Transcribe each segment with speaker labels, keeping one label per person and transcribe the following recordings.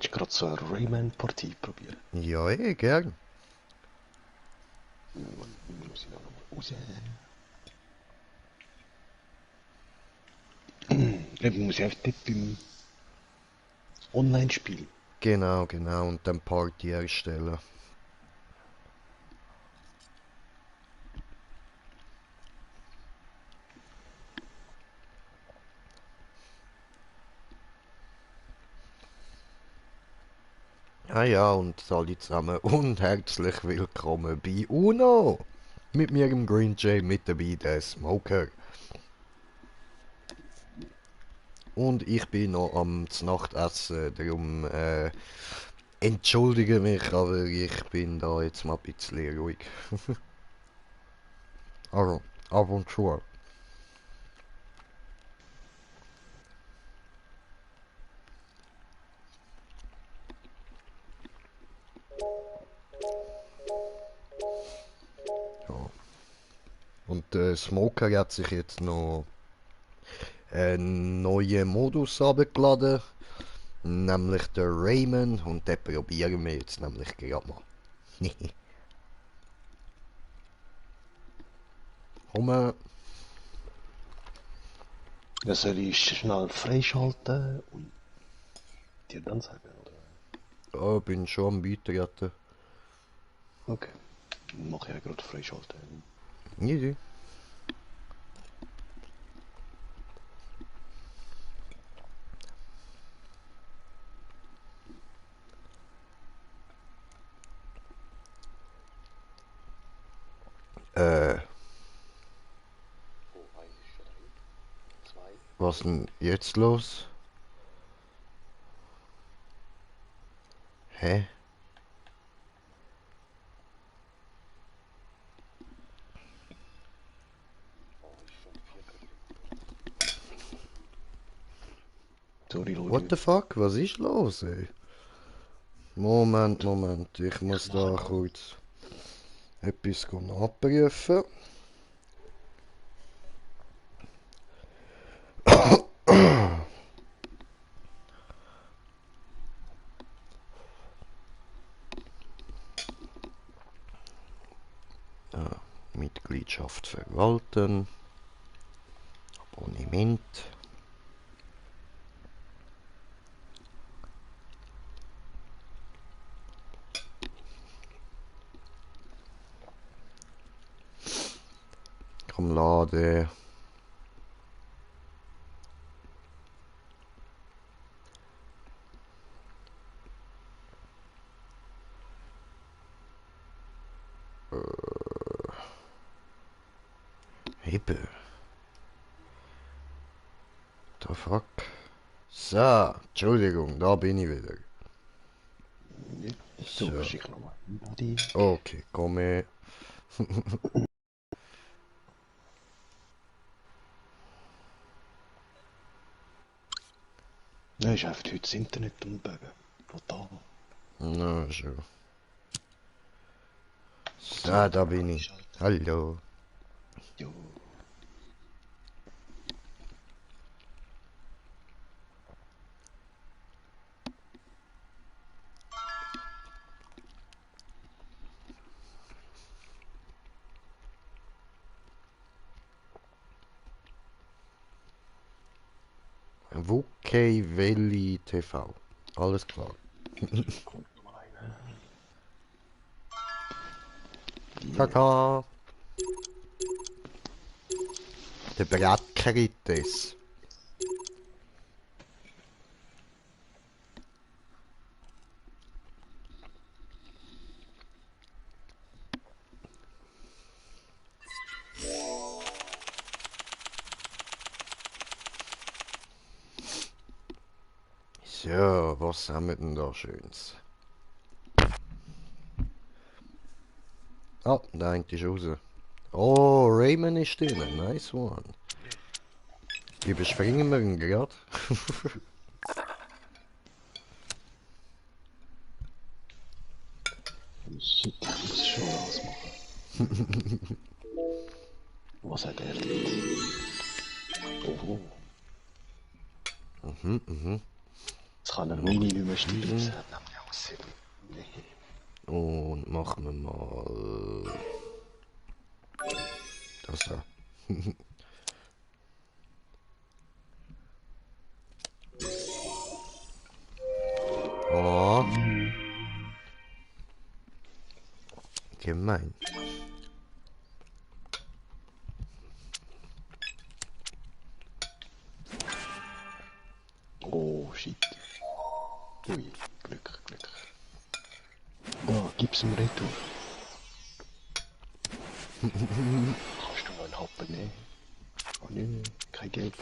Speaker 1: willst gerade so eine Rayman-Partie probieren?
Speaker 2: Ja, gern.
Speaker 1: Muss ich noch mal raus. Eben muss ich einfach dort beim Online-Spiel.
Speaker 2: Genau, genau. Und dann Party erstellen. Ah ja, und alle zusammen und herzlich willkommen bei UNO. Mit mir im Green Jay mit dabei der Smoker. Und ich bin noch am Nachtessen, darum entschuldige mich, aber ich bin da jetzt mal ein bisschen ruhig. Also, ab und zu. Ja. Und der Smoker hat sich jetzt noch einen neuen Modus abgeladen, nämlich der Rayman, und den probieren wir jetzt nämlich gerade mal. Komm,
Speaker 1: Das soll ich schnell freischalten und dir dann sagen, oder?
Speaker 2: ja, bin schon am Beitreten.
Speaker 1: Okay. Dann mache ich ja gerade freischalten.
Speaker 2: Easy. Äh,
Speaker 1: Oh, eins ist schon drin. Zwei.
Speaker 2: was denn jetzt los? Hä?
Speaker 1: Oh, ist schon vier gerade drin. Sorry,
Speaker 2: What
Speaker 1: Leute.
Speaker 2: the fuck? Was ist los, ey? Moment, Moment. Ich
Speaker 1: Ich
Speaker 2: muss
Speaker 1: mache
Speaker 2: da
Speaker 1: gerade.
Speaker 2: kurz etwas abprüfen. Mitgliedschaft verwalten. Abonnement. Komm, lade. Hebe. The fuck? So, Entschuldigung, da bin ich wieder.
Speaker 1: Ja. So,
Speaker 2: So,
Speaker 1: schick nochmal. Body.
Speaker 2: okay, komme.
Speaker 1: Ja, ist einfach heute das Internet umgebogen. Total.
Speaker 2: Na, schon.
Speaker 1: So,
Speaker 2: So, da bin ich.
Speaker 1: freischalten.
Speaker 2: Hallo.
Speaker 1: Jo.
Speaker 2: Wukei Welli TV. Alles klar.
Speaker 1: Kommt nochmal rein. Yeah.
Speaker 2: Kaka. Der Brattkritis. So, was haben wir denn da Schönes? Ah, der eine ist raus. Oh, Rayman ist drin. Nice one. Überspringen wir ihn gerade.
Speaker 1: Shit, ich muss schon ausmachen. Was hat er dort? Oh, oh. Jetzt kann er meine nicht mehr streichen. Das hat nämlich aussehen. Nee.
Speaker 2: Und machen wir mal das da. Oh, gemein.
Speaker 1: Oh, shit. Ui, Glück. Oh, gib's ihm retour. Kannst du mal einen Happen nehmen? Oh nö, kein Geld.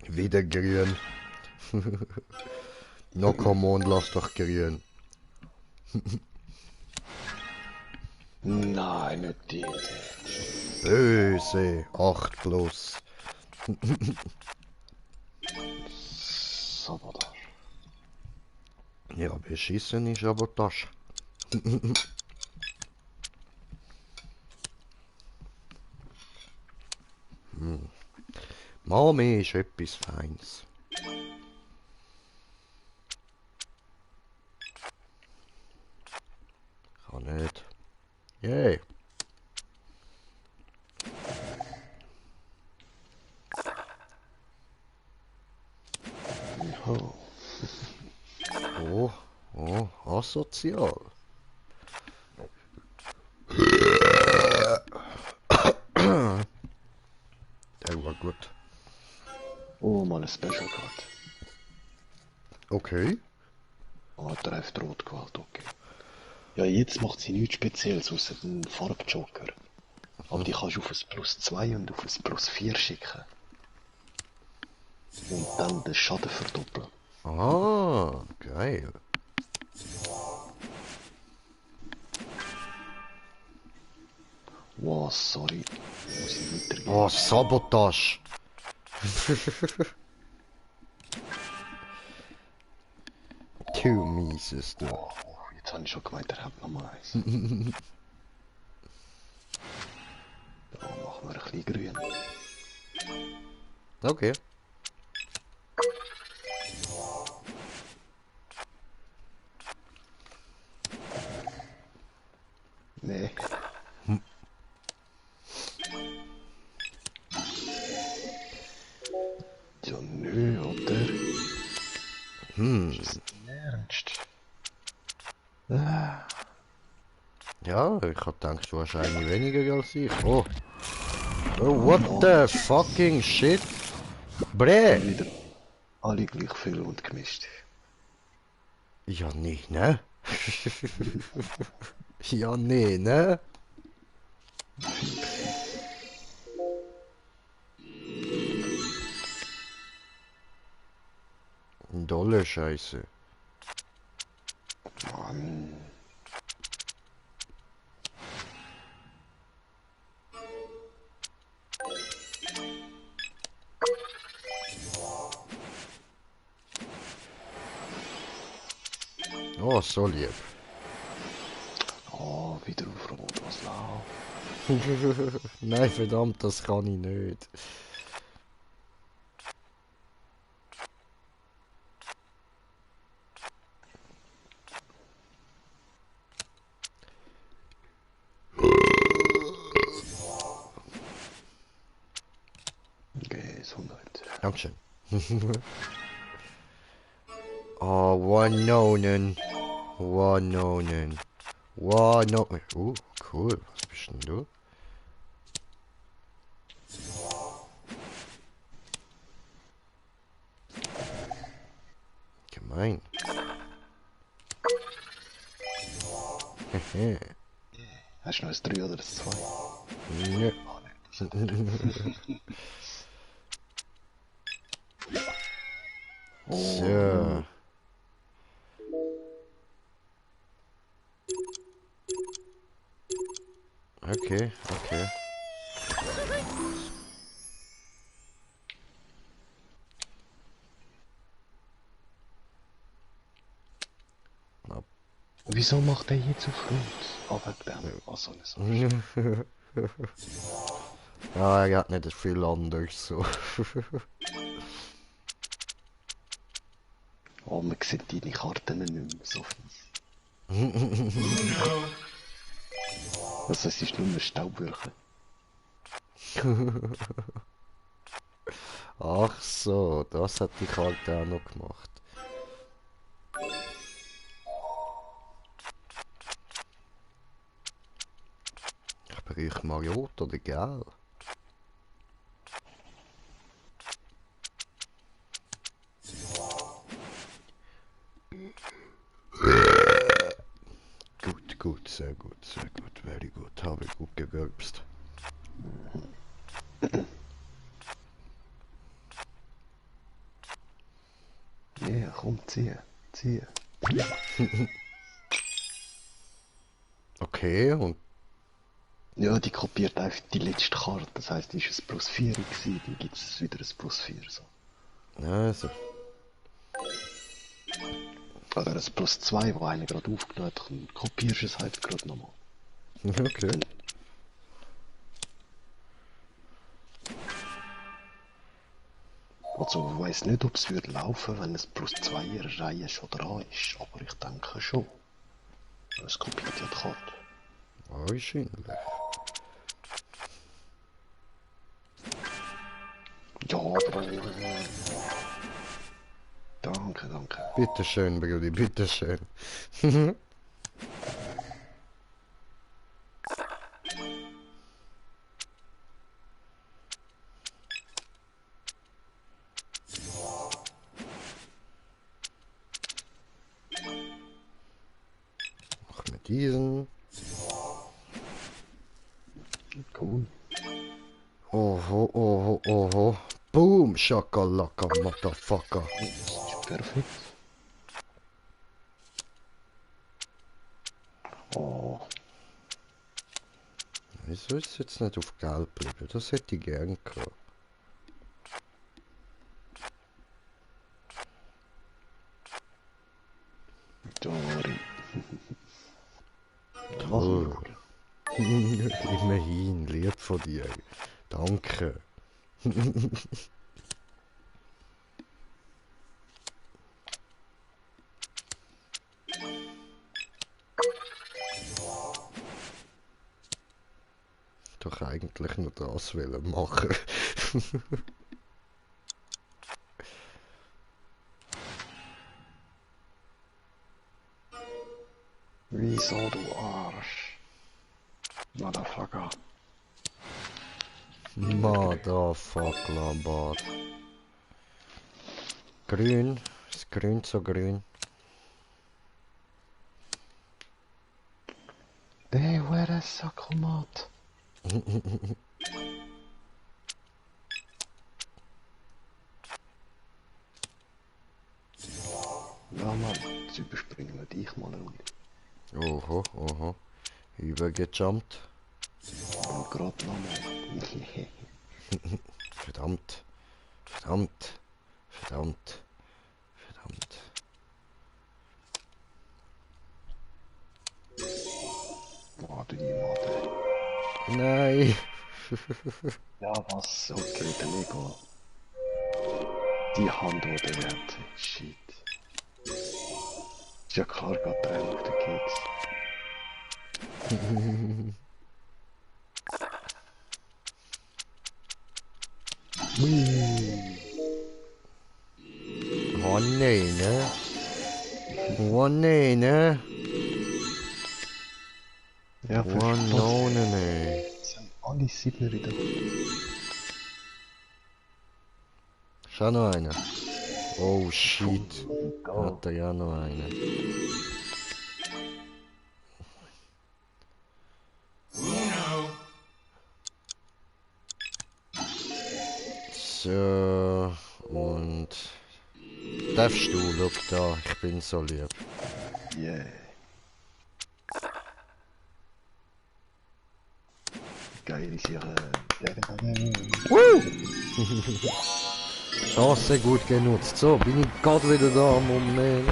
Speaker 2: Wieder grün. No, komm on, lass doch grün.
Speaker 1: Nein, nicht die.
Speaker 2: Böse. 8 plus.
Speaker 1: Sabotage.
Speaker 2: Ja, beschissen ist aber das. Mami ist etwas Feins. Kann nicht. Yay.
Speaker 1: Oh.
Speaker 2: Oh, asozial. Der war gut.
Speaker 1: Oh, mal ein Special Card.
Speaker 2: Okay.
Speaker 1: Oh, trifft rot gewählt, okay. Ja, jetzt macht sie nichts Spezielles außer den Farbjoker. Aber die kannst du auf ein +2 und auf ein +4 schicken. Und dann den Schaden verdoppeln.
Speaker 2: Ah, geil.
Speaker 1: Wow, sorry. Muss ich weitergehen?
Speaker 2: Oh, Sabotage. Du mieses, du.
Speaker 1: Oh, jetzt habe ich schon gemeint, er hat nochmal eins. Da machen wir ein bisschen grün.
Speaker 2: Okay.
Speaker 1: Nee. Ja, nö, oder? Ist das dein Ernst?
Speaker 2: Ja, ich hab gedacht, du hast eine weniger als ich. Oh. Oh, what the fucking shit? Bre!
Speaker 1: Wieder alle gleich viel und gemischt.
Speaker 2: Ja, nee, ne? Ja, nee, ne? Dolle Scheiße.
Speaker 1: Mann.
Speaker 2: Oh, so lieb.
Speaker 1: Oh, wieder auf Rot, was läuft?
Speaker 2: Nein, verdammt, das kann ich nicht.
Speaker 1: Gesundheit.
Speaker 2: Dankeschön. Oh, Wanonen. Wanonen. Wanonen. Cool. Was bist denn du? Gemein.
Speaker 1: Hast du noch ein 3 oder ein 2?
Speaker 2: Nö.
Speaker 1: Oh, nein, das hat er.
Speaker 2: So. Okay.
Speaker 1: Wieso macht er jetzt auf Rot? Ah, wegen dem. Also, so.
Speaker 2: Ja, er hat nicht viel anders so.
Speaker 1: Oh, man sieht deine Karten nicht mehr so fies. Also, es ist nur ein Staubwürchen.
Speaker 2: Ach so, das hat die Karte auch noch gemacht. Ich brauche mal rot oder gelb. Gut, sehr gut, very gut. Habe ich gut gewürzt.
Speaker 1: Ja, komm, zieh.
Speaker 2: Okay, und
Speaker 1: Ja, die kopiert einfach die letzte Karte. Das heisst, die war ein plus 4 gewesen, dann gibt es wieder ein plus 4. So.
Speaker 2: also,
Speaker 1: Oder ein plus 2, wo einer gerade aufgenommen hat, dann kopierst du es halt gerade nochmal.
Speaker 2: okay.
Speaker 1: Also, ich weiss nicht, ob es würde laufen, wenn es plus 2 in einer Reihe schon dran ist, aber ich denke schon. Es kopiert ja die Karte.
Speaker 2: Wahrscheinlich.
Speaker 1: Ja, aber... Danke.
Speaker 2: Bitteschön, Brudi, bitteschön. Noch mit diesen.
Speaker 1: Cool.
Speaker 2: Oho. Boom, Shakalaka, Motherfucker.
Speaker 1: Das ist perfekt. Oh,
Speaker 2: Wieso ist es jetzt nicht auf Gelb geblieben? Das hätte ich gern gehabt.
Speaker 1: Dori.
Speaker 2: Toll. Immerhin, lieb von dir. Danke. Doch eigentlich nur das wollen machen.
Speaker 1: Wieso, du Arsch? Motherfucker.
Speaker 2: Motherfucker, Bad. Grün. Ist grün so grün?
Speaker 1: Der hure Sackomat. Ja, Mann. Jetzt überspringen wir dich mal eine Runde.
Speaker 2: Oho. Übergejumpt.
Speaker 1: Und gerade nochmal.
Speaker 2: Verdammt.
Speaker 1: Oh, du die Mutter.
Speaker 2: Nein.
Speaker 1: Ja, was? Okay, der Lego. Die Hand, die der hat. Shit. Ist ja klar, geht der auf den Keks.
Speaker 2: Oh nee, ne?
Speaker 1: Ja,
Speaker 2: Oh no, ne.
Speaker 1: Das sind alle 7er in der Hand.
Speaker 2: Schau noch einer. Oh shit.
Speaker 1: Da.
Speaker 2: Hat er ja noch einen. So, und darfst du, schau da, ich bin so lieb.
Speaker 1: Yeah. Geil ist ihre...
Speaker 2: Chance gut genutzt. So, bin ich gerade wieder da, Moment.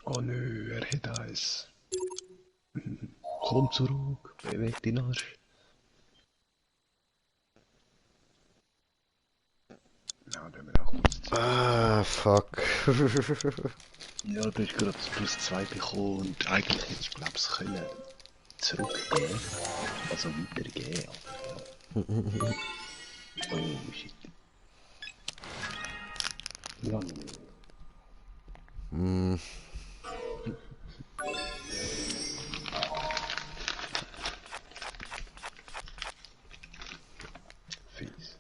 Speaker 1: Oh nö, er hat eins. Komm zurück, beweg den Arsch. Ja, da haben wir auch kurz Zeit.
Speaker 2: Ah, fuck.
Speaker 1: Ja, du hast gerade das plus 2 bekommen und eigentlich hättest du, glaub ich, können zurückgehen. Also weitergehen, aber ja. Oh shit. Ja,
Speaker 2: Hm,
Speaker 1: fies.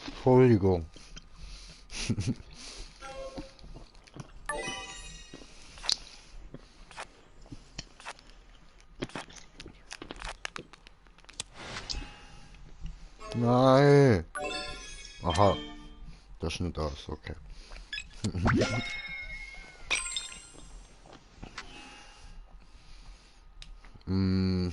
Speaker 2: Entschuldigung. Nein. Aha, das ist nicht das, okay. Hm,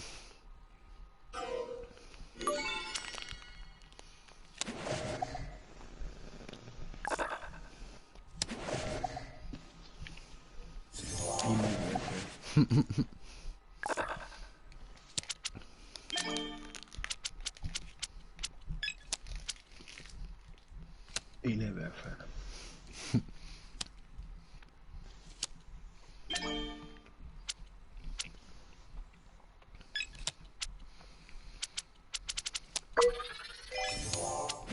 Speaker 1: Reinwerfen.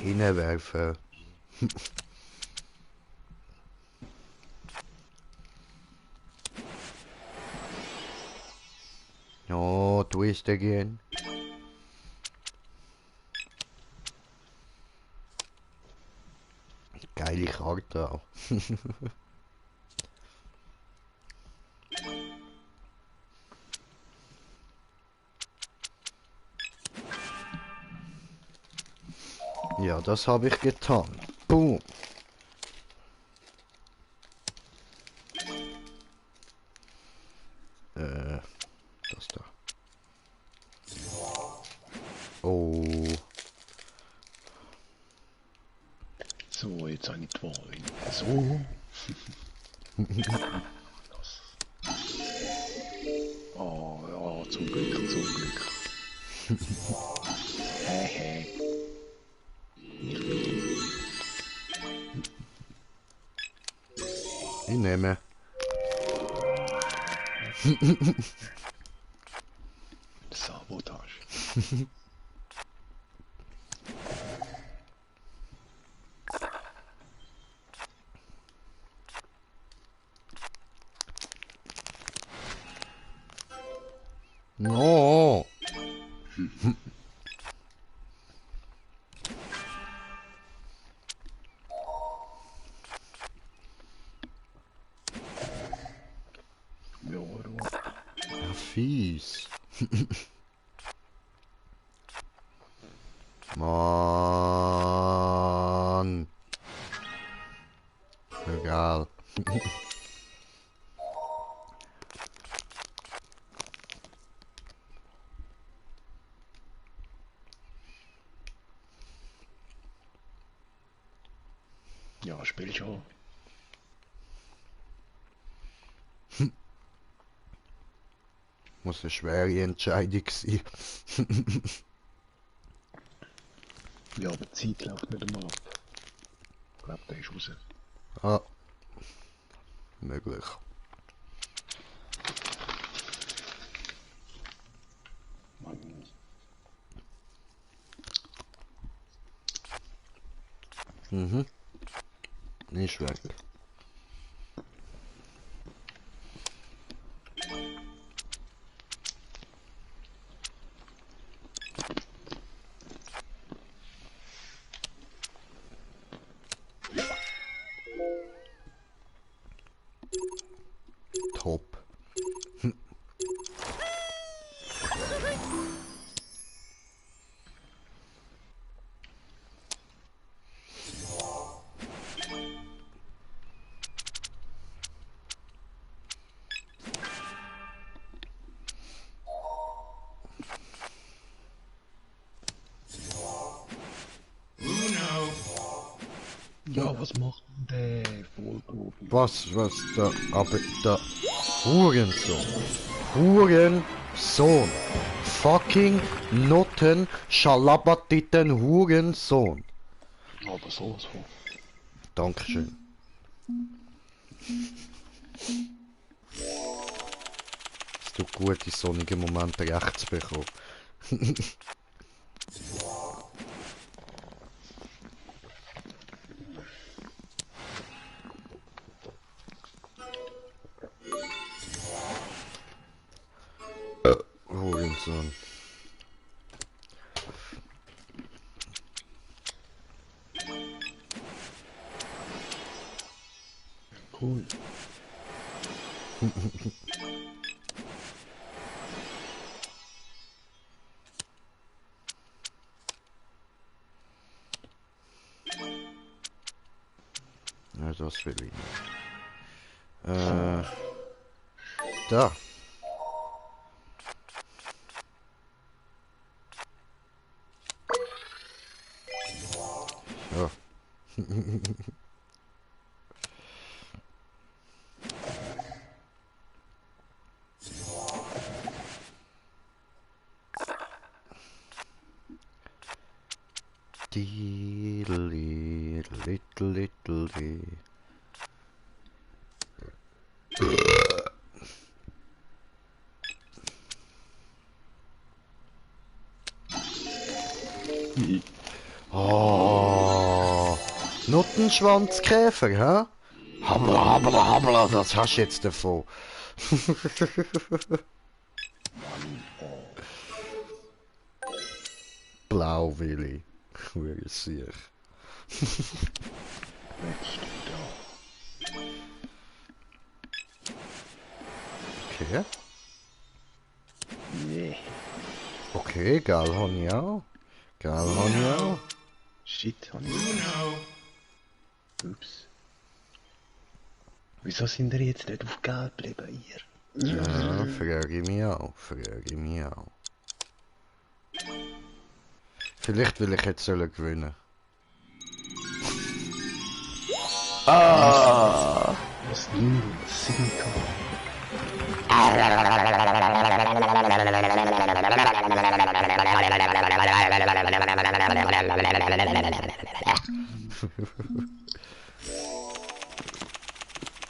Speaker 2: hinwerfen. Oh, twist again. Geile Karte auch. Ja, das habe ich getan. Boom. Das da. Oh.
Speaker 1: So, jetzt habe ich die Wahl. So. Oh, ja, zum Glück, zum Glück. Hä.
Speaker 2: Ich nehme.
Speaker 1: Sabotage.
Speaker 2: No.
Speaker 1: Ja, Ruhe.
Speaker 2: Ja, fies. Mann. Egal.
Speaker 1: Ja, spiel schon.
Speaker 2: Muss eine schwere Entscheidung sein.
Speaker 1: Ja, aber die Zeit läuft nicht einmal ab. Ich glaube, der ist raus.
Speaker 2: Ah, möglich.
Speaker 1: Mann.
Speaker 2: Mhm. Ist weg. Top.
Speaker 1: Ja, was macht denn der Vollprofi?
Speaker 2: Was da, aber der Hurensohn. Hurensohn. Fucking Noten, Schalabatiten Hurensohn.
Speaker 1: Aber sowas von.
Speaker 2: Dankeschön. Es tut gut, in sonnigen Momenten recht zu bekommen. Hurensohn.
Speaker 1: Cool.
Speaker 2: Ja, das will ich nicht. Da. Ja. Little. Oh, Nuttenschwanzkäfer, hä? Habla, das hast du jetzt davon. Blauwilli. Hure sicher. Okay.
Speaker 1: Nee.
Speaker 2: Okay, geil, hab ich auch.
Speaker 1: Shit, hab ich. Ups. Wieso sind ihr jetzt nicht auf Geld geblieben, ihr?
Speaker 2: Ja, frage ich mich auch. Vielleicht will ich jetzt sollen gewinnen.
Speaker 1: Ah! Was du? Signika.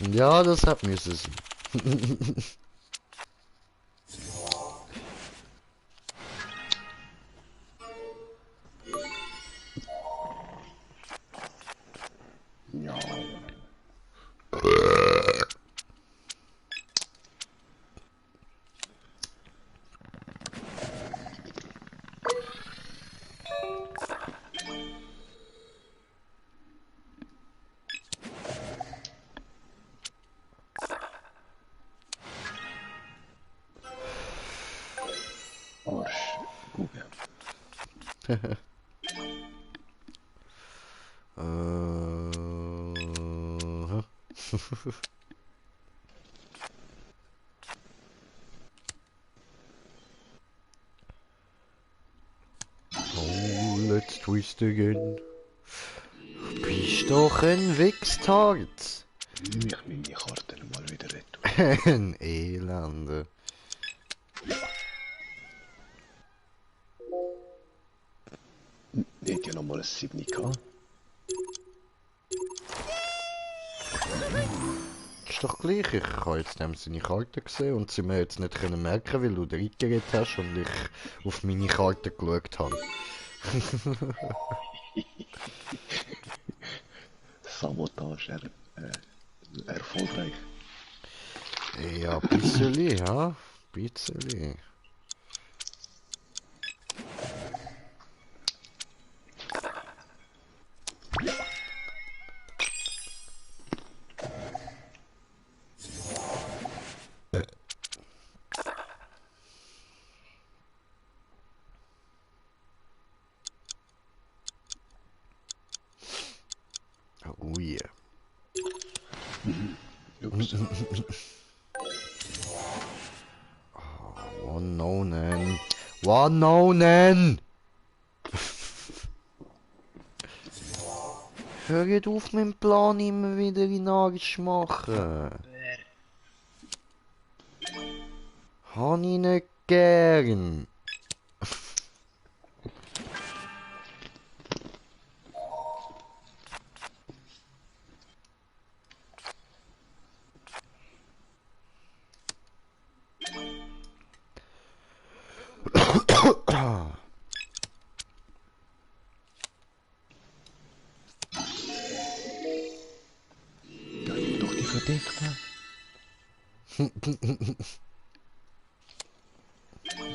Speaker 2: Ja, das hat müssen sein.
Speaker 1: Ja. Arsch. Google.
Speaker 2: Oh, let's twist again. Bist doch ein Wichstart.
Speaker 1: Ich meine Karten mal wieder retour.
Speaker 2: Ein Elende.
Speaker 1: Nicht ja nochmal ein Signika.
Speaker 2: Ist doch gleich, ich habe jetzt dem seine Karte gesehen und sie mir jetzt nicht können merken, weil du reingeredet hast und ich auf meine Karte geschaut habe.
Speaker 1: Sabotage. ist er erfolgreich.
Speaker 2: Ja, ein bisschen, ja. Ein bisschen. Oh yeah.
Speaker 1: Ups.
Speaker 2: One Nonen. One Nonen! Hört auf, meinen Plan immer wieder in Arsch machen. Hab ich nicht gern.
Speaker 1: Ja, nimm doch die verdeckte.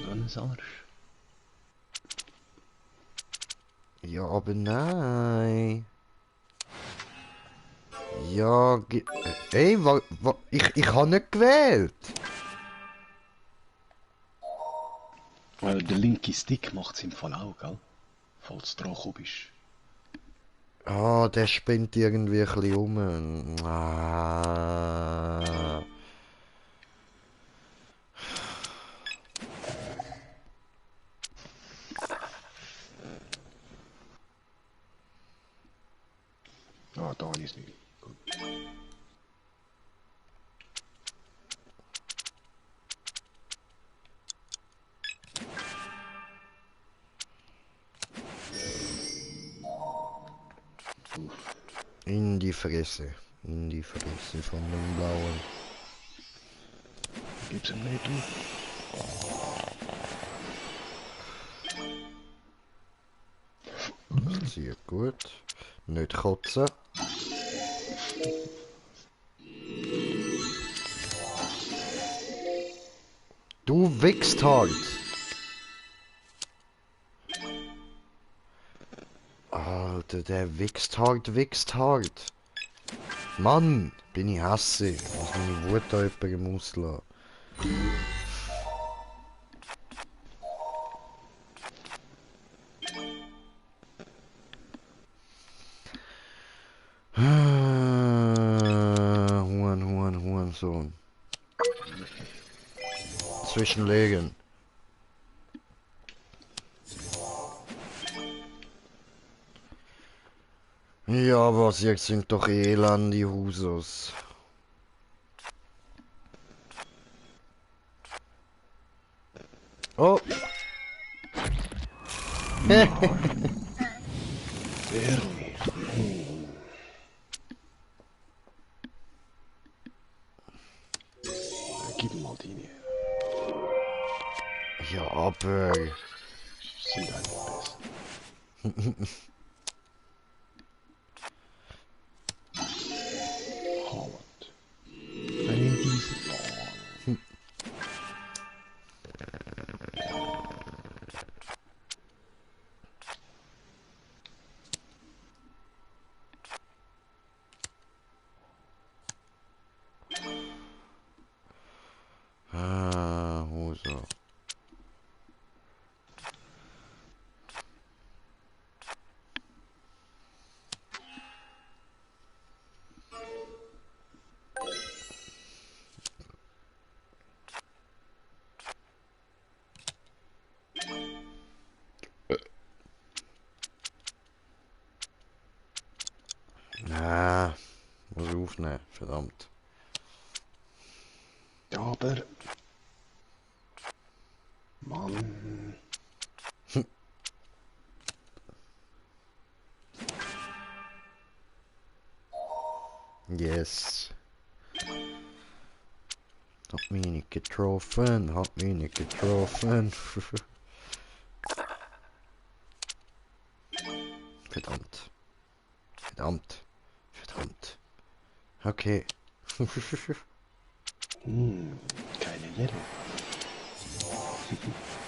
Speaker 1: So ein Arsch.
Speaker 2: Ja, aber nein. Ja, ey, ich habe nicht gewählt.
Speaker 1: Weil der linke Stick macht es im Fall auch, gell? Falls du dran bist.
Speaker 2: Ah, der spinnt irgendwie ein bisschen um. Ah.
Speaker 1: Ah, da ist nicht. Gut.
Speaker 2: In die Fresse. In die Fresse von dem Blauen.
Speaker 1: Gib's ihm nicht, du.
Speaker 2: Sehr gut. Nicht kotzen. Du wichst halt. Alter, der wichst hart. Mann, bin ich hässig. Ich muss meine Wut da jemandem auslassen. Hurensohn. Zwischenlegen. Ja, was jetzt sind doch elend die Husos. Oh!
Speaker 1: Ehrlich. Gib ihm mal die.
Speaker 2: Ja, aber...
Speaker 1: Sind einfach besser. Haaland. Er nimmt diese.
Speaker 2: Huso. Na, muss aufnehmen, verdammt.
Speaker 1: Ja, aber... Mann...
Speaker 2: Yes. Hat mich nicht getroffen, hat mich nicht getroffen. Verdammt. Verdammt. Verdammt. Okay.
Speaker 1: Keine Yellow.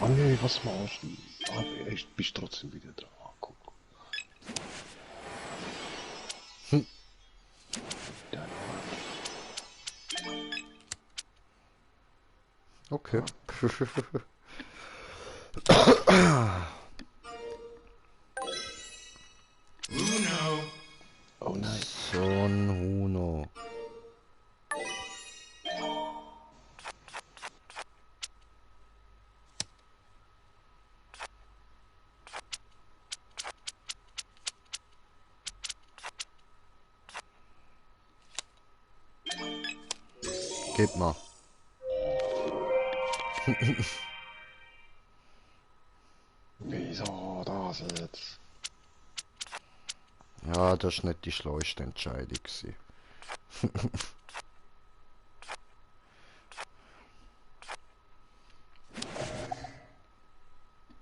Speaker 1: Oh nee, was machst du? Aber du bist trotzdem wieder dran. Ah, guck. Dann
Speaker 2: Okay.
Speaker 1: oh nein.
Speaker 2: Son Huno. Gib mal.
Speaker 1: Wieso das jetzt?
Speaker 2: Ja, das ist nicht die schlauste Entscheidung gewesen.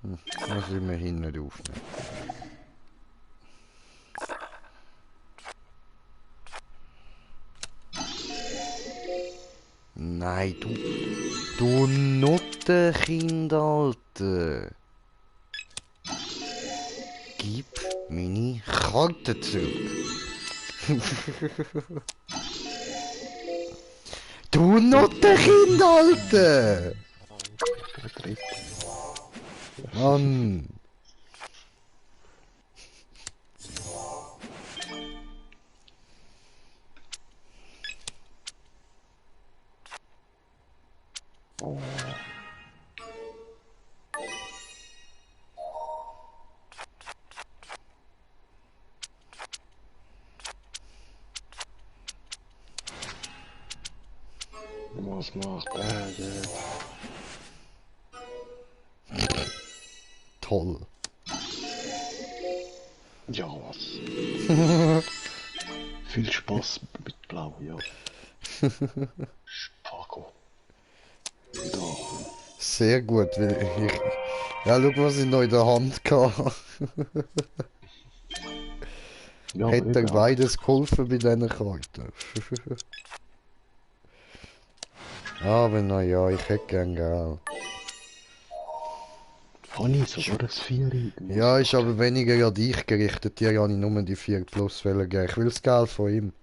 Speaker 2: Muss ich mir hinten aufnehmen. Nein, du Nuttenkind, Alter. Gib meine Karte zurück. Du Nuttenkind, Alter. Mann.
Speaker 1: Oh. Was macht er jetzt?
Speaker 2: Toll.
Speaker 1: Ja, was? Viel Spaß mit Blau, ja. Spago. Da.
Speaker 2: Sehr gut, weil ich... Ja, schau, was ich noch in der Hand hatte.
Speaker 1: Ja, aber
Speaker 2: Hätte
Speaker 1: eben,
Speaker 2: beides geholfen bei diesen Karten. Aber naja, ich hätte gern Geld.
Speaker 1: habe ich sogar ein Vieri.
Speaker 2: Ja, ist aber weniger an dich gerichtet. Dir habe ich nur die 4 plus geben. Ich will das Geld von ihm.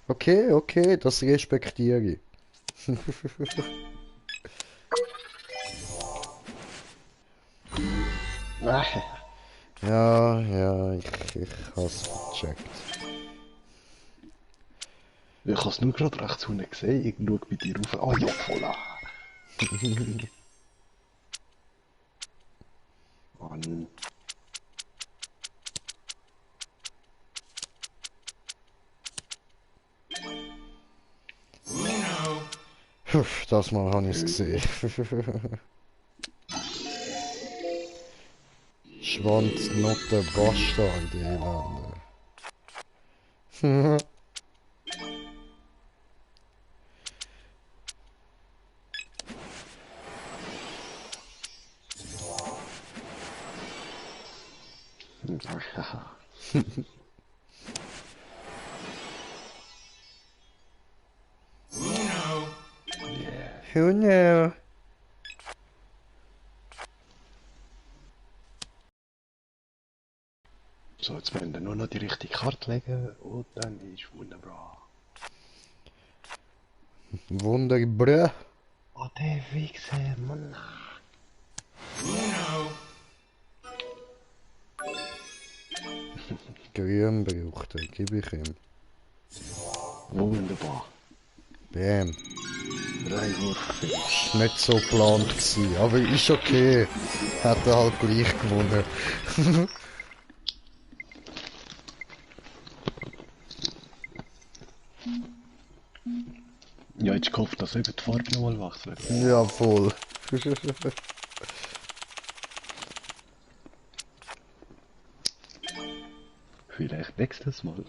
Speaker 2: Okay, okay, das respektiere ich. Ja, ja, ich hab's gecheckt.
Speaker 1: Ich habe es nur gerade rechts unten gesehen. Ich schaue bei dir rauf. Oh ja, voll. Mann.
Speaker 2: Das Mal habe ich es gesehen. Schwanz, Notte, Bastard, Elende. Who knew?
Speaker 1: So, jetzt müssen wir nur noch die richtige Karte legen und dann ist wunderbar.
Speaker 2: Wunderbar.
Speaker 1: Oh, der Wichser, Mann.
Speaker 2: Grün braucht er, gebe ich ihm.
Speaker 1: Wunderbar.
Speaker 2: Bam.
Speaker 1: Reinwurf.
Speaker 2: Ist nicht so geplant gewesen, aber ist okay. Hat er halt gleich gewonnen.
Speaker 1: Ja, jetzt gehofft, dass eben die Farbe nochmal wechselt.
Speaker 2: Ja, voll.
Speaker 1: Vielleicht wächst es mal.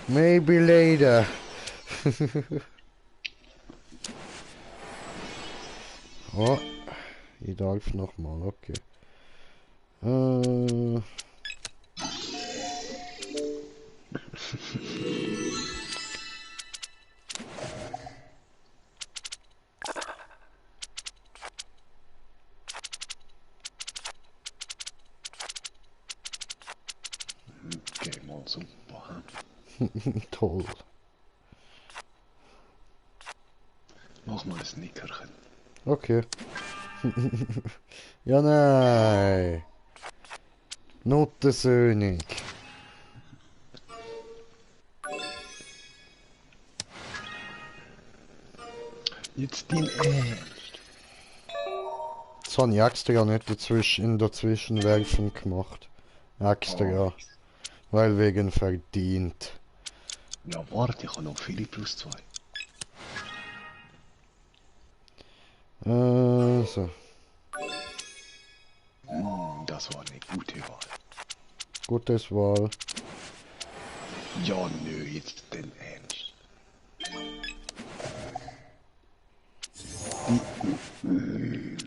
Speaker 2: Maybe later. Oh, ich darf nochmal, okay.
Speaker 1: super.
Speaker 2: Toll.
Speaker 1: Mach mal ein Nickerchen.
Speaker 2: Okay. Ja, nein. Notensöhnig.
Speaker 1: Jetzt dein Ernst.
Speaker 2: Das habe ich extra nicht in der Zwischenwerfen gemacht. Extra. Weil wegen verdient.
Speaker 1: Ja, warte, ich habe noch viele plus 2.
Speaker 2: So.
Speaker 1: Das war eine gute Wahl.
Speaker 2: Gutes Wahl.
Speaker 1: Ja, nö, jetzt den Ernst.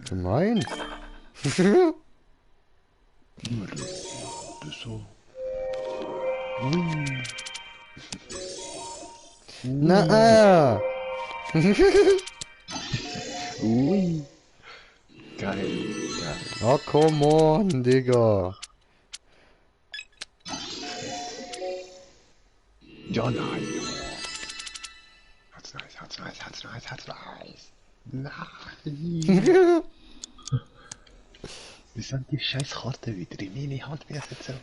Speaker 2: Gemein.
Speaker 1: Nur das so. Ui.
Speaker 2: Na.
Speaker 1: Ui. Geil, geil.
Speaker 2: Ah, come on, Digga.
Speaker 1: Ja, nein. Hat's nice. Nein. Wie sind die scheiß Karte wieder in meine Hand so?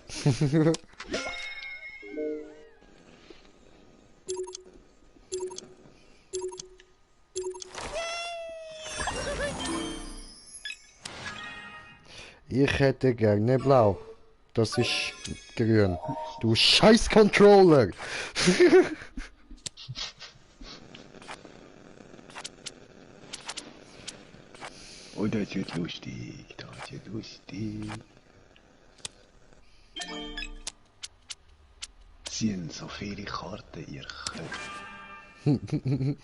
Speaker 2: Ich hätte gerne blau. Das ist grün. Du scheiß Controller.
Speaker 1: Oh, das wird lustig. Das wird lustig. Ziehen so viele Karten ihr könnt.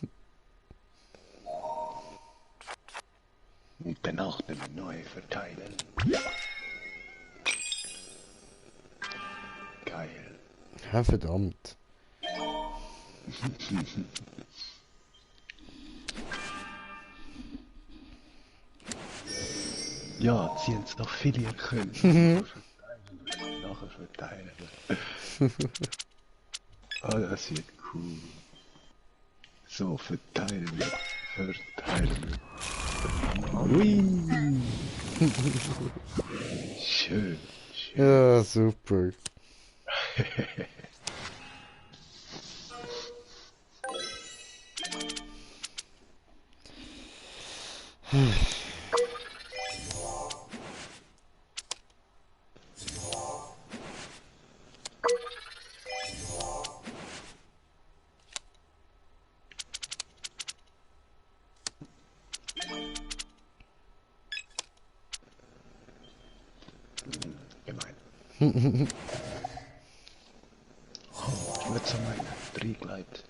Speaker 1: Und danach den neu verteilen. Geil.
Speaker 2: Ja, verdammt.
Speaker 1: Ja, ziehen so viele ihr könnt. Nachher verteilen. Ah, das wird cool. So, verteilen wir. Ui. Schön.
Speaker 2: Ja, super.
Speaker 1: Gemein. Oh, wird so mein Drehgleit.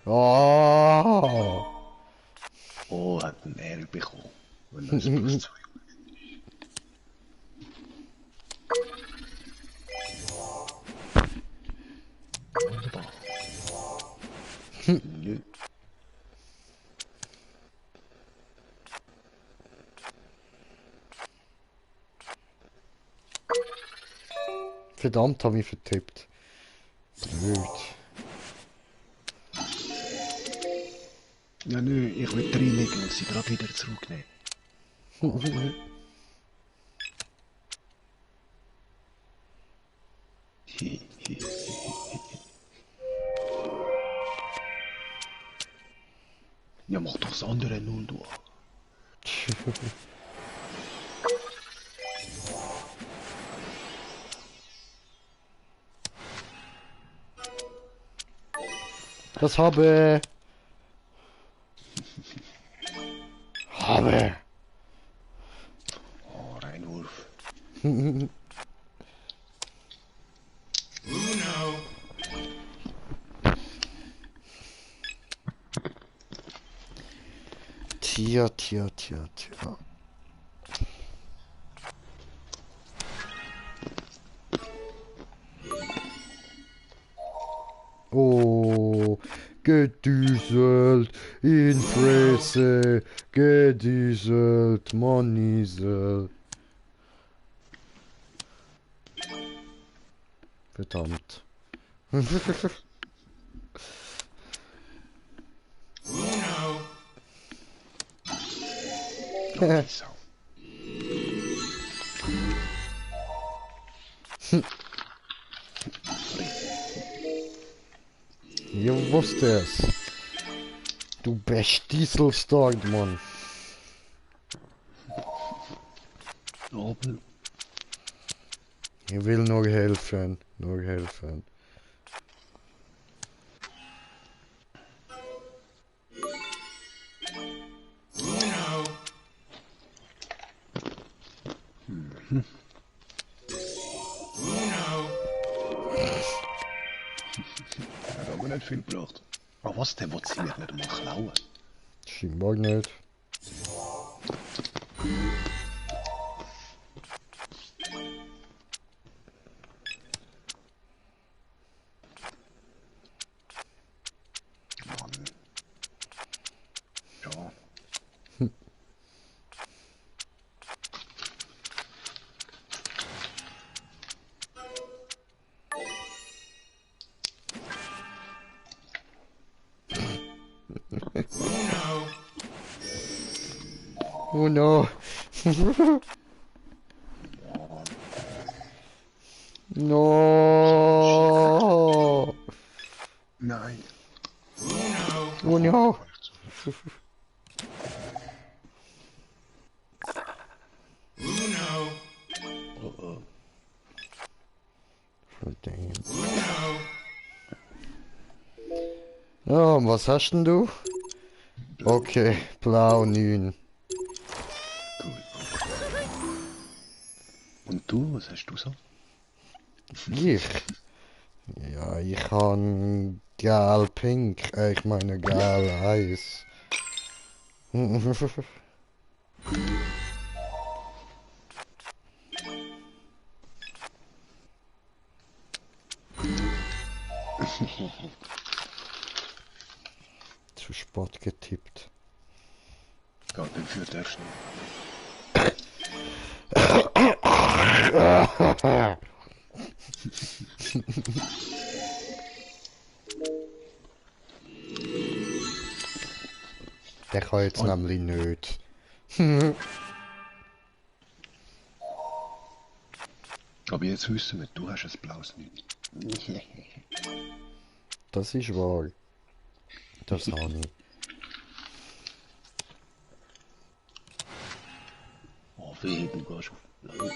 Speaker 2: Oh.
Speaker 1: Oh, hat einen R bekommen. Wenn das plus 2 Wunderbar. Nö.
Speaker 2: Verdammt, habe ich vertippt. Blöd.
Speaker 1: Ja, nö, ich will reinlegen und sie gerade wieder zurücknehmen. Ja, mach doch das andere 0 durch.
Speaker 2: Das habe. Habe.
Speaker 1: Oh, Reinwurf.
Speaker 2: Tja. Oh, gedüselt, in Fresse, gedüselt, Monisel. Verdammt.
Speaker 1: Sau.
Speaker 2: Ich wusste es. Du Bestieselstark, Mann.
Speaker 1: Nobel.
Speaker 2: Ich will nur helfen. Nur helfen.
Speaker 1: Hat aber nicht viel gebracht. Aber was, der will sie mir nicht mal klauen.
Speaker 2: Scheinbar nicht.
Speaker 1: Mann. Ja.
Speaker 2: Oh no. No.
Speaker 1: Nein.
Speaker 2: Oh no.
Speaker 1: Oh, oh.
Speaker 2: Verdammt. Ja, was hast denn du? Okay, blau 9.
Speaker 1: Cool. Und du, was hast du so?
Speaker 2: Ich? Ja, ich kann gel pink. Ich meine gel Eis. Zu spät getippt.
Speaker 1: Gott, den führt der schnell.
Speaker 2: Der kann jetzt nämlich nicht.
Speaker 1: Aber jetzt wissen wir, du hast ein blaues Nicht.
Speaker 2: Das ist wahr. Das habe ich.
Speaker 1: Oh weh, du gehst auf blau.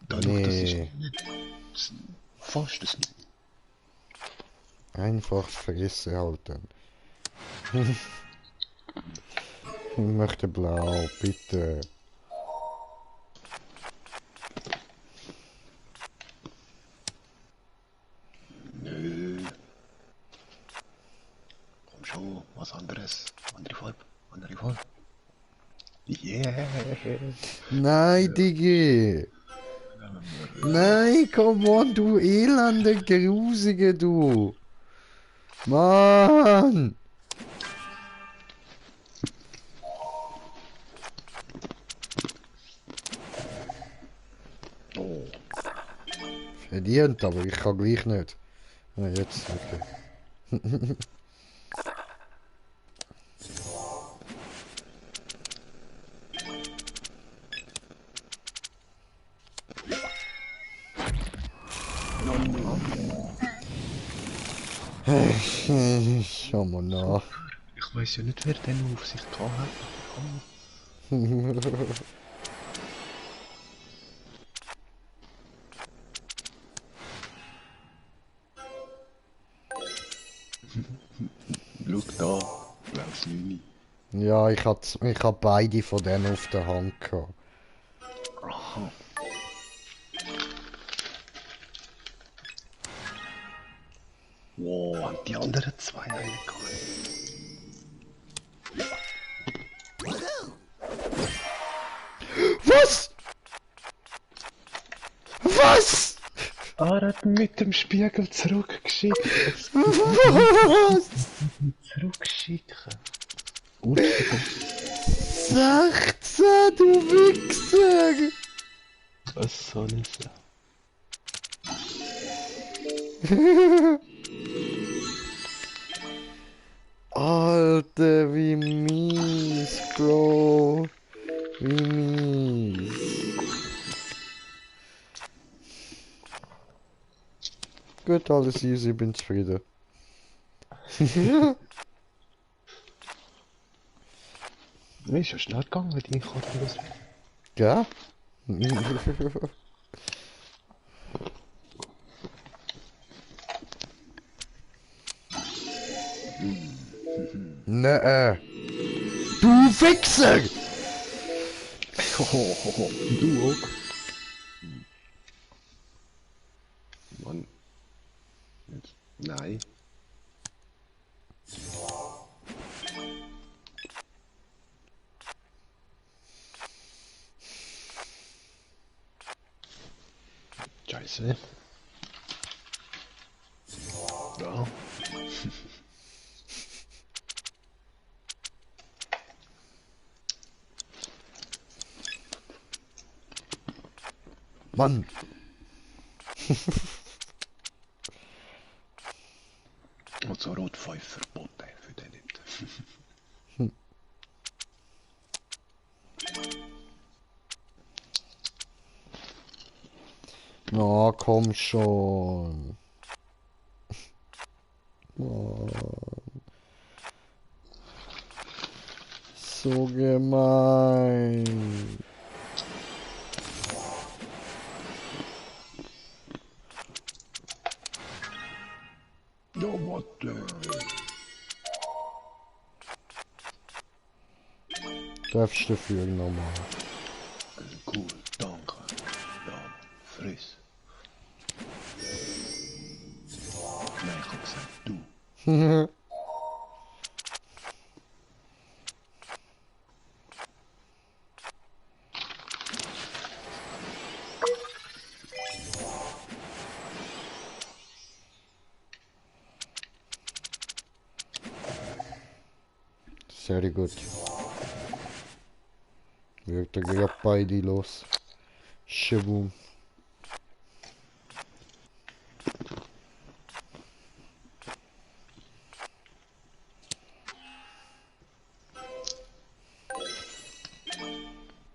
Speaker 1: Dadurch, das ist
Speaker 2: Nee,
Speaker 1: fast das nicht.
Speaker 2: einfach Fresse halten. Ich möchte blau, bitte.
Speaker 1: Nö. Komm schon, was anderes. Andere Farbe, andere Farbe. Yeah.
Speaker 2: Nein, Digi! Nein, komm on, du elende Grusige, du! Mann!
Speaker 1: Oh.
Speaker 2: Verdient, aber ich kann gleich nicht. Ah, jetzt, okay. Schau mal nach.
Speaker 1: Ich weiß ja nicht, wer den auf sich gehabt hat. Schau da, blaues Nini.
Speaker 2: Ja, ich hab beide von denen auf der Hand gehabt.
Speaker 1: Aha. Wow, haben die anderen zwei einen gehabt?
Speaker 2: Was? Was?
Speaker 1: Er hat mit dem Spiegel zurückgeschickt.
Speaker 2: Was?
Speaker 1: Zurückschicken.
Speaker 2: 16, du Wichser!
Speaker 1: Was soll es?
Speaker 2: Alter, wie mies, Bro. Wie mies. Gut, alles easy, bin zufrieden.
Speaker 1: Nee, ist ja schnell gegangen, wenn ich gerade los.
Speaker 2: Ja? Nee. Du Wichser!
Speaker 1: Du auch? Mann. Jetzt. Nein. Scheiße. Ja.
Speaker 2: Mann.
Speaker 1: Und so rot 5 verboten für den nicht.
Speaker 2: Na, komm schon. Mann. So gemein.
Speaker 1: Ja, warte.
Speaker 2: Darfst du für nochmal.
Speaker 1: Cool, danke. Ja, friss. Nein, ich hab gesagt, du.
Speaker 2: Sehr gut. Wird er gerade beide los. Schwung.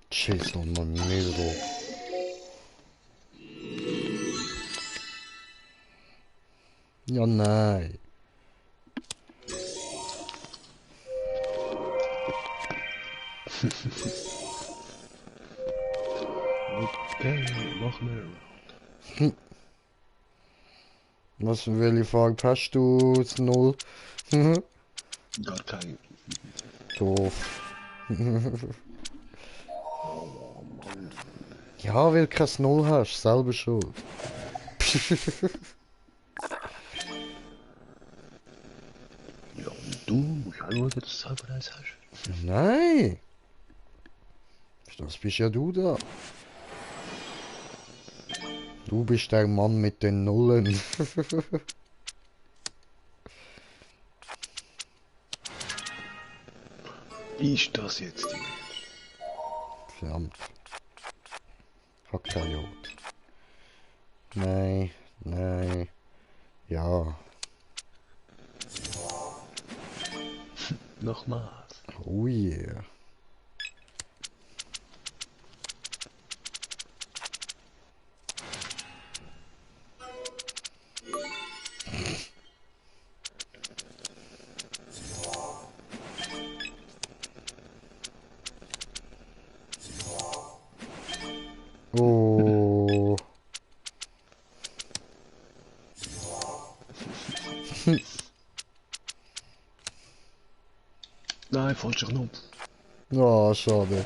Speaker 2: Jason Monero. Ja, nein.
Speaker 1: Okay, mach mir.
Speaker 2: Was will ich fragen? Hast du das Null?
Speaker 1: Gar kein.
Speaker 2: Doof. Ja, weil du kein Null hast, selber schuld.
Speaker 1: Ja, und du musst auch schauen, dass du selber eins hast.
Speaker 2: Nein! Das bist ja du da. Du bist der Mann mit den Nullen.
Speaker 1: Ist das jetzt die?
Speaker 2: Verdammt. Hat kein Jod. Nein, nein. Ja.
Speaker 1: Nochmals.
Speaker 2: Oh yeah. Oh.
Speaker 1: Nein, falscher Knopf.
Speaker 2: Ja, schade.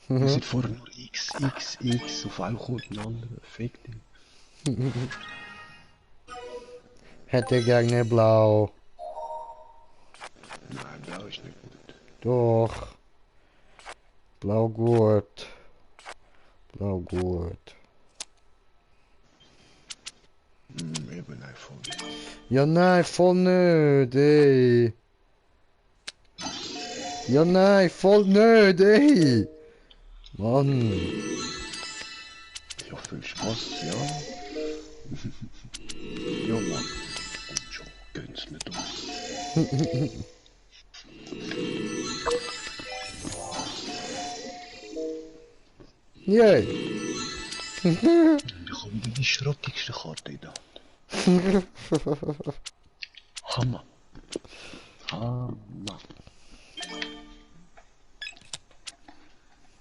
Speaker 1: Wir sind vorher nur X, X, X. Auf einmal kommt ein anderer. Fick dich.
Speaker 2: Hätte gerne blau.
Speaker 1: Nein, blau ist nicht gut.
Speaker 2: Doch. Blau gut. Blau gut.
Speaker 1: Eben nein, voll nicht.
Speaker 2: Ja, nein, voll nicht, ey. Ja, nein, voll nicht, ey. Mann.
Speaker 1: Ja, viel Spaß, ja. Ja, Mann. Und schon, gönn's mir doch.
Speaker 2: Yay!
Speaker 1: Ich habe wieder die schrottigste Karte in der Hand. Hammer. Hammer.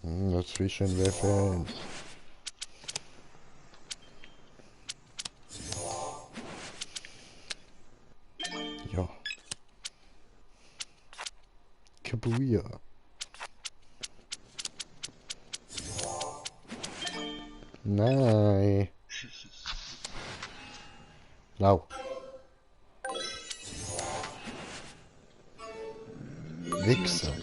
Speaker 2: Dazwischen werfen. Ja. Kabuya. Nein. Lau. Wichser.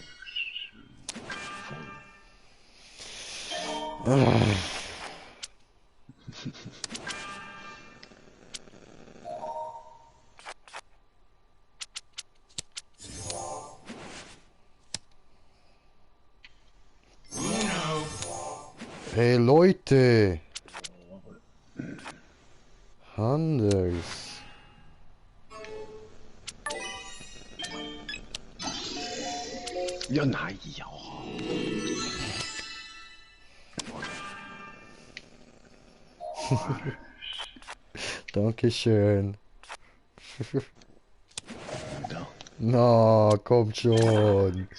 Speaker 2: Hey Leute! Anders.
Speaker 1: Ja, nein, ja.
Speaker 2: Dankeschön.
Speaker 1: Da.
Speaker 2: Na, kommt schon.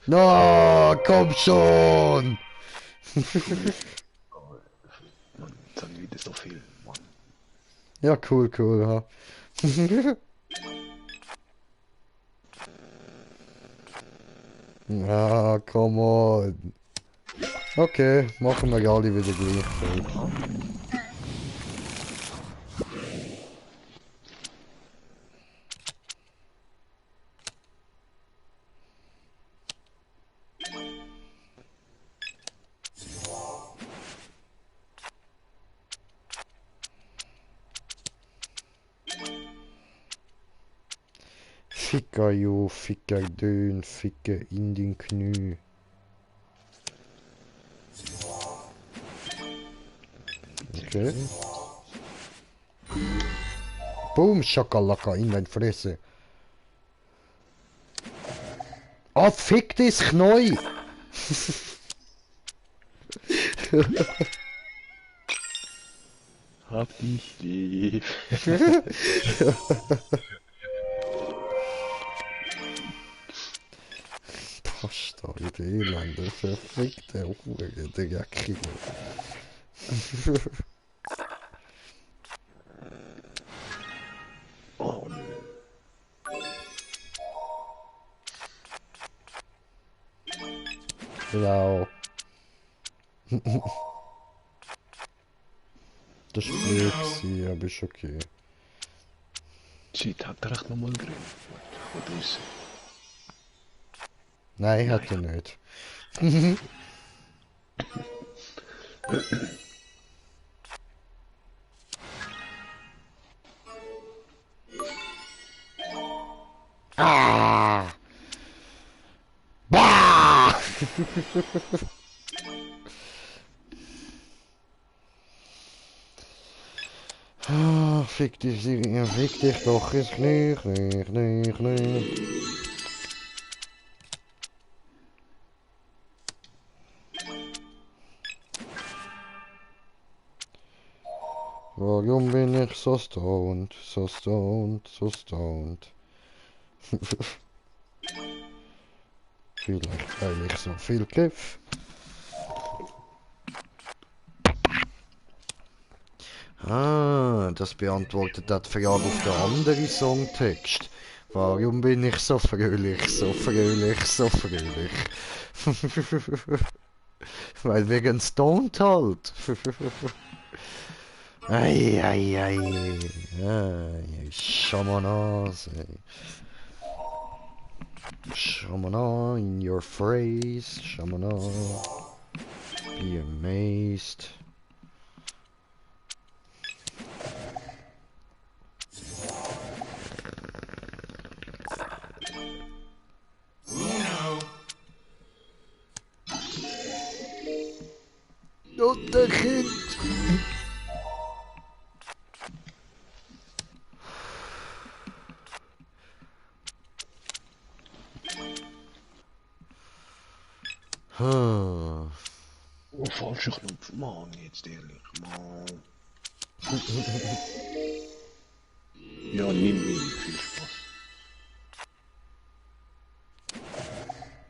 Speaker 2: Na, kommt schon.
Speaker 1: Mann, jetzt haben wir wieder so viel, Mann.
Speaker 2: Ja, cool, cool, ha. Ja, come on. Okay, machen wir alle wieder gleich viel. Ficker jo, ficker dön, ficke in den Knü. Okay. Boom, Schakalaka in dein Fresse. Ah, fick das Knäu!
Speaker 1: Hab dich lieb.
Speaker 2: Pasta, ihr Elende, verfickte Hure, der Jacke.
Speaker 1: Oh, nö.
Speaker 2: Genau. Das ist blöd gewesen, aber ist okay.
Speaker 1: Shit, hat er echt nochmal drin? Oder ist
Speaker 2: Nein, hat er nicht. Ah! Bah! Ah, fick dich doch ins Knie, Knie, Knie, Knie. Warum bin ich so stoned, so stoned, so stoned? Vielleicht weil ich so viel kiff. Ah, das beantwortet die Frage auf den anderen Songtext. Warum bin ich so fröhlich, so fröhlich, so fröhlich? Weil wegen Stoned halt. Ei, ei, ei. Ei, Shamanase. Shamana in your phrase. Shamana. Be amazed. Und der Kind. Hm.
Speaker 1: Oh, falscher Knopf, Mann, jetzt ehrlich, Mann. Ja, nimm ihn, viel Spaß.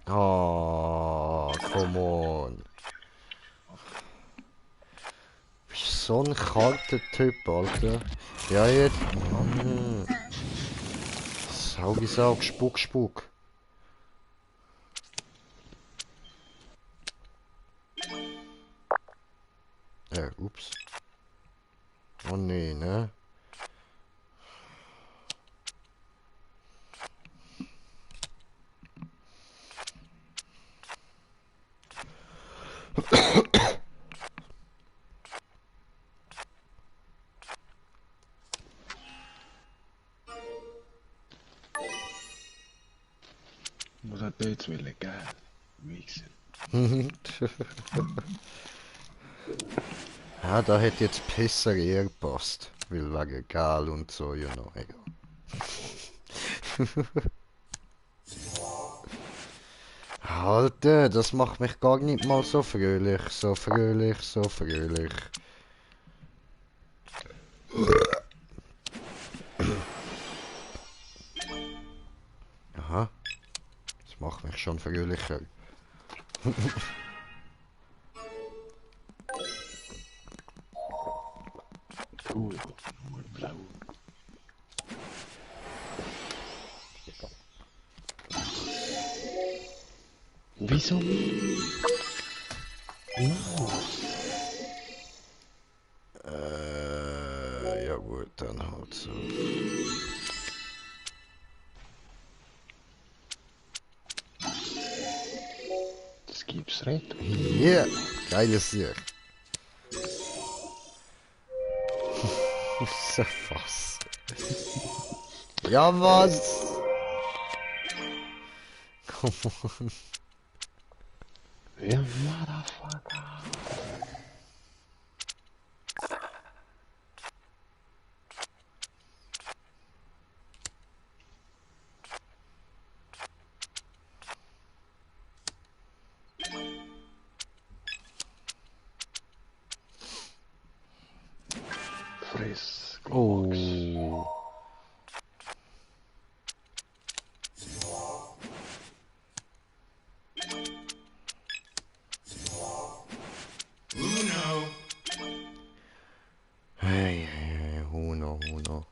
Speaker 2: Ah, come on. Bist so ein kalter Typ, Alter. Ja, jetzt. Mann. Saugi Saug, Spuck, Spuck. Ups. Oh nee, ne?
Speaker 1: Was hat der jetzt wollen, gell? Wichser.
Speaker 2: Ja, da hätte jetzt besser eher gepasst. Weil wegen Gal und so, you know, egal. Alter, das macht mich gar nicht mal so fröhlich, so fröhlich, so fröhlich. Aha, das macht mich schon fröhlicher.
Speaker 1: Cool, nur blau. Wieso mich?
Speaker 2: Ja gut, dann halt so.
Speaker 1: Das gibt's recht.
Speaker 2: Yeah, geiles Sieg. So was. Ja was? Come on.
Speaker 1: Ja, Motherfucker. Friss, Globox.
Speaker 2: Oh. Hey, hey, Huno, Huno.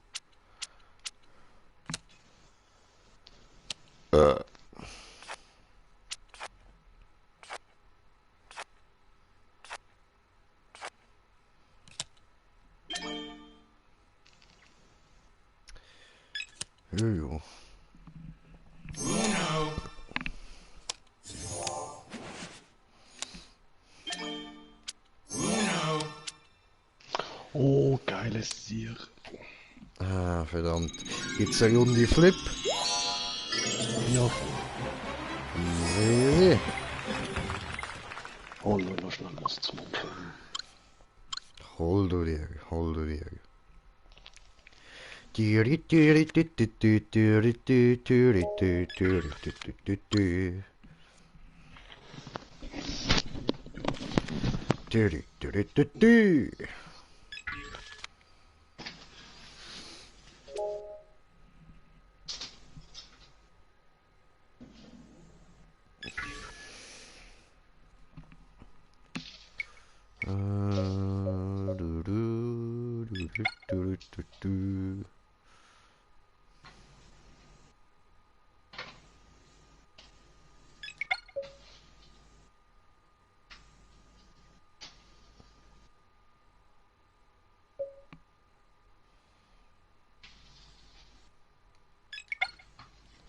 Speaker 2: Jo.
Speaker 1: Oh, geiles Tier.
Speaker 2: Ah, verdammt. Gibt's eine Runde Flip?
Speaker 1: Ja,
Speaker 2: Easy.
Speaker 1: hol nur noch schnell was zum Umfüllen.
Speaker 2: Hol du dir, hol du dir.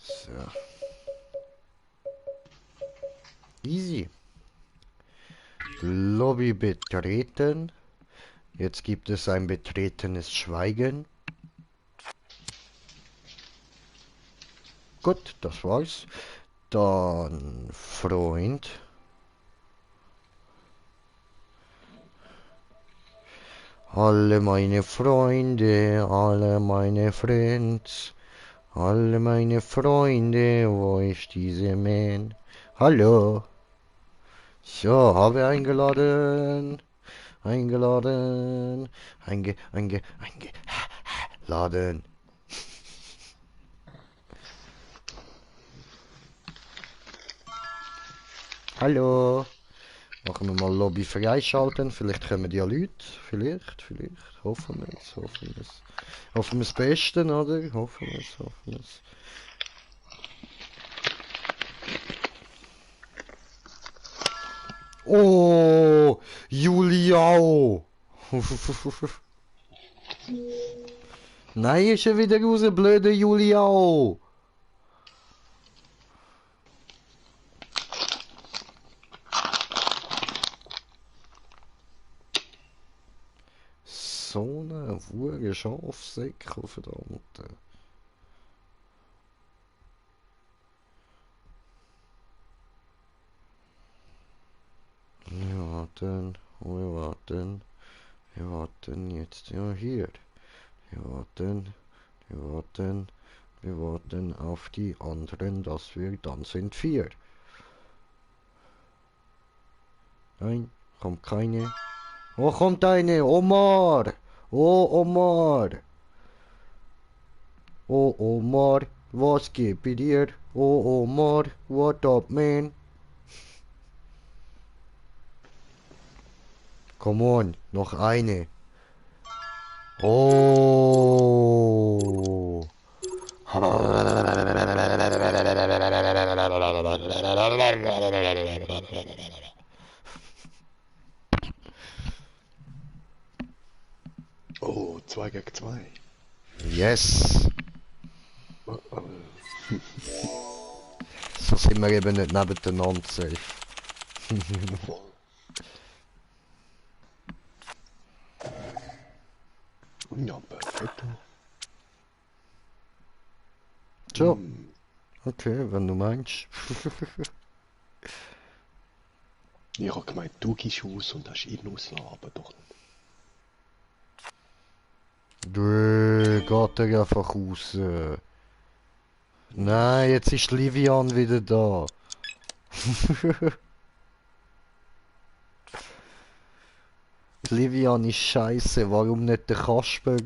Speaker 2: So. Easy. Lobby betreten. Jetzt gibt es ein betretenes Schweigen. Gut, das war's. Dann Freund. Alle meine Freunde, alle meine Friends, alle meine Freunde, wo ist diese Man? Hallo? So, habe eingeladen. Eingeladen. Eingeladen. Hallo. Machen wir mal Lobby freischalten. Vielleicht kommen ja Leute. Vielleicht. Hoffen wir es. Hoffen wir das Beste, oder? Hoffen wir es. Oh, Juliao. Nein, ist er wieder raus, blöder Juliao. So eine Hure Schafsäckel, verdammte. Wir warten jetzt ja hier. Wir warten auf die anderen, dass wir dann sind 4. Nein, kommt keine. Oh, kommt eine, Omar! Oh, Omar! Oh, Omar, was geht bei dir? Oh, Omar, what up, man? Come on, noch eine. Oh.
Speaker 1: Oh, 2 gegen 2.
Speaker 2: Yes. So sind wir eben nicht nebeneinander safe.
Speaker 1: Voll. Ja, perfetto.
Speaker 2: So. Okay, wenn du meinst.
Speaker 1: Ich habe gemeint, du gehst aus und hast ihn auslassen, aber doch nicht.
Speaker 2: Geht er einfach raus. Nein, jetzt ist Livian wieder da. Livian ist scheiße, warum nicht der Kasper?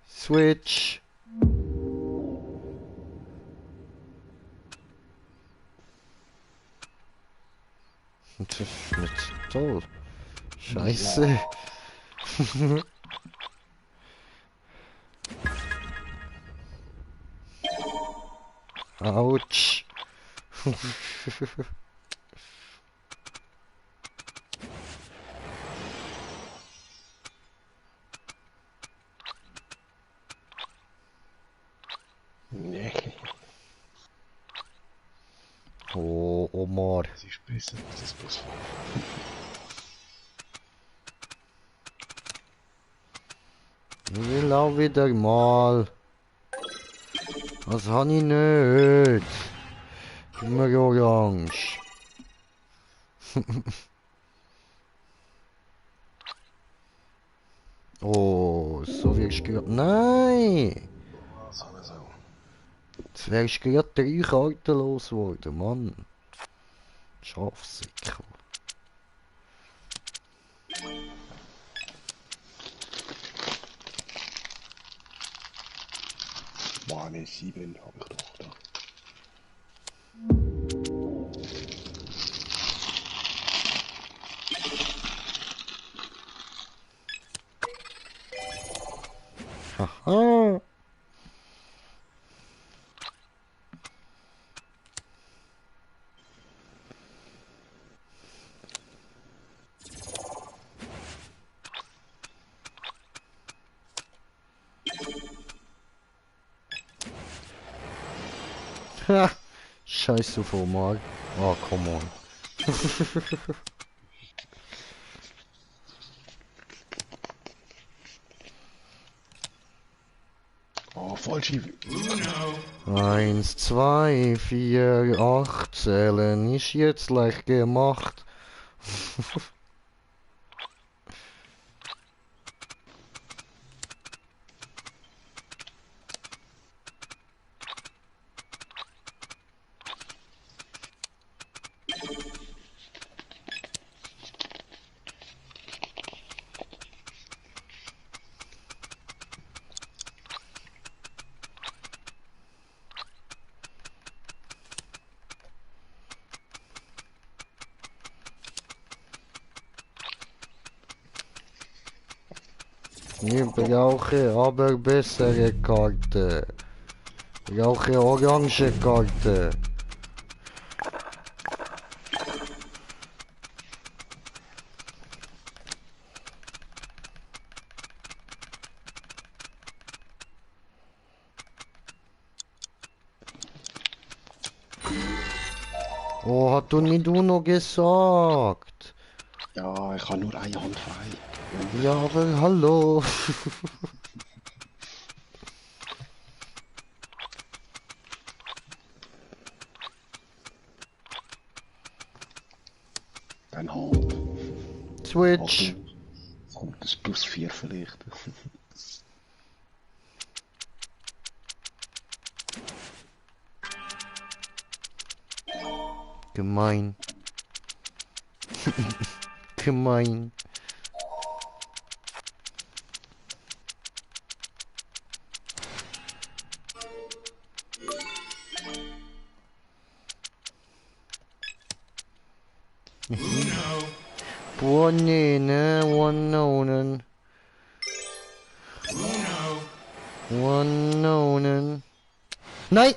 Speaker 2: Switch. Das ist nicht toll. Scheiße. Autsch.
Speaker 1: Nee,
Speaker 2: Oh, Omar.
Speaker 1: das ist besser als das Busfahren.
Speaker 2: Ich will auch wieder mal. Das habe ich nicht. Immer orange. Oh, so wirst du gerade... Nein!
Speaker 1: So eine Sau.
Speaker 2: Jetzt wärst du gerade 3 Karten los geworden, Mann. Schafsäckel.
Speaker 1: Bahne 7 habe ich doch da.
Speaker 2: Haha. Ha. Scheiß auf Omar. Oh, come on.
Speaker 1: Oh, falsche...
Speaker 2: 1, 2, 4, 8 zählen ist jetzt leicht gemacht. Ich brauche aber bessere Karte. Ich brauche orange Karte. Oh, hat du nicht Uno gesagt?
Speaker 1: Ja, ich habe nur eine Hand frei.
Speaker 2: Ja, aber hallo.
Speaker 1: Dann Hand.
Speaker 2: Switch.
Speaker 1: Achtung, es kommt das +4 vielleicht.
Speaker 2: Gemein. Gemein. Buonene, Wanonen. Wanonen. Nein!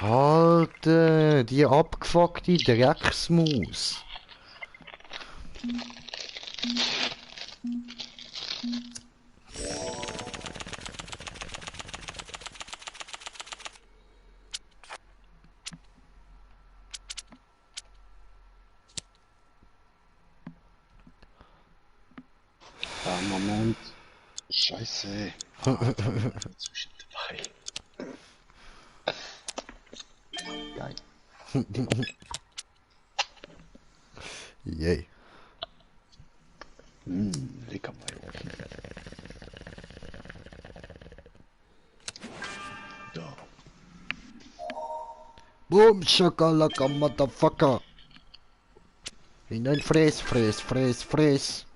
Speaker 2: Alter, die abgefuckte Drecksmaus.
Speaker 1: Moment. Scheiße. Zwischen dabei. Geil.
Speaker 2: Yay.
Speaker 1: Lecker Mayo. Da.
Speaker 2: Boom, Shakalaka, Motherfucker. Hinein, friss, friss, friss, friss.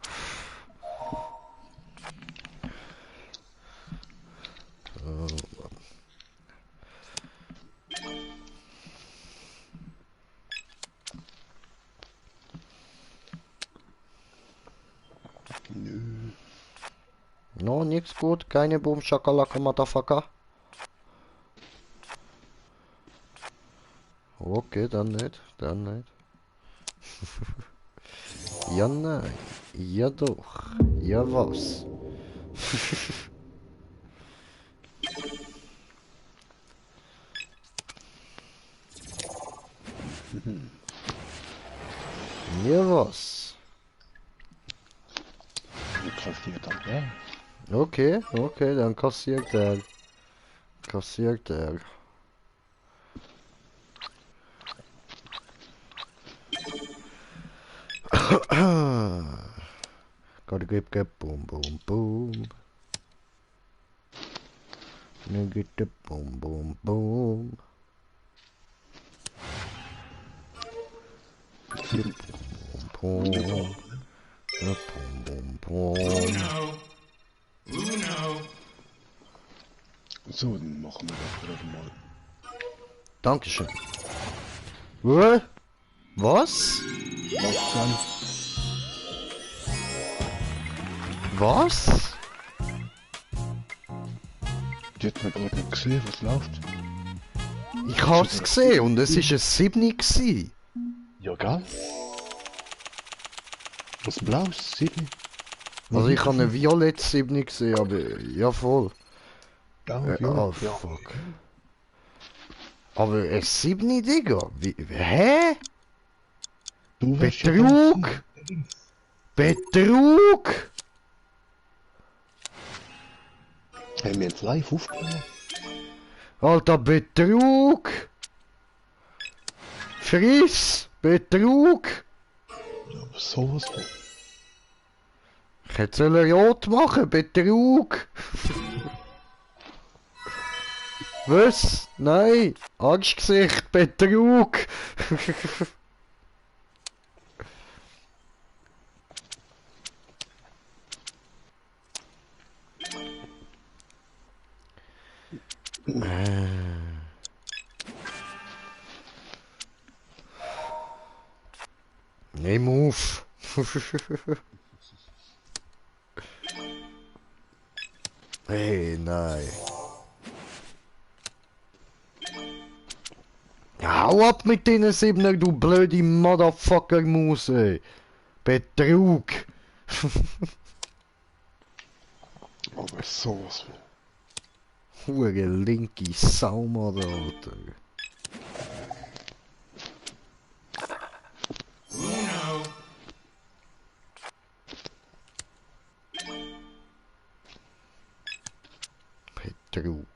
Speaker 1: Nö.
Speaker 2: No, nix gut, keine Boom, Shakalaka, Motherfucker. Okay, dann nicht, dann nicht. Ja, nein. Ja, doch. Ja, was? Ja, was?
Speaker 1: Wie kassiert dann der?
Speaker 2: Okay, okay, dann kassiert er. Kassiert er. Gotta get boom, boom, boom. Now get the boom, boom, boom. Get boom, boom. Boom, boom, boom.
Speaker 1: So, dann machen wir das gerade mal.
Speaker 2: Dankeschön. Was?
Speaker 1: Was dann?
Speaker 2: Was?
Speaker 1: Die hat man gerade nicht gesehen, was läuft.
Speaker 2: Ich hab's gesehen und es ist ein 7 gsi.
Speaker 1: Ja, gell? Was blaues, 7.
Speaker 2: Also ich habe ein violett 7 gesehen, aber ja voll.
Speaker 1: Blau,
Speaker 2: Oh fuck. Aber ein 7, Digga? Wie, hä?
Speaker 1: Du wirst
Speaker 2: Betrug!
Speaker 1: Ja
Speaker 2: Betrug!
Speaker 1: haben wir jetzt live aufgenommen?
Speaker 2: Alter, Betrug! Friss! Betrug!
Speaker 1: Ja, aber sowas von.
Speaker 2: Ich hätte sollen rot machen, Betrug! Was? Nein! Angstgesicht, Betrug! Hey, move! Hey, nein. Hau ab mit den Siebener, du blöde Motherfucker-Maus, ey. Betrug.
Speaker 1: Aber sowas von.
Speaker 2: Hure linke Saumader, Alter. Betrug.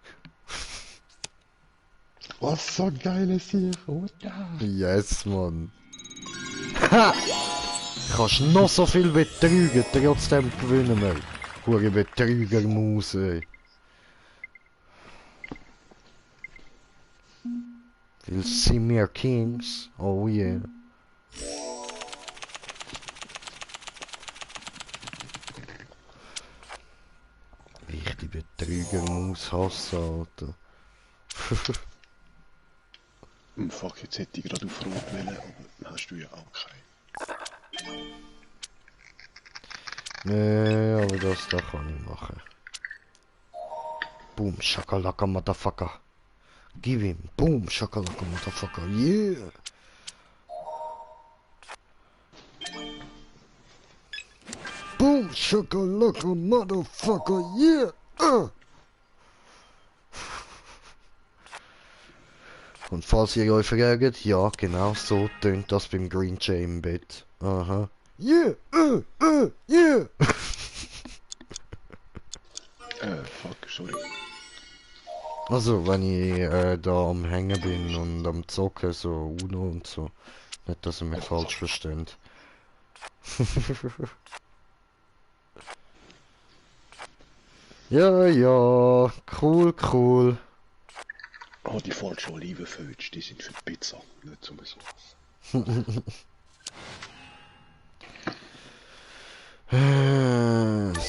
Speaker 1: Was so geiles hier, oder?
Speaker 2: Yes, Mann. Ha! Kannst noch so viel betrügen, trotzdem gewinnen wir. Hure Betrüger-Maus, ey. You'll see me kings. Oh yeah. Richtig Betrüger-Maus hassen, Alter.
Speaker 1: Fuck, jetzt hätte ich gerade auf Rot wählen, aber hast du ja auch keinen.
Speaker 2: Nee, aber das da kann ich machen. Boom, Shakalaka, Motherfucker. Give him. Boom, Shakalaka, Motherfucker. Yeah. Boom, Shakalaka, Motherfucker. Yeah. Und falls ihr euch fragt, ja, genau so tönt das beim Green Jay im Bett. Aha. Yeah, yeah.
Speaker 1: Fuck, sorry.
Speaker 2: Also, wenn ich da am Hängen bin und am Zocken, so Uno und so. Nicht, dass ihr mich falsch versteht. Ja, ja, cool, cool.
Speaker 1: Oh, die falschen Olivenfötsch, die sind für Pizza, nicht zum Sauce.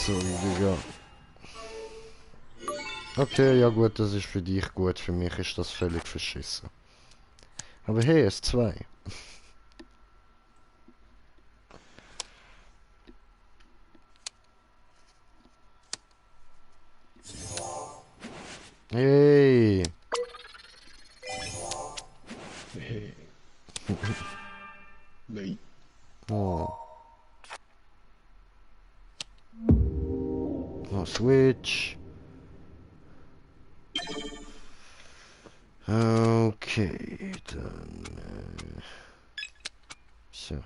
Speaker 2: So, Digga. Okay, ja gut, das ist für dich gut, für mich ist das völlig verschissen. Aber hey, S2. Hey.
Speaker 1: Hey. Nein.
Speaker 2: Oh. Oh, Switch. Okay, dann... so.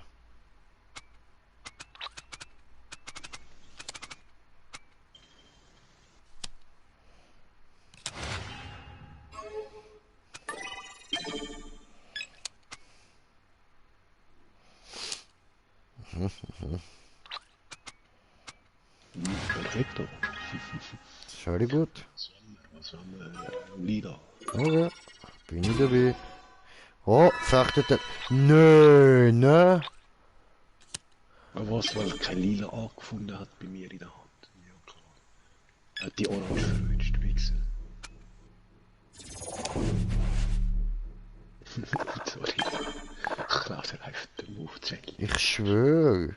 Speaker 1: Perfekto.
Speaker 2: Schau dir gut.
Speaker 1: Was haben wir? Lila.
Speaker 2: Okay, bin ich dabei. Oh, fechtete. Nö, ne?
Speaker 1: Was, weil kein Lila angefunden hat bei mir in der Hand. Ja, klar. Er hat die Orange verwünscht, Wichser. Sorry. Ich klaue dir einfach den Aufzettel.
Speaker 2: Ich schwöre.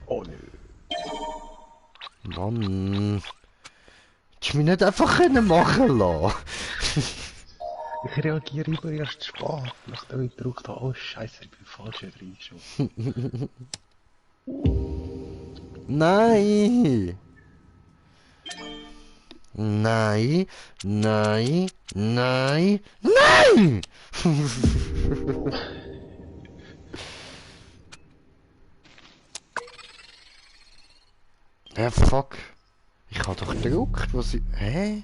Speaker 1: Oh nö.
Speaker 2: Mann. Hättest du mich nicht einfach können machen lassen?
Speaker 1: Ich reagiere immer erst spät, nachdem ich gedrückt habe, oh Scheiße, ich bin falsch reingeschoben.
Speaker 2: Nein. Nein, nein, nein, nein! Ja, fuck. Ich hab doch gedruckt, was ich... Hä?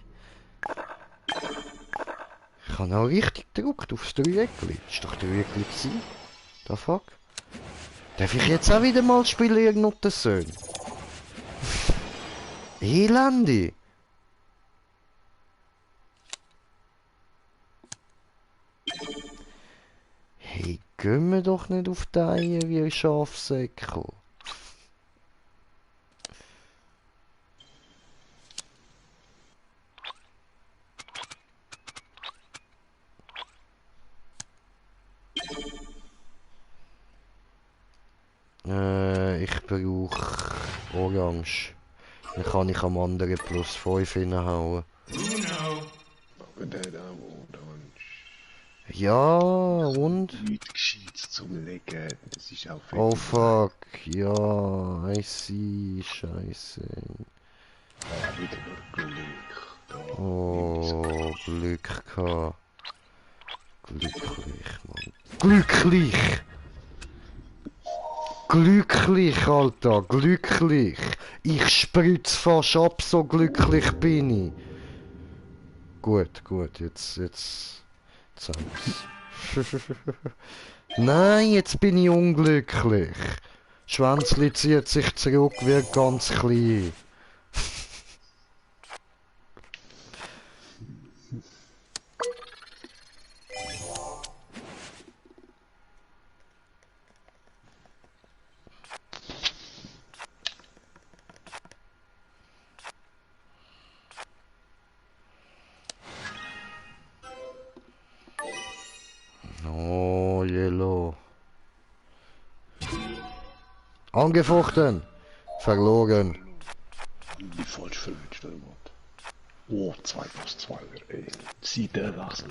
Speaker 2: Ich hab auch richtig gedruckt aufs Dreieckli. Ist doch Dreieckli gewesen? Da fuck? Darf ich jetzt auch wieder mal spielen, ihr Nottensöhn? Elende! Hey, gehen wir doch nicht auf die Eier wie ein Schafsäckel. ich brauche Orange. Dann kann ich am anderen plus 5 hinhauen.
Speaker 1: Aber der da, wo dann
Speaker 2: Ja, und?
Speaker 1: nichts Gescheites zum Legen. Das ist auch
Speaker 2: Oh
Speaker 1: völlig
Speaker 2: fuck, ja, I see, scheiße.
Speaker 1: wieder nur Glück. Da, nimm das
Speaker 2: Oh, Glück gehabt. Glücklich, Mann. Glücklich! Glücklich, Alter, glücklich! Ich spritz fast ab, so glücklich bin ich. Gut, jetzt haben's. Nein, jetzt bin ich unglücklich. Schwänzli zieht sich zurück, wird ganz klein. Oh, Yellow. Angefochten. Verloren.
Speaker 1: wie falsch verwünscht, oder was? Oh, 2 plus 2, ey. Seitenwechsel.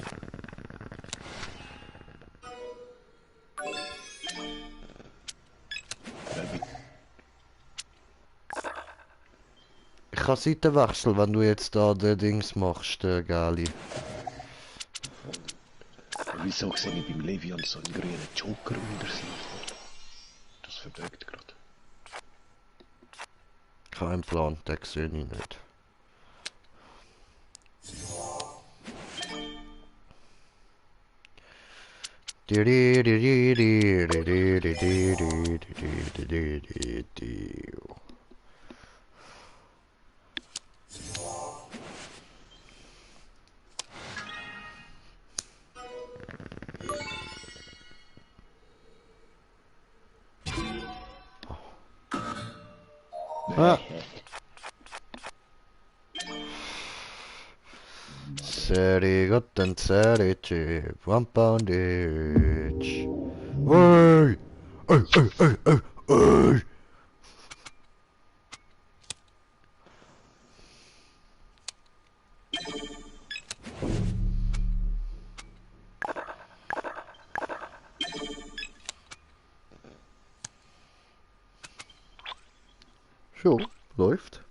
Speaker 2: Ich kann Seiten wechseln, wenn du jetzt da den Dings machst, der Gali.
Speaker 1: Wieso sehe ich beim Levian so einen grünen Joker unter sich? Das verdeckt gerade.
Speaker 2: Kein Plan, den sehe ich nicht. Ah. Serigotten serici, Wampanditsch. Ey! Ey! So, läuft.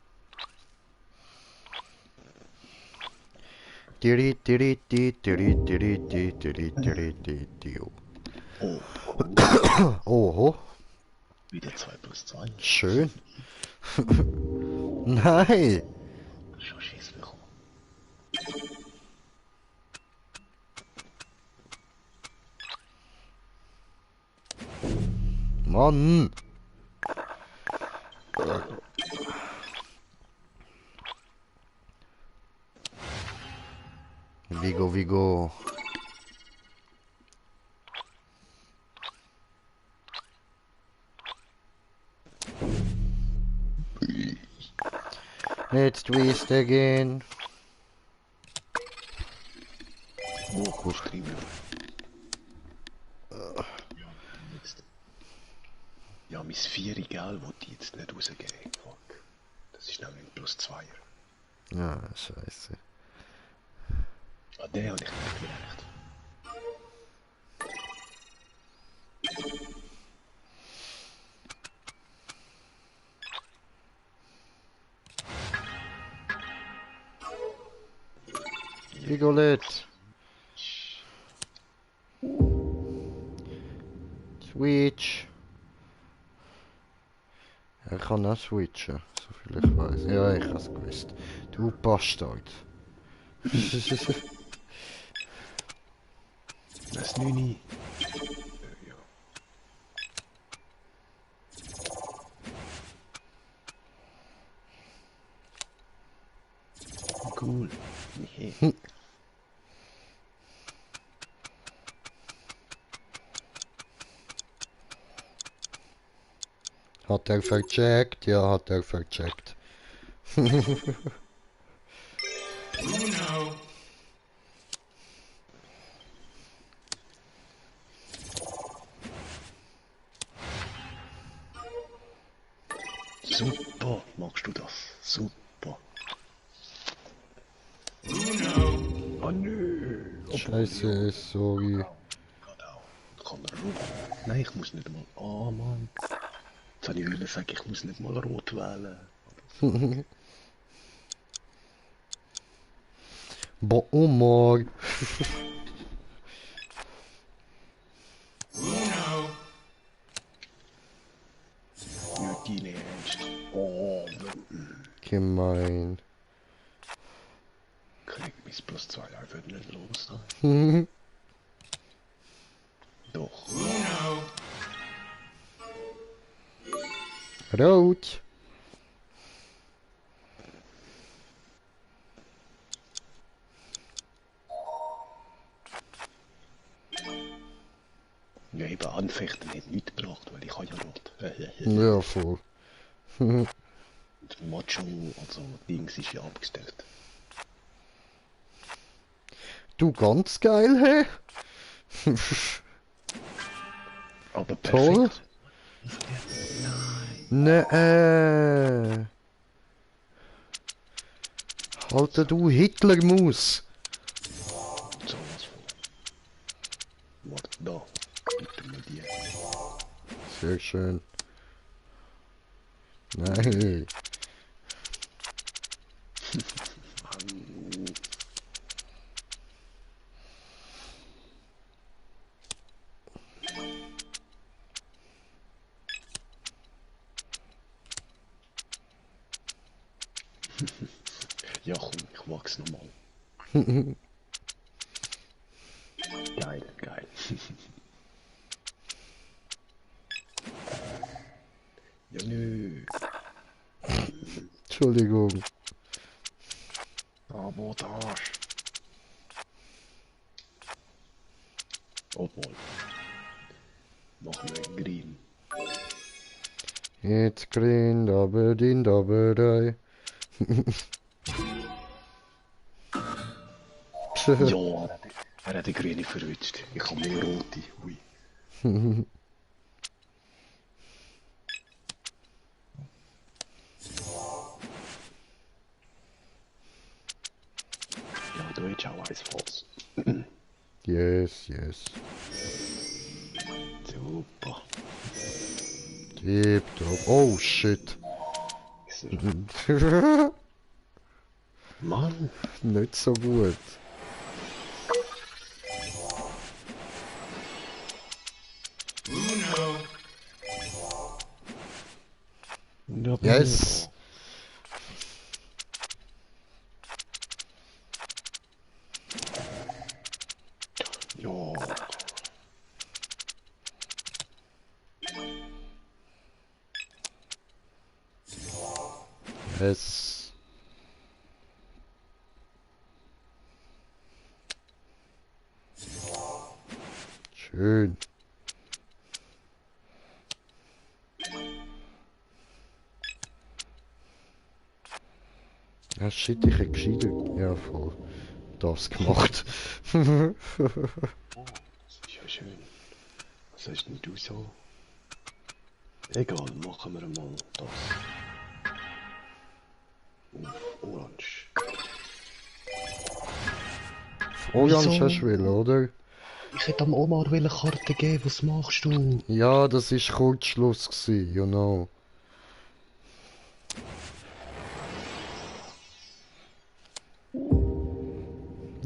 Speaker 1: Oh, cool.
Speaker 2: Oho,
Speaker 1: Wieder 2 plus 2.
Speaker 2: schön. Nein!
Speaker 1: Schon Schiss bekommen.
Speaker 2: Mann! Vigo. Let's twist again.
Speaker 1: Oh, gut. Streamen. Jetzt. Ja, mein 4, gell, wollte ich jetzt nicht rausgeben. Fuck. Das ist nämlich ein plus 2.
Speaker 2: Ah, scheiße.
Speaker 1: Ah, den habe ich nicht gemerkt.
Speaker 2: Vigolette. Switch. Er kann auch switchen, so viel ich weiß. Ja, ich hab's gewusst. Du Bastard.
Speaker 1: Das 9. Ja. Cool. Nee.
Speaker 2: Hat er vercheckt? Ja, hat er vercheckt.
Speaker 1: Super, magst du das? Super. Oh nö.
Speaker 2: Scheiße, sorry.
Speaker 1: Genau. Kann er rot? Nein, ich muss nicht mal. Oh Mann. Jetzt habe ich wollen sagen, ich muss nicht mal rot wählen.
Speaker 2: Boah, oh mein.
Speaker 1: Nicht dein Ernst. Oh,
Speaker 2: Gemein.
Speaker 1: krieg mich plus 2 einfach nicht los. Doch.
Speaker 2: Rot.
Speaker 1: Ja, eben Anfechten hat nichts gebracht, weil ich habe ja rot.
Speaker 2: Ja, voll.
Speaker 1: Und Macho, also Dings ist ja abgestellt.
Speaker 2: Du, ganz geil, hä?
Speaker 1: Aber
Speaker 2: Toll.
Speaker 1: perfekt.
Speaker 2: Nee. Alter, du Hitlermaus.
Speaker 1: So was von. Warte, da. Bitte mal die.
Speaker 2: Sehr schön. Nein.
Speaker 1: Ja, komm, ich wachs nochmal. Geil, geil. Ja, nö.
Speaker 2: Entschuldigung.
Speaker 1: Sabotage. Obwohl. Machen wir green.
Speaker 2: Jetzt grün, aber din, aber dei.
Speaker 1: Ja, er hat die grüne verwünscht. Ich habe mehr rote. Ui. Ja, du hättest auch eins falsch.
Speaker 2: Yes, yes.
Speaker 1: Super.
Speaker 2: Tipptopp. Oh shit.
Speaker 1: Ist Mann.
Speaker 2: Nicht so gut.
Speaker 1: Ja,
Speaker 2: Yes.
Speaker 1: Ja.
Speaker 2: Yes. Schön. Ja, shit, ich hätte gescheiter. Ja, voll. Das gemacht.
Speaker 1: Oh, das ist ja schön. Was hast denn du so? Egal, machen wir mal das. Auf Orange.
Speaker 2: Orange
Speaker 1: Wieso?
Speaker 2: hast du will, oder?
Speaker 1: Ich hätte am Omar eine Karte geben, was machst du?
Speaker 2: Ja, das ist Kurzschluss gsi, you know.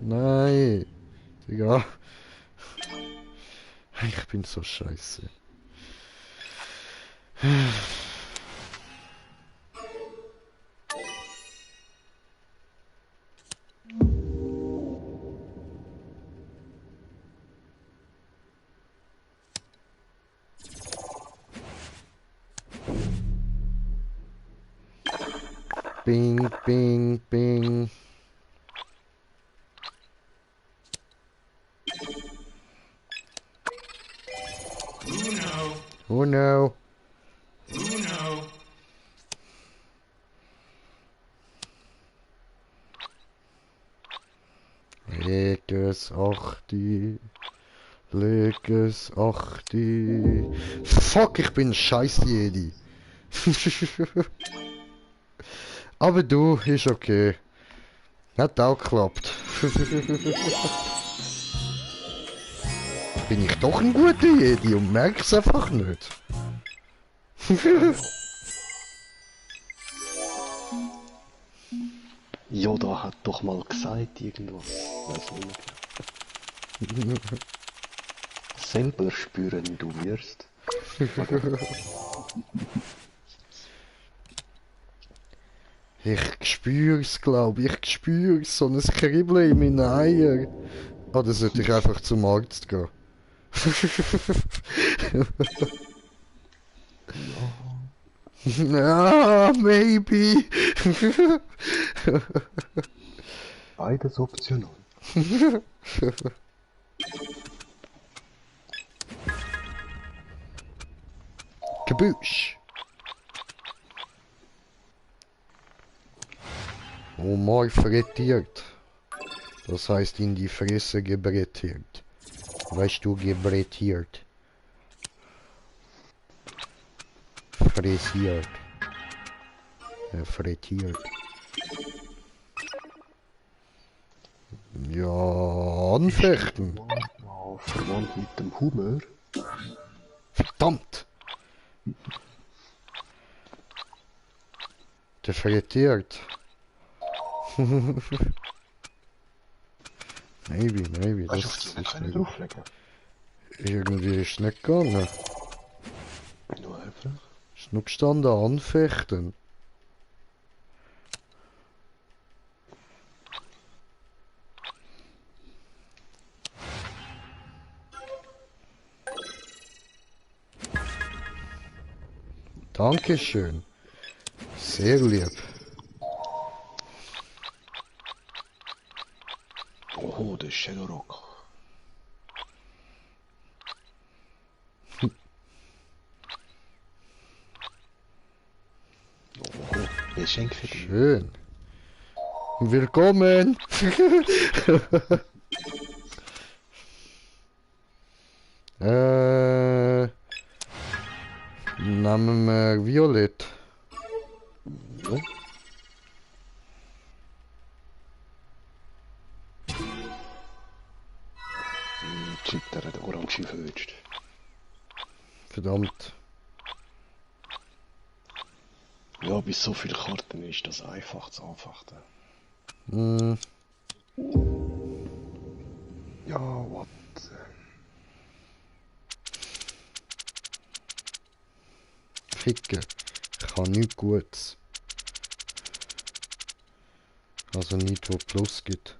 Speaker 2: Nein. Digga. Ich bin so scheiße. Bing, bing, bing. Oh no. Leg es achti. Leg es achti. Fuck, ich bin scheiß Jedi. Aber du, ist okay. Hat auch geklappt. Bin ich doch ein guter Jedi und merk's einfach nicht.
Speaker 1: Yoda hat doch mal gesagt irgendwas. Weiß nicht mehr. Selber spüren du wirst.
Speaker 2: Ich spür's, glaube ich. Ich spür's. So ein Kribbeln in meinen Eiern. Oder sollte ich einfach zum Arzt gehen? Ah, maybe.
Speaker 1: Beides optional.
Speaker 2: Kaboosh. Omar frittiert. Das heißt in die Fresse gebrettiert. Weißt du, gebrettiert. Frisiert. Frittiert. Ja, anfechten.
Speaker 1: Ja, verwandt mit dem Humor.
Speaker 2: Verdammt! Der frittiert. maybe,
Speaker 1: Weißt du,
Speaker 2: das
Speaker 1: auf die
Speaker 2: ist
Speaker 1: nicht können
Speaker 2: nicht.
Speaker 1: drauflegen?
Speaker 2: Irgendwie ist es nicht gegangen.
Speaker 1: Nur einfach.
Speaker 2: Ist nur gestanden, anfechten. Dankeschön. Sehr lieb.
Speaker 1: Oh, das ist Shadowrock. Oh, Geschenk für dich.
Speaker 2: Schön. Willkommen. Nehmen wir Violett.
Speaker 1: Ja. Chip, der hat orange verwünscht.
Speaker 2: Verdammt.
Speaker 1: Ja, bei so vielen Karten ist das einfach zu anfechten.
Speaker 2: Hm,
Speaker 1: Ja, what?
Speaker 2: Ficke. Ich kann nichts Gutes. Also nichts, wo Plus gibt.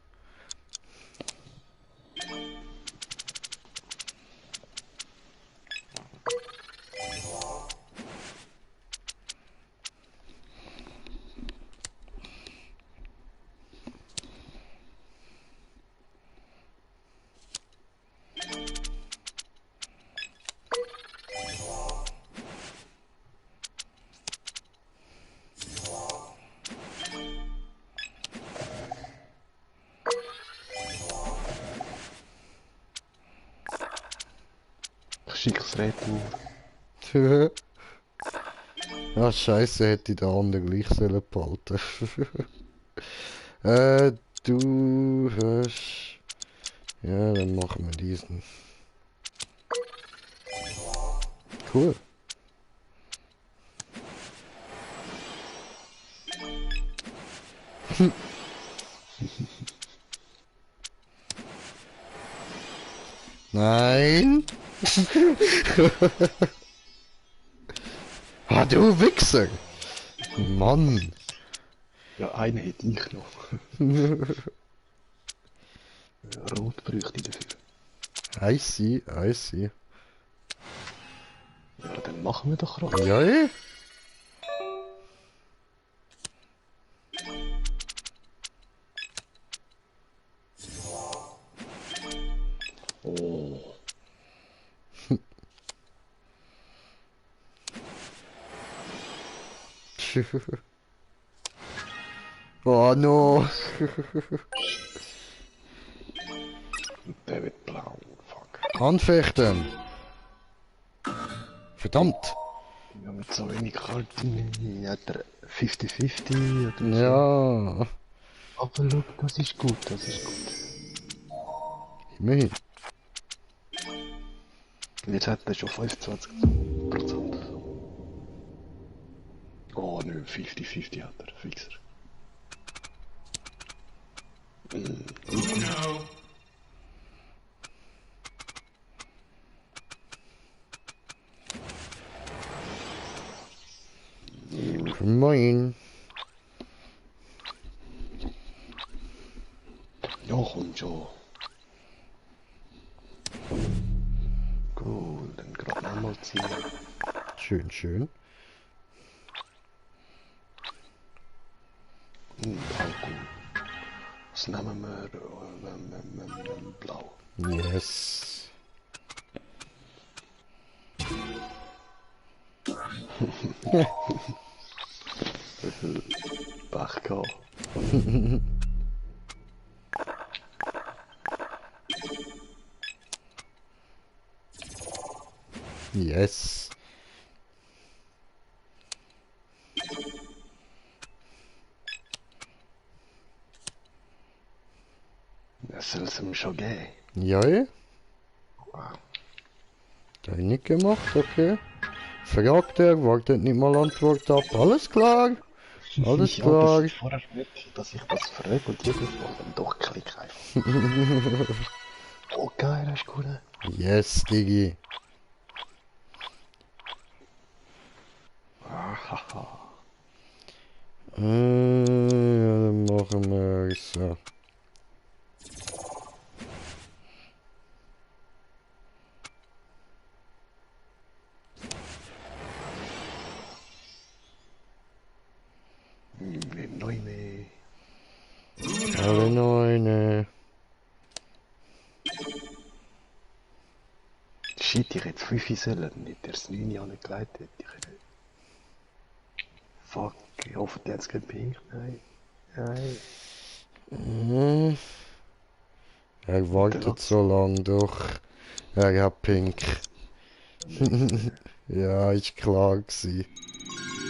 Speaker 1: Ich schicke das Rätsel.
Speaker 2: Ah, scheiße, hätte ich den anderen gleich sollen behalten. Du hast... Ja, dann machen wir diesen. Cool. Nein! Ah, du Wichser! Mann!
Speaker 1: Ja, einen hätte ich noch. Rot bräuchte ich dafür.
Speaker 2: I see, I see.
Speaker 1: Ja, dann machen wir doch Rot.
Speaker 2: Ja, eh?
Speaker 1: Oh.
Speaker 2: Oh no!
Speaker 1: Der wird blau. Fuck.
Speaker 2: Anfechten! Verdammt!
Speaker 1: Ja, mit so wenig Karten hat er 50-50 oder so.
Speaker 2: Ja,
Speaker 1: Aber schau, das ist gut, das ist gut.
Speaker 2: immerhin.
Speaker 1: Und jetzt hat er schon 25%. Oh nö, 50-50 hat er, fixer.
Speaker 2: Moin.
Speaker 1: Ja, komm schon. Gut, dann gerade nochmal ziehen.
Speaker 2: Schön, schön.
Speaker 1: Alkohol. Was nehmen wir? Blau.
Speaker 2: Yes.
Speaker 1: Pech gehabt.
Speaker 2: Yes.
Speaker 1: Das soll es ihm schon geben.
Speaker 2: Ja,
Speaker 1: Wow.
Speaker 2: da hab ich nicht gemacht, okay. Fragt er, wartet nicht mal Antwort ab. Alles klar. Alles
Speaker 1: Ja, das
Speaker 2: klar.
Speaker 1: ist vorher wirklich, dass ich das frage und jedes Mal dann doch klick einfach. Oh geil, das ist cool.
Speaker 2: Yes, Diggi.
Speaker 1: Haha.
Speaker 2: Ja, dann machen wir so.
Speaker 1: Neu mehr.
Speaker 2: Alle Neune.
Speaker 1: Shit, ich hätte 5 sollen, nicht erst 9 Jahre geleitet. Fuck, ich hoffe, der hat es gepinkt. Nein. Nein.
Speaker 2: Hm. Er wartet so lang doch. Er hat Pink. Ja, ist klar gewesen.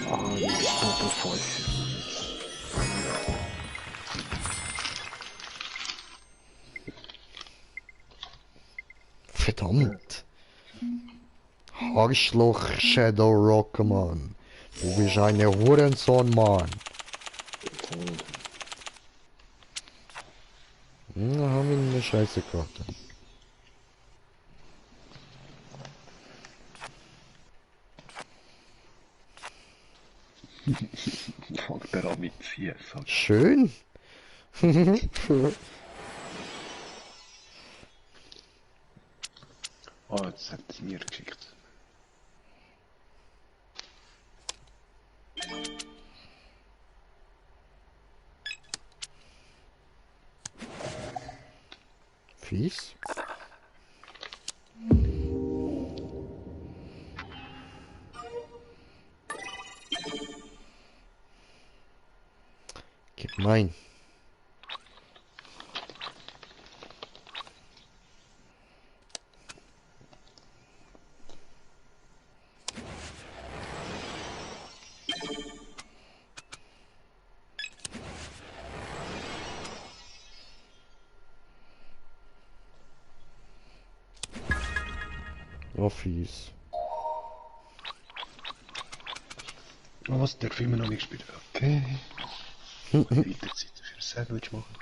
Speaker 1: Ah, ich bin voll 5.
Speaker 2: Verdammt. Arschloch Shadow Rock, Mann. Du bist eine Hurensohn, Mann. Da haben wir eine scheiße Karte.
Speaker 1: Fängt er an mit ziehen.
Speaker 2: Schön.
Speaker 1: Oh, jetzt hat es mir geschickt.
Speaker 2: Fies. Gemein. Oh, fies.
Speaker 1: Oh, was, der Film noch nicht gespielt? Okay. Weiter Zeit für ein Sandwich machen.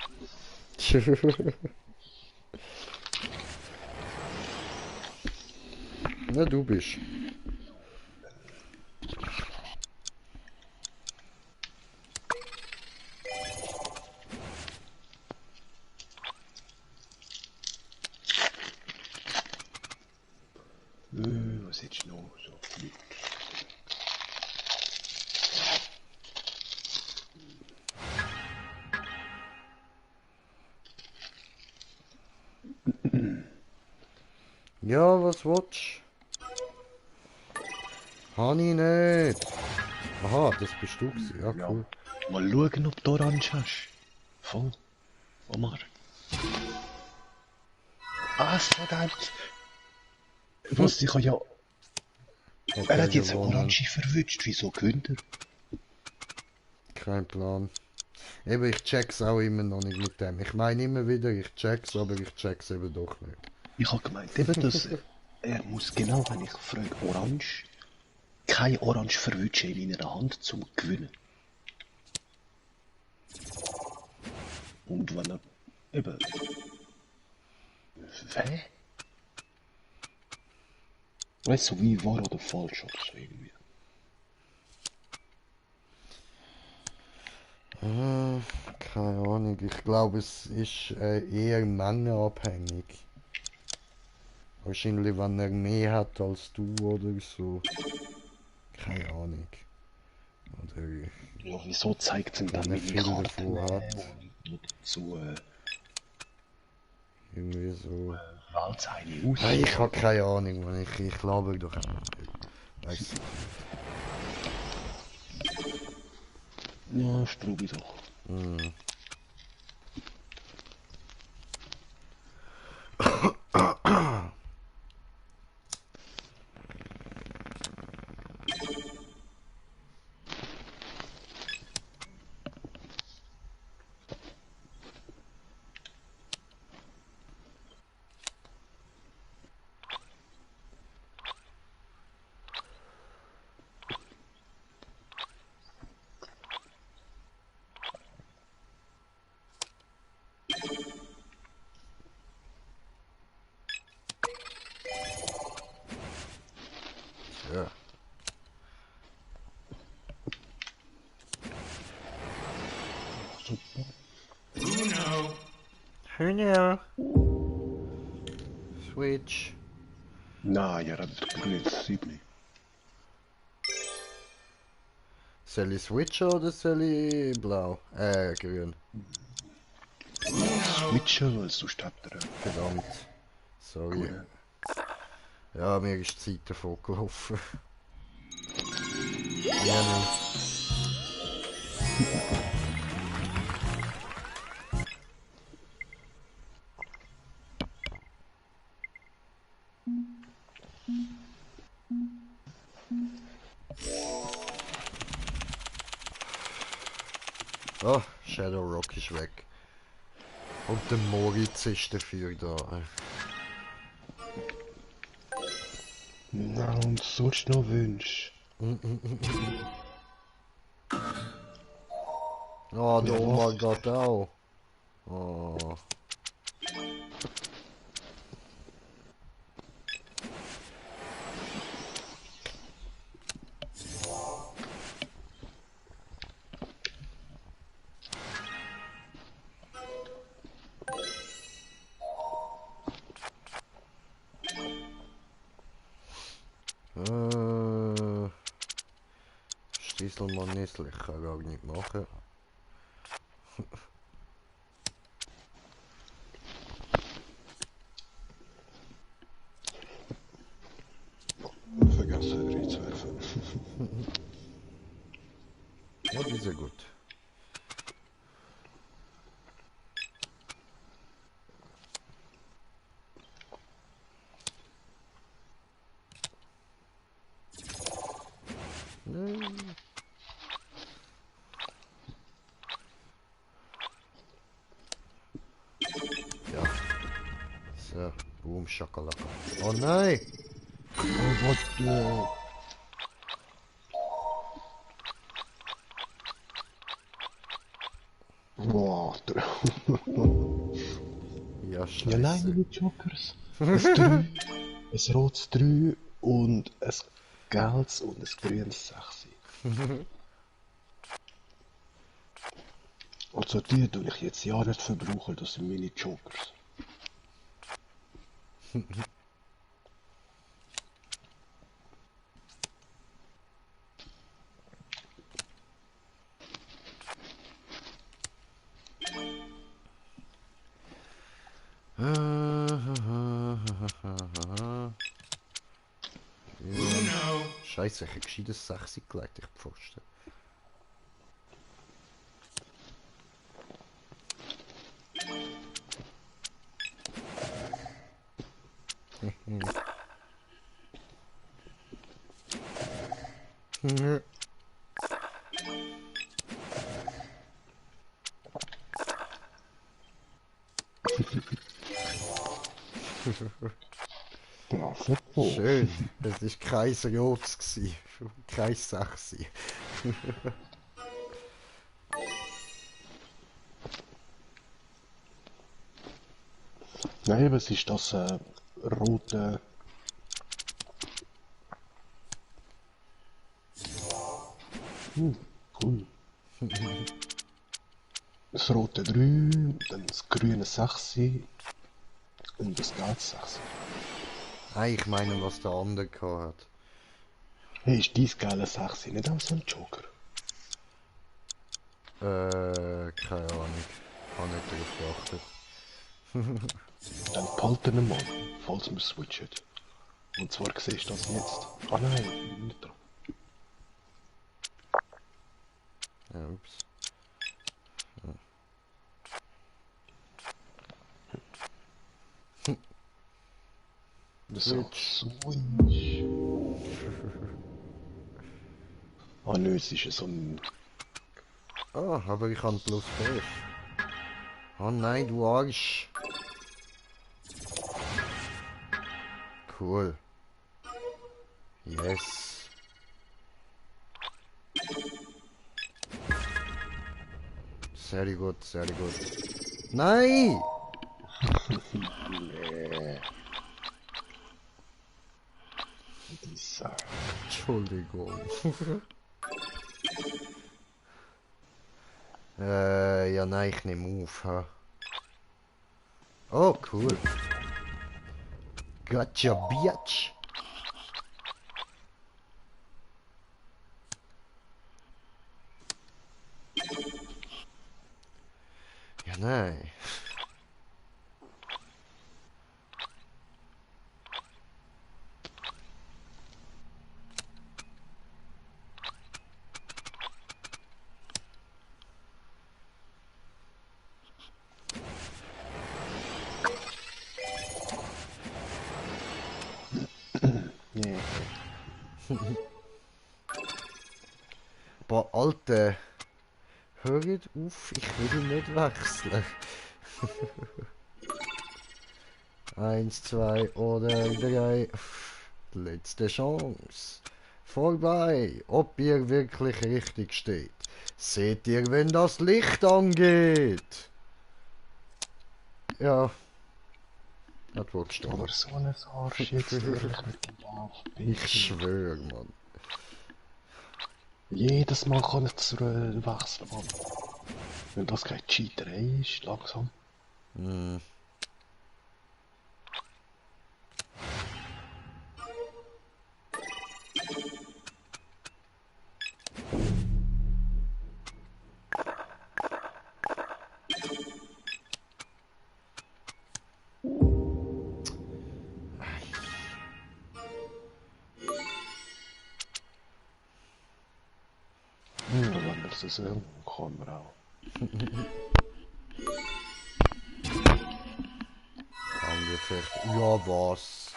Speaker 2: Na, du bist.
Speaker 1: Was jetzt noch so?
Speaker 2: Ja, was willst du? Habe ich nicht. Aha, das bist du gewesen. Ja,
Speaker 1: Ja.
Speaker 2: cool.
Speaker 1: Mal schauen, ob du Orange hast. Voll. Omar. Ah, so geil. Was, ich kann ja... Er hat
Speaker 2: Okay,
Speaker 1: jetzt
Speaker 2: gewonnen.
Speaker 1: Orange verwünscht, wieso gewinnt er?
Speaker 2: Kein Plan. Eben, ich check's auch immer noch nicht mit dem. Ich meine immer wieder, ich check's, aber ich check's eben doch nicht.
Speaker 1: Ich habe gemeint, eben, dass er muss genau, wenn ich frage, Orange, kein Orange verwünschen in meiner Hand zum Gewinnen. Und wenn er eben. Hä? Weißt du, wie wahr oder falsch oder so irgendwie.
Speaker 2: Keine Ahnung, ich glaube, es ist eher mengenabhängig. Wahrscheinlich, wenn er mehr hat als du oder so. Keine Ahnung. Oder
Speaker 1: Ja, wieso zeigt es ihm dann
Speaker 2: wenn er
Speaker 1: meine
Speaker 2: viel
Speaker 1: Karten
Speaker 2: davon hat.
Speaker 1: und so
Speaker 2: Irgendwie so.
Speaker 1: wählt eine aus?
Speaker 2: Nein, ich habe keine Ahnung, man. Ich laber doch einfach nicht. Weißt
Speaker 1: Ja, Strubi doch.
Speaker 2: du. Ja.
Speaker 1: Super.
Speaker 2: Who knew? Switch.
Speaker 1: Nein, ja, das grünes Siebni.
Speaker 2: Soll ich switchen oder soll ich blau? Grün.
Speaker 1: Switchen, weil sonst hat er
Speaker 2: Verdammt. Sorry.
Speaker 1: Gute.
Speaker 2: Ja, mir ist die Zeit davon gelaufen. Ja, nicht. Oh, Shadow Rock ist weg. Und der Moritz ist dafür da.
Speaker 1: Na, und sonst noch Wünsch.
Speaker 2: Oh, der
Speaker 1: Ja,
Speaker 2: Oma
Speaker 1: was?
Speaker 2: geht auch. Oh. Stieselmann Nissel, ich kann gar nicht machen.
Speaker 1: Vergessen reinzuwerfen.
Speaker 2: Ja, die sind gut. Nein. Ja. So, boom, Schakalaka. Oh nein!
Speaker 1: Oh, was? Boah,
Speaker 2: Ja,
Speaker 1: ja, nein,
Speaker 2: scheiße.
Speaker 1: meine Jokers. Ein 3, ein rotes 3 und ein gelbes und ein grünes 6. Also die tue ich jetzt ja nicht verbrauchen, das sind meine Jokers.
Speaker 2: Scheiße, ich hab gescheites 6 gelegt, ich Pfosten.
Speaker 1: Ja, super.
Speaker 2: Schön. Es war kein Rotes, kein 6.
Speaker 1: Nein, was ist das rote... Cool. Das rote 3, dann das grüne 6 und das gelbe 6.
Speaker 2: Ich meine, was der andere hat.
Speaker 1: Hey, ist dies geile 6 nicht auch so ein Joker?
Speaker 2: Keine Ahnung. Habe nicht darauf geachtet.
Speaker 1: Dann behalten wir mal, falls wir switchen. Und zwar siehst du das jetzt. Ah nein, nicht dran.
Speaker 2: Ja, ups.
Speaker 1: So,
Speaker 2: Switch.
Speaker 1: switch. Ah nö, es ist so ein...
Speaker 2: Ah, aber ich habe plus 5. Oh nein, du Arsch. Cool. Yes. Sehr gut, sehr gut. Nein!
Speaker 1: Nee. Dieser...
Speaker 2: Entschuldigung. Ja nein, ich nehme auf. Ha. Oh, cool. Gotcha, bitch. Ja nein.
Speaker 1: Nee.
Speaker 2: Boah, Alter. Hört auf, ich will nicht wechseln. 1, 2 oder 3. Letzte Chance. Vorbei, ob ihr wirklich richtig steht. Seht ihr, wenn das Licht angeht? Ja, das wird stehen.
Speaker 1: Aber so ein Arsch jetzt ehrlich mit dem Lauf.
Speaker 2: Ich schwöre, Mann.
Speaker 1: Jedes Mal kann ich wechseln, Mann. Wenn das keine Cheaterei ist, langsam.
Speaker 2: Hm.
Speaker 1: Wenn das so kann man auch.
Speaker 2: Ungefähr. Ja, was?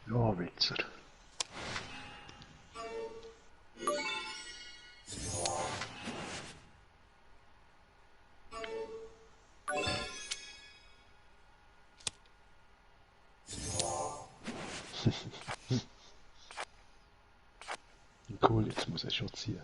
Speaker 1: Ja, Witzer. Cool, jetzt muss er schon ziehen.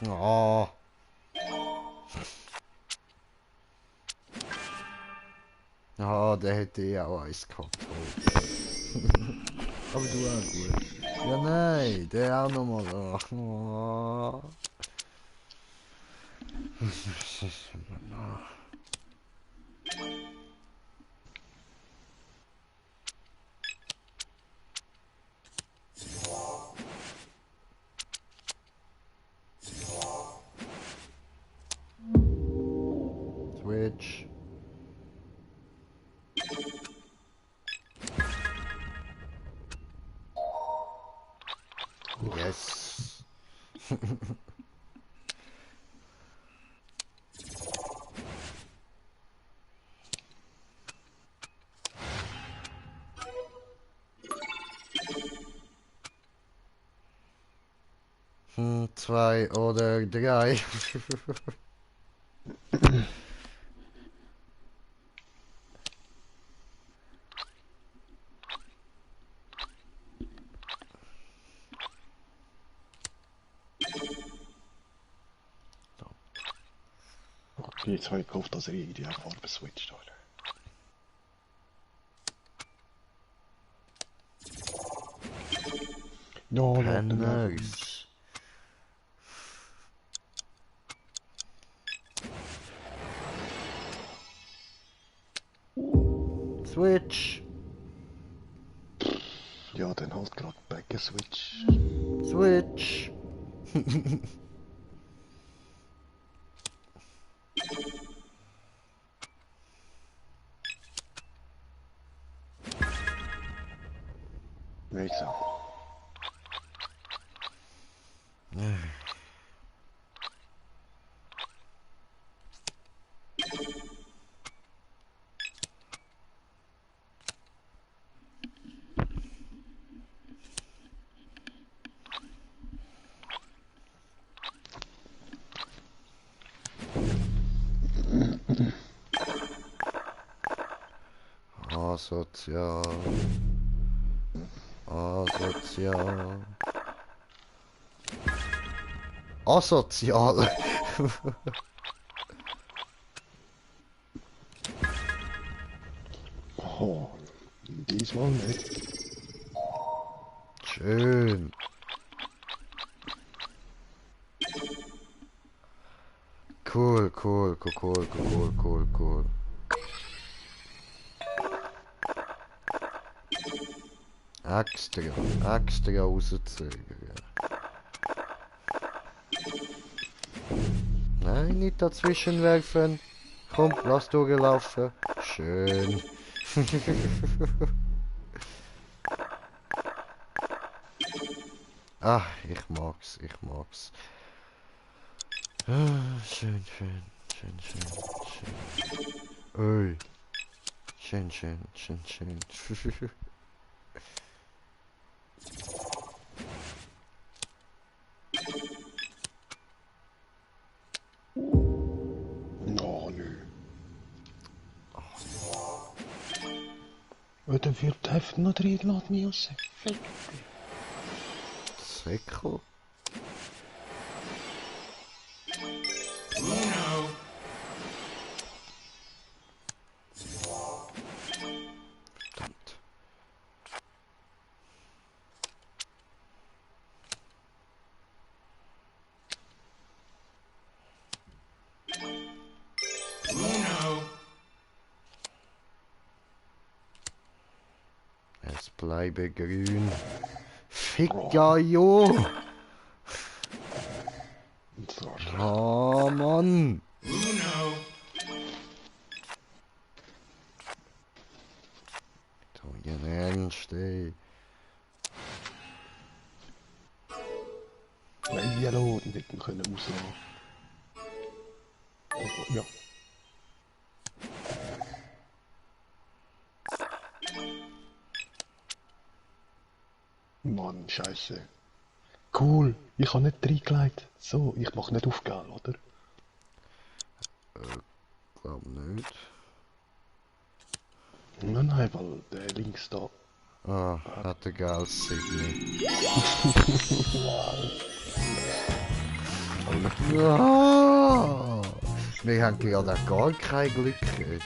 Speaker 2: Oh. Ah, der hätte eh auch eins gehabt. Aber du auch gut. Ja, nein, der auch nochmal. Oh. Switch. Yes. 2 oder 3.
Speaker 1: Okay, jetzt habe ich gehofft, dass er in die Farbe switcht, Alter. Ja, ja, dann
Speaker 2: Penners. Switch.
Speaker 1: ja, dann halt gerade Back Switch.
Speaker 2: Switch.
Speaker 1: Wie gesagt.
Speaker 2: Asozial. Asozial. Asozial.
Speaker 1: Oh, diesmal nicht.
Speaker 2: Schön. Cool, cool, cool, cool, cool, cool, cool. Extra rausziehen. Nein, nicht dazwischen werfen. Komm, lass durchlaufen. Schön. Ah, ich mag's, ich mag's. Ah, schön, schön, schön, schön, schön. Ui. Schön, schön, schön, schön.
Speaker 1: Oh, nö. Dann wird die Hälfte noch drin, lässt mich raus.
Speaker 2: Säckel? Verdammt. Es bleibe grün. Fick ja, jo!
Speaker 1: So,
Speaker 2: Oh, Mann! Du, ihr Ernst, ey.
Speaker 1: nein, Yellow, dann hätten wir können rauslassen. Ja. Mann, scheiße. Cool, ich habe nicht reingelegt. So, ich mache nicht aufgehen, oder?
Speaker 2: Glaub nicht.
Speaker 1: Nein, nein, weil der links da.
Speaker 2: Ah, hat er geiles Sydney. Ja! Wir haben gerade gar kein Glück. Ey.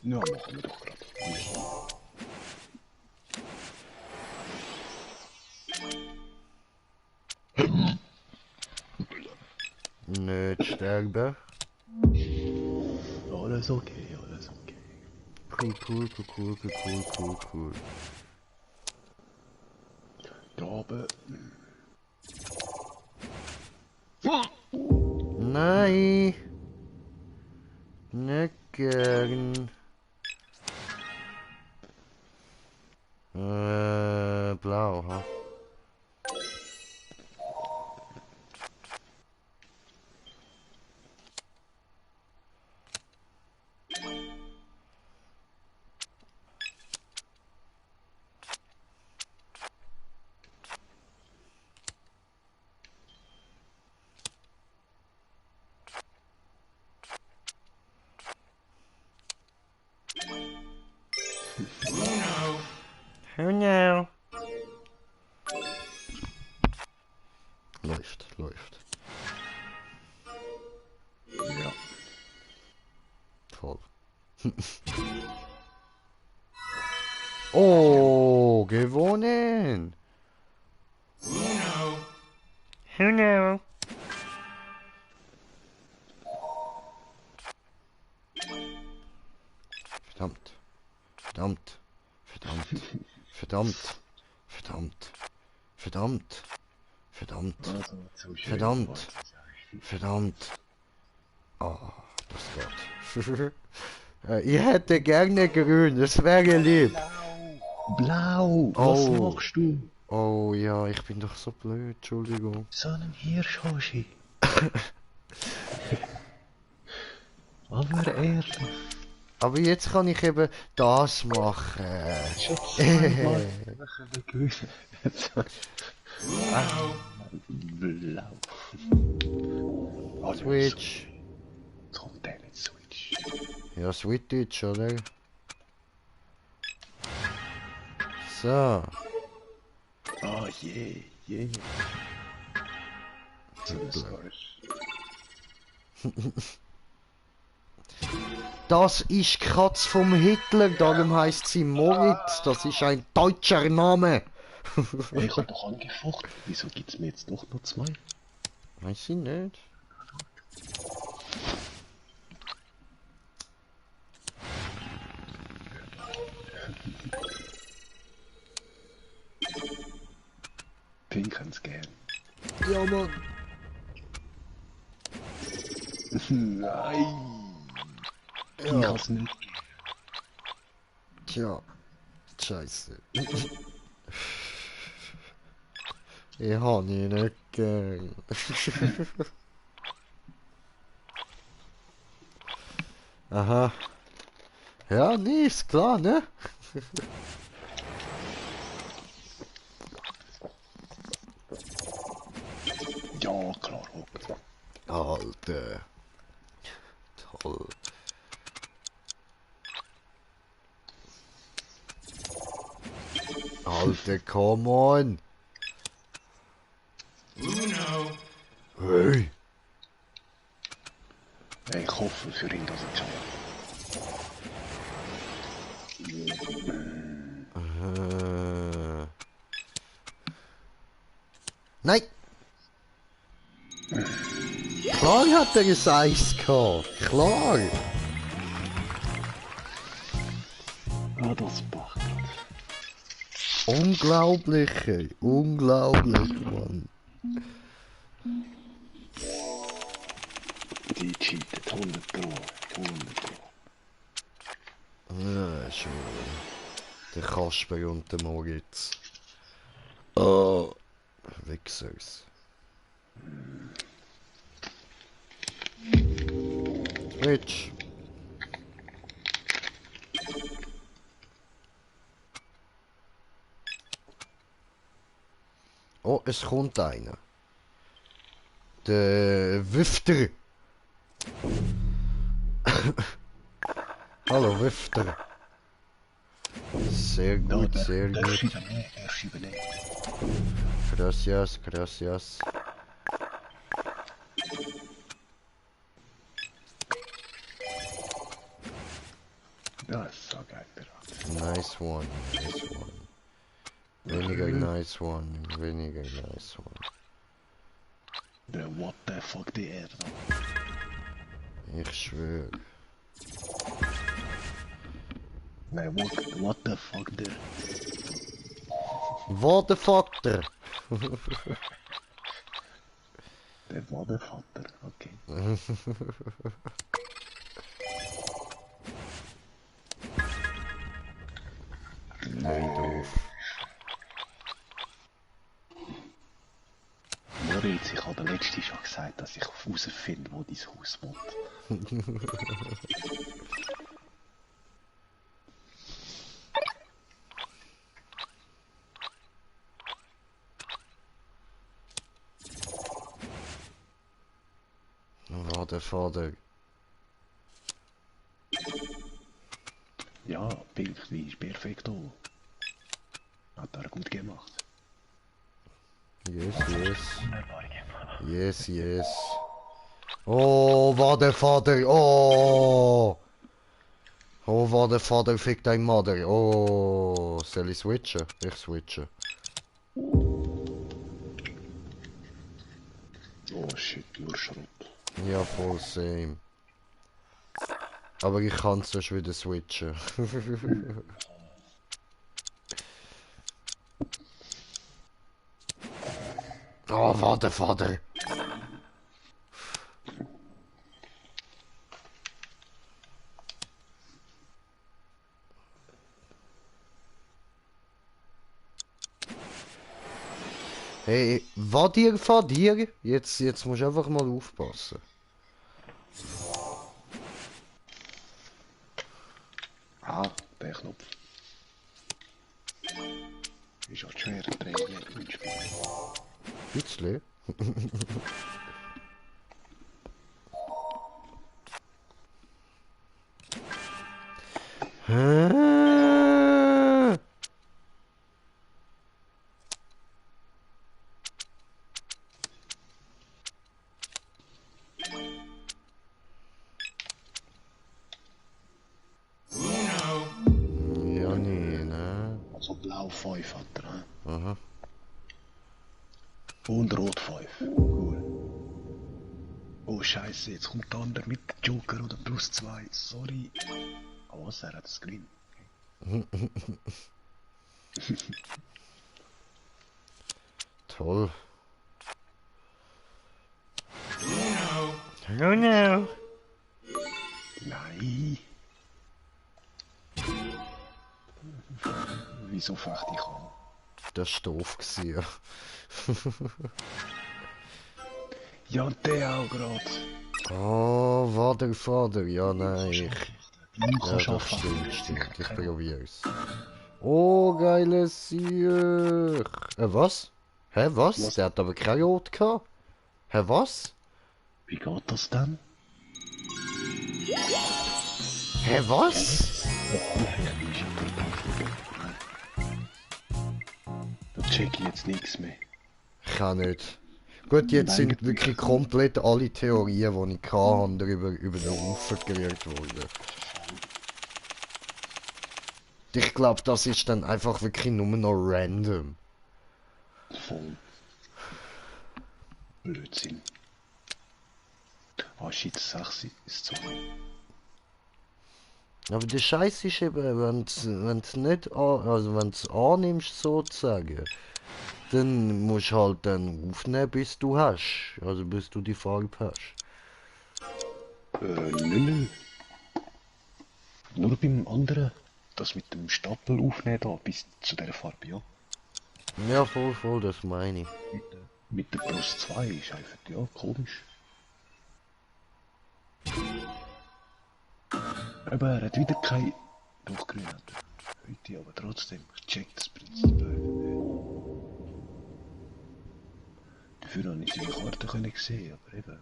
Speaker 1: Ja, machen wir doch gerade.
Speaker 2: Nicht sterben.
Speaker 1: Alles okay, alles okay.
Speaker 2: Cool, cool, cool, cool, cool, cool, cool, cool.
Speaker 1: Da oben.
Speaker 2: Nein! Nicht gern. Blau, ha? Fall. Oh, gewonnen! Uno. Verdammt. Verdammt. Verdammt. Verdammt. Verdammt. Verdammt. Verdammt.
Speaker 1: Also, so schön.
Speaker 2: Verdammt. Verdammt. Oh, das geht. Ich hätte gerne grün, das wäre lieb.
Speaker 1: Blau! Was
Speaker 2: Oh.
Speaker 1: machst du?
Speaker 2: Oh ja, ich bin doch so blöd, Entschuldigung.
Speaker 1: So einen Hirsch, Hoshi. Aber ehrlich.
Speaker 2: Aber jetzt kann ich eben das machen.
Speaker 1: Schon zweimal gewinnen. Blau. Oh,
Speaker 2: Switch.
Speaker 1: Jetzt kommt der mit Switch.
Speaker 2: Ja, Switch, oder? So.
Speaker 1: Oh je, je.
Speaker 2: Das ist die Katze vom Hitler, darum heißt sie Moritz. Das ist ein deutscher Name.
Speaker 1: Ich hab doch angefochten. Wieso gibt's mir jetzt doch nur zwei?
Speaker 2: Weiß ich nicht.
Speaker 1: Pink kann's gern.
Speaker 2: Ja, Mann.
Speaker 1: Nein! Pink
Speaker 2: Ja.
Speaker 1: kann's nicht.
Speaker 2: Tja. Scheiße. Ich hab ihn nicht gern. Aha. Ja, nee, ist klar, ne?
Speaker 1: Ja, klar.
Speaker 2: Alter. Toll. Alter, come on.
Speaker 3: Uno.
Speaker 2: Hey.
Speaker 1: Ich hoffe für ihn, dass er schafft.
Speaker 2: Nein. Klar hat er ein Eis gehabt. Klar.
Speaker 1: Ah, das macht grad.
Speaker 2: Unglaublich, ey. Unglaublich, Mann.
Speaker 1: Die cheatet 100 Pro. 100 Pro.
Speaker 2: Ja, schon. Der Kasper und der Moritz. Oh. Wichsers. Switch. Oh, es kommt einer. Der Wüfter. Hallo Wüfter. Sehr gut, sehr gut.
Speaker 1: Der schiebe nicht.
Speaker 2: Gracias, gracias.
Speaker 1: Ja, ist so geil, Pirat.
Speaker 2: Nice one, nice one. Weniger nice one, weniger nice one.
Speaker 1: Der what the fuck die Erde.
Speaker 2: Ich schwöre.
Speaker 1: Nein, what the fuck der.
Speaker 2: What the Vater?
Speaker 1: Der Motherfucker, okay.
Speaker 2: Nein, doof.
Speaker 1: Moritz, ich habe letzte schon gesagt, dass ich herausfinde, wo dein Haus wohnt.
Speaker 2: What the Vater?
Speaker 1: Ja, Pink, die ist perfekt auch. Hat er gut gemacht.
Speaker 2: Yes, yes. Yes, yes. Oh, what the Vater? Oh! Oh, warte, Vater, fick dein Mother. Oh, soll ich switchen? Ich switche.
Speaker 1: Oh shit, nur Schrott.
Speaker 2: Ja, voll same. Aber ich kann sonst wieder switchen. Oh, warte, Vater. Hey, Vadir? Jetzt musst du einfach mal aufpassen.
Speaker 1: Ah, der Knopf. Ist halt schwer, Training mitspielen.
Speaker 2: Bisschen. Hä? Ja, nee, ne?
Speaker 1: Also blau 5 hat er, hä?
Speaker 2: Aha.
Speaker 1: Und rot 5. Cool. Oh Scheiße, jetzt kommt der andere mit Joker oder plus 2. Sorry. Oh was, er hat das Green.
Speaker 2: Toll. No, no.
Speaker 1: Nein. Wieso fecht ich an?
Speaker 2: Das war doof gewesen.
Speaker 1: Ja, und der auch gerade.
Speaker 2: Oh, Vater. Ja, nein, ich...
Speaker 1: Du
Speaker 2: Ja,
Speaker 1: kannst
Speaker 2: das
Speaker 1: anfangen.
Speaker 2: stimmt. Ich probier's. Oh, geiles Sieg. Was? Hä, was?
Speaker 1: Was?
Speaker 2: Der hat aber kein Rot gehabt. Hä, was?
Speaker 1: Wie geht das dann?
Speaker 2: Hä, was?
Speaker 1: Da check ich jetzt nichts mehr.
Speaker 2: Ich kann nicht. Gut, jetzt sind wirklich komplett alle Theorien, die ich hatte, über den Haufen gerührt worden. Ich glaube, das ist dann einfach wirklich nur noch random.
Speaker 1: Voll. Blödsinn. Ah shit, 6 ist 2.
Speaker 2: Aber der Scheiß ist eben, wenn's nicht also wenn's annimmst sozusagen, dann musst du halt dann aufnehmen, bis du hast. Also bis du die Farbe hast.
Speaker 1: Nö. Nur beim anderen. Das mit dem Stapel aufnehmen da, bis zu der Farbe, ja.
Speaker 2: Ja, voll, das meine ich.
Speaker 1: Mit der plus 2 ist einfach, ja, komisch. Aber er hat wieder kein durchgrün. Heute, aber trotzdem, ich check das Prinzip nicht. Dafür habe ich seine Karte können sehen, aber eben.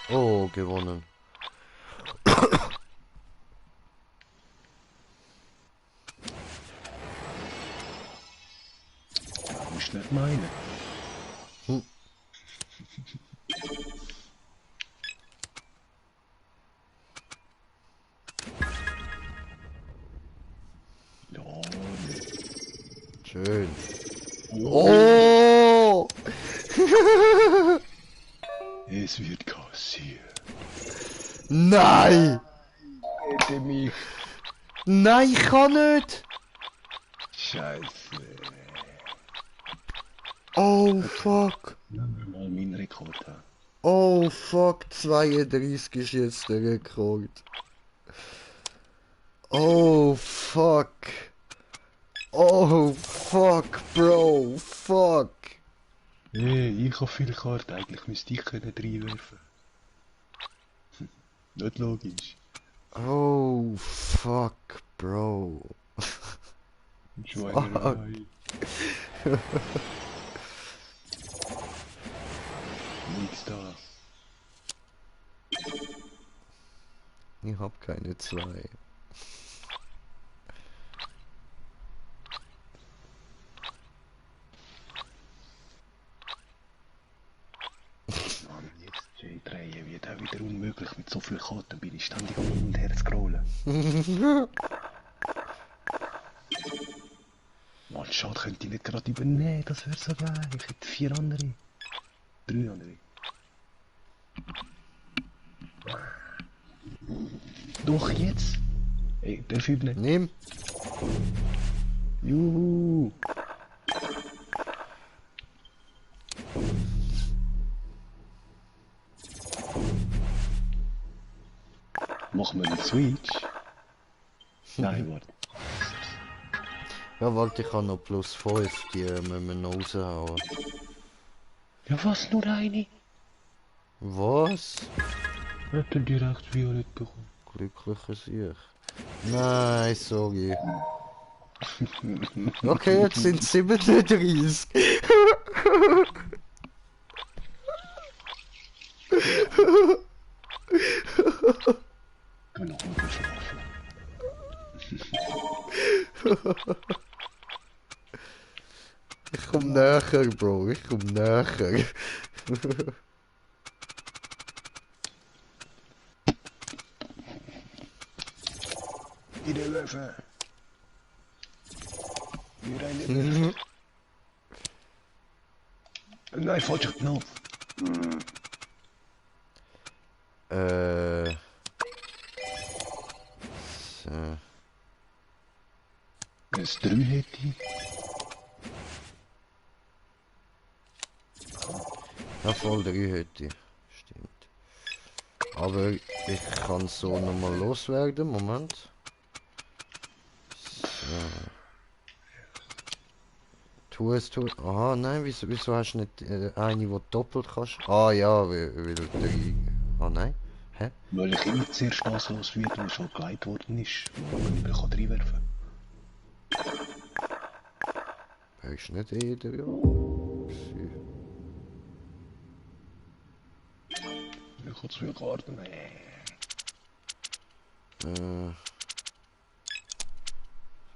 Speaker 2: Oh, gewonnen.
Speaker 1: Musst du nicht meinen.
Speaker 2: Hm.
Speaker 1: Ja, nee.
Speaker 2: Schön. Oh!
Speaker 1: Es wird kassiert.
Speaker 2: Nein!
Speaker 1: Hätte mich.
Speaker 2: Nein, ich kann nicht!
Speaker 1: Scheiße.
Speaker 2: Oh fuck!
Speaker 1: Nehmen wir mal meinen Rekord haben.
Speaker 2: Oh fuck, 32 ist jetzt der Rekord. Oh fuck. Oh fuck, Bro, fuck.
Speaker 1: Hey, ich habe viele Karten, eigentlich müsste ich können reinwerfen. Nicht logisch.
Speaker 2: Oh fuck, Bro.
Speaker 1: Schweinerei. Nix da.
Speaker 2: Ich hab keine zwei.
Speaker 1: Mann, jetzt J3 wird auch wieder unmöglich. Mit so vielen Karten bin ich ständig am Hin und Her scrollen. Mann, schade, könnte ich nicht gerade übernehmen, das wäre so geil. Ich hätte 4 andere. 3 andere. Doch, jetzt! Ey, darf ich nicht?
Speaker 2: Nimm!
Speaker 1: Juhu! Machen wir einen Switch? Nein, warte.
Speaker 2: Ja, warte, ich habe noch plus 5, die müssen wir noch raushauen.
Speaker 1: Ja, was? Nur eine?
Speaker 2: Was?
Speaker 1: Hat er direkt Violett bekommen?
Speaker 2: Glücklicher Sieg. Nein, sorry. Okay, jetzt sind es 37.
Speaker 1: Ich will noch mal schlafen.
Speaker 2: Ich komm näher, Bro, ich komm näher.
Speaker 1: In der Löwe. Hier rein in der Löwe. Nein, falscher Knopf.
Speaker 2: So.
Speaker 1: Wenn es 3 hätte.
Speaker 2: Ja, voll 3 hätte ich. Stimmt. Aber ich kann so nochmal loswerden. Moment. So. Tu es, tu. Aha, nein, wieso hast du nicht eine, die doppelt kannst? Ah ja, weil 3. Ah nein. Hä?
Speaker 1: Weil ich immer zuerst das loswerde, was schon geleitet worden ist. Wo man nicht mehr reinwerfen kann.
Speaker 2: Ist nicht jeder, ja.
Speaker 1: Ich habe 2 Karten.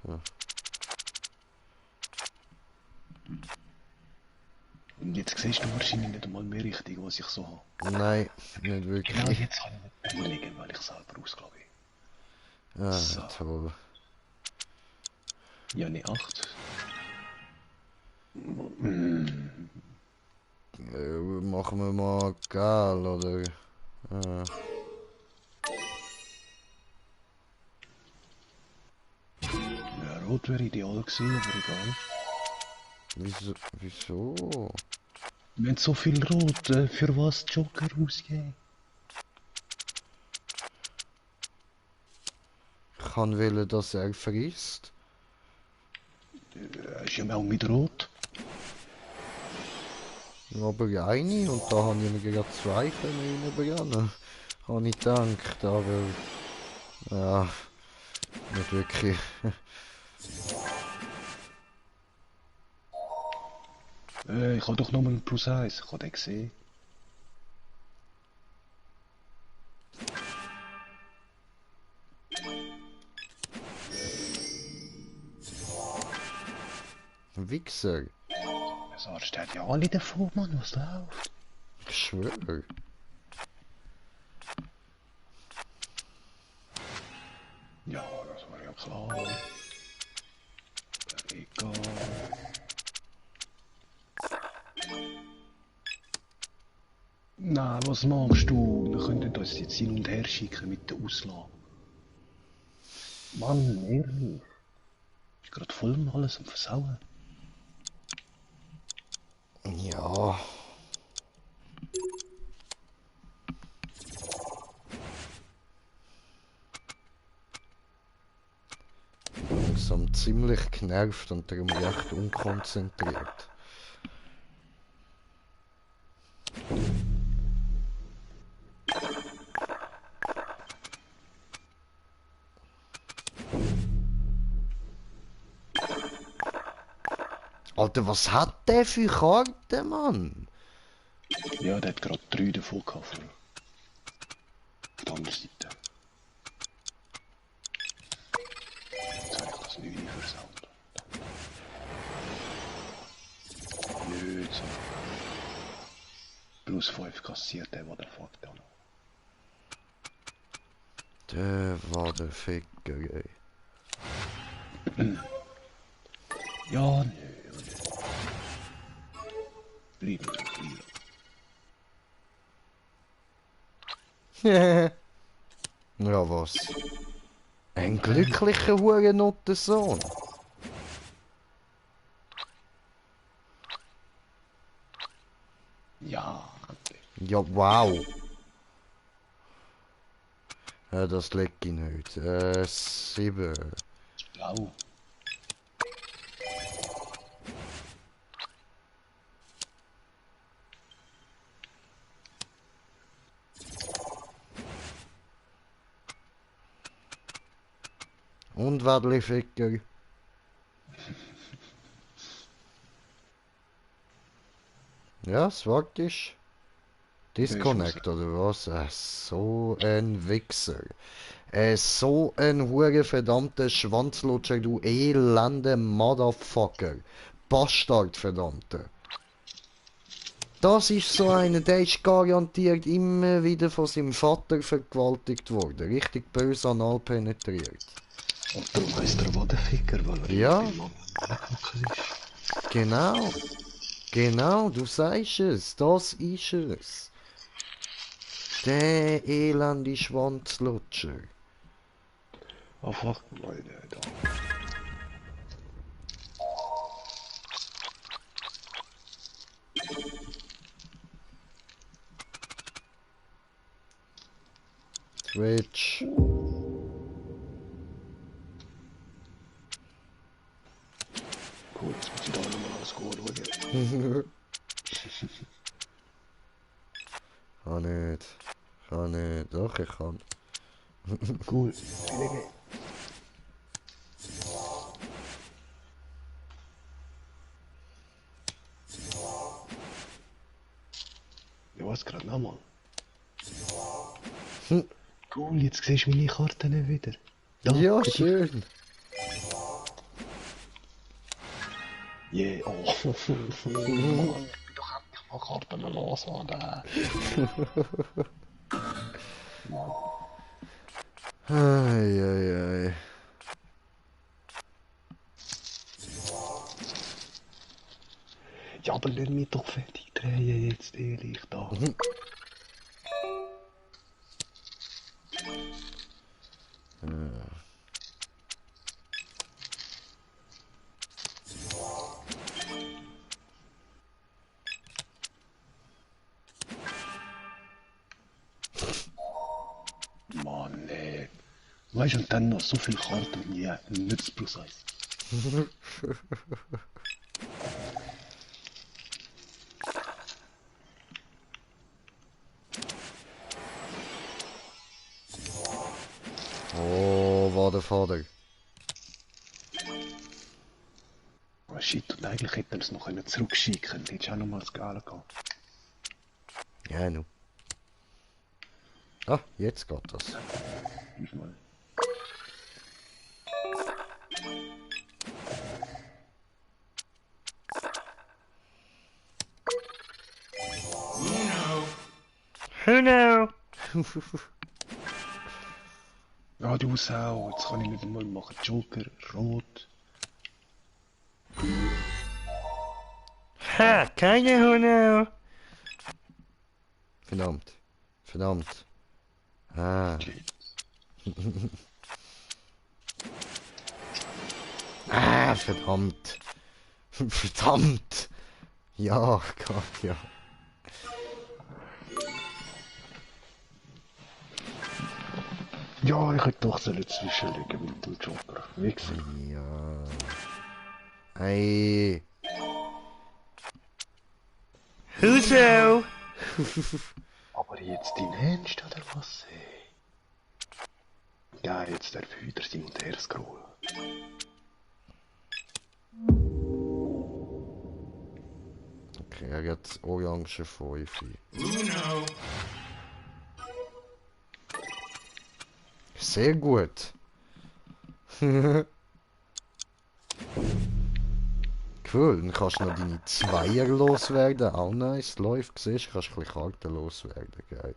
Speaker 2: So.
Speaker 1: Und jetzt siehst du wahrscheinlich nicht einmal mehr richtig, was ich so habe.
Speaker 2: Nein, nicht wirklich.
Speaker 1: Genau jetzt kann ich nicht überlegen, weil ich selber ausgelaufen bin.
Speaker 2: Ah,
Speaker 1: So.
Speaker 2: toll.
Speaker 1: Ja, ne 8.
Speaker 2: Machen wir mal Gal, oder?
Speaker 1: Ja, rot wäre ideal gewesen, aber egal.
Speaker 2: Wieso?
Speaker 1: Wir haben so viel Rot, für was Joker ausgeben?
Speaker 2: Ich kann wählen, dass er frisst.
Speaker 1: Ist ja auch mit Rot.
Speaker 2: Aber eine, und da habe ich mir gerade 2 reinbrennen. Habe ich gedacht, aber... Ja, nicht wirklich.
Speaker 1: Ich habe doch nochmal einen Plus 1, ich habe den gesehen.
Speaker 2: Wichser.
Speaker 1: Das Arzt hat ja alle davon, Mann, was läuft?
Speaker 2: Ich schwöre.
Speaker 1: Ja, das war ja klar. Egal. Nein, was machst du? Wir könnten uns jetzt hin und her schicken mit der Auslage. Mann, ehrlich. Ich bin gerade voll und alles am Versauen.
Speaker 2: Ja. Langsam ziemlich genervt und darum recht unkonzentriert. Alter, was hat der für Karten, Mann?
Speaker 1: Ja, der hat gerade 3 davon gehabt. Auf der anderen Seite. das 9 versaut. Nicht so. Plus 5 kassiert der Motherfucker da noch.
Speaker 2: Der war der Ficker, ey.
Speaker 1: Ja, nö. Bleib
Speaker 2: Ja, was? Ein glücklicher Hurenottensohn.
Speaker 1: Ja.
Speaker 2: Ja, wow. Ja, das legt ihn nicht. 7.
Speaker 1: Blau.
Speaker 2: Und Wadli Ficker. Ja, das ist. Disconnect oder was? So ein Wichser. So ein hure verdammter Schwanzlutscher, du elende Motherfucker. Bastard, verdammter. Das ist so einer, der ist garantiert immer wieder von seinem Vater vergewaltigt worden. Richtig böse anal penetriert.
Speaker 1: Und darum heisst er Wadenficker, weil er
Speaker 2: Ja.
Speaker 1: im Mann ist.
Speaker 2: Genau. Genau, du sagst es. Das ist es. Der elende Schwanzlutscher.
Speaker 1: Oh fuck, Leute, da.
Speaker 2: Twitch.
Speaker 1: Cool, jetzt muss ich da nochmal alles gut schauen.
Speaker 2: Kann nicht. Kann nicht. Doch, ich kann.
Speaker 1: Cool. Ja, was gerade nochmal? Cool, jetzt siehst du meine Karten wieder. Da,
Speaker 2: Ja,
Speaker 1: für dich.
Speaker 2: schön.
Speaker 1: Yeah, oh. Mann, ich bin doch endlich mal Karten los, oder?
Speaker 2: Ei, ei, ei.
Speaker 1: Ja, aber lass mich doch fertig drehen jetzt, ehrlich, da. Mann, ey. Weißt du, und dann noch so viele Karten und ja, nichts plus 1.
Speaker 2: Oh, war der Vater.
Speaker 1: Oh shit, und eigentlich hätte er es noch zurückschicken können. Hättest du auch noch mal das Gale gehabt.
Speaker 2: Ja, nu. Ah, jetzt geht das.
Speaker 1: Hilf mal.
Speaker 2: Who know?
Speaker 1: Ja, du Sau, jetzt kann ich nicht einmal machen. Joker, rot.
Speaker 2: Ha, keine Who know. Verdammt. Verdammt. Ah. Ah, verdammt. Verdammt. Ja, Gott, ja.
Speaker 1: Ja, ich hätte doch so zwischenlegen mit dem Joker. Wichser.
Speaker 2: Ja. Ey. Huso.
Speaker 1: Aber jetzt dein Ernst, oder was? Ey? Ja, jetzt darf ich wieder hin und her scrollen.
Speaker 2: Okay, er hat orange 5. Sehr gut. Cool, dann kannst du noch deine Zweier loswerden. Auch nice, läuft, siehst du, kannst ein bisschen Karten loswerden, geil.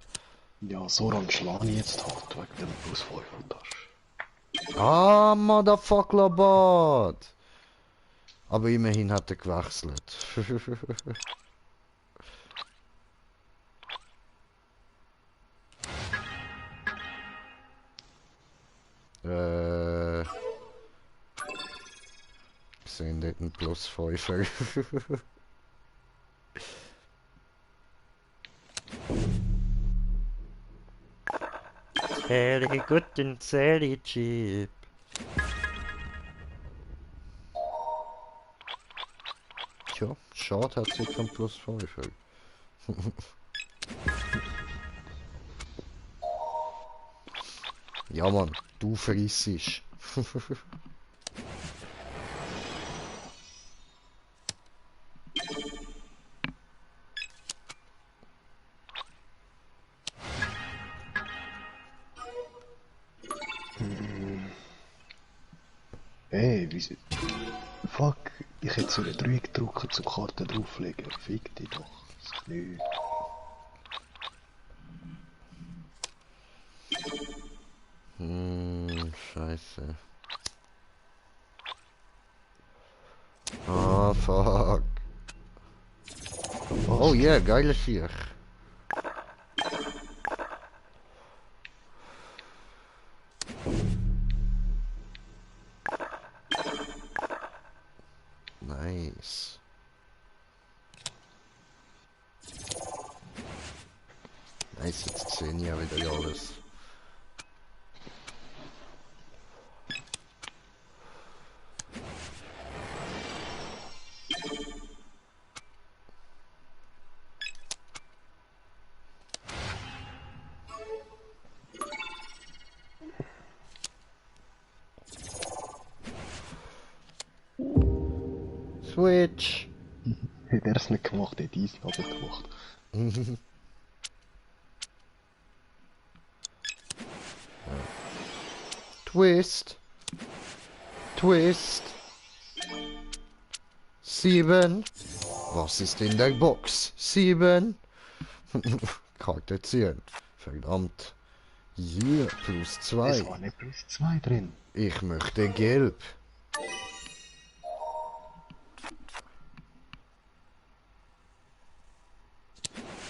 Speaker 1: Ja, so lang schlage ich jetzt halt, wegen dem plus 5 und das.
Speaker 2: Ah, Motherfucker Bot! Aber immerhin hat er gewechselt. Sehen dort einen plus 5. Very good and very cheap. Tja, schade hat sie kein plus 5. Ja Mann, du frissest.
Speaker 1: Ey, wieso? Fuck, ich hätte so eine 3 gedrückt zur Karte drauflegen. Fick dich doch, das Knie.
Speaker 2: Scheiße. Ah, fuck.
Speaker 1: Was?
Speaker 2: Oh yeah, geile Sieg. Nice. Nice, jetzt sehen ja wieder alles. Switch!
Speaker 1: Hätte er es nicht gemacht, hätte ich es aber gemacht.
Speaker 2: Twist! Twist! 7! Was ist in der Box? 7! Karte ziehen. Verdammt. Yeah, plus
Speaker 1: Es
Speaker 2: 2.
Speaker 1: war nicht plus 2 drin.
Speaker 2: Ich möchte gelb.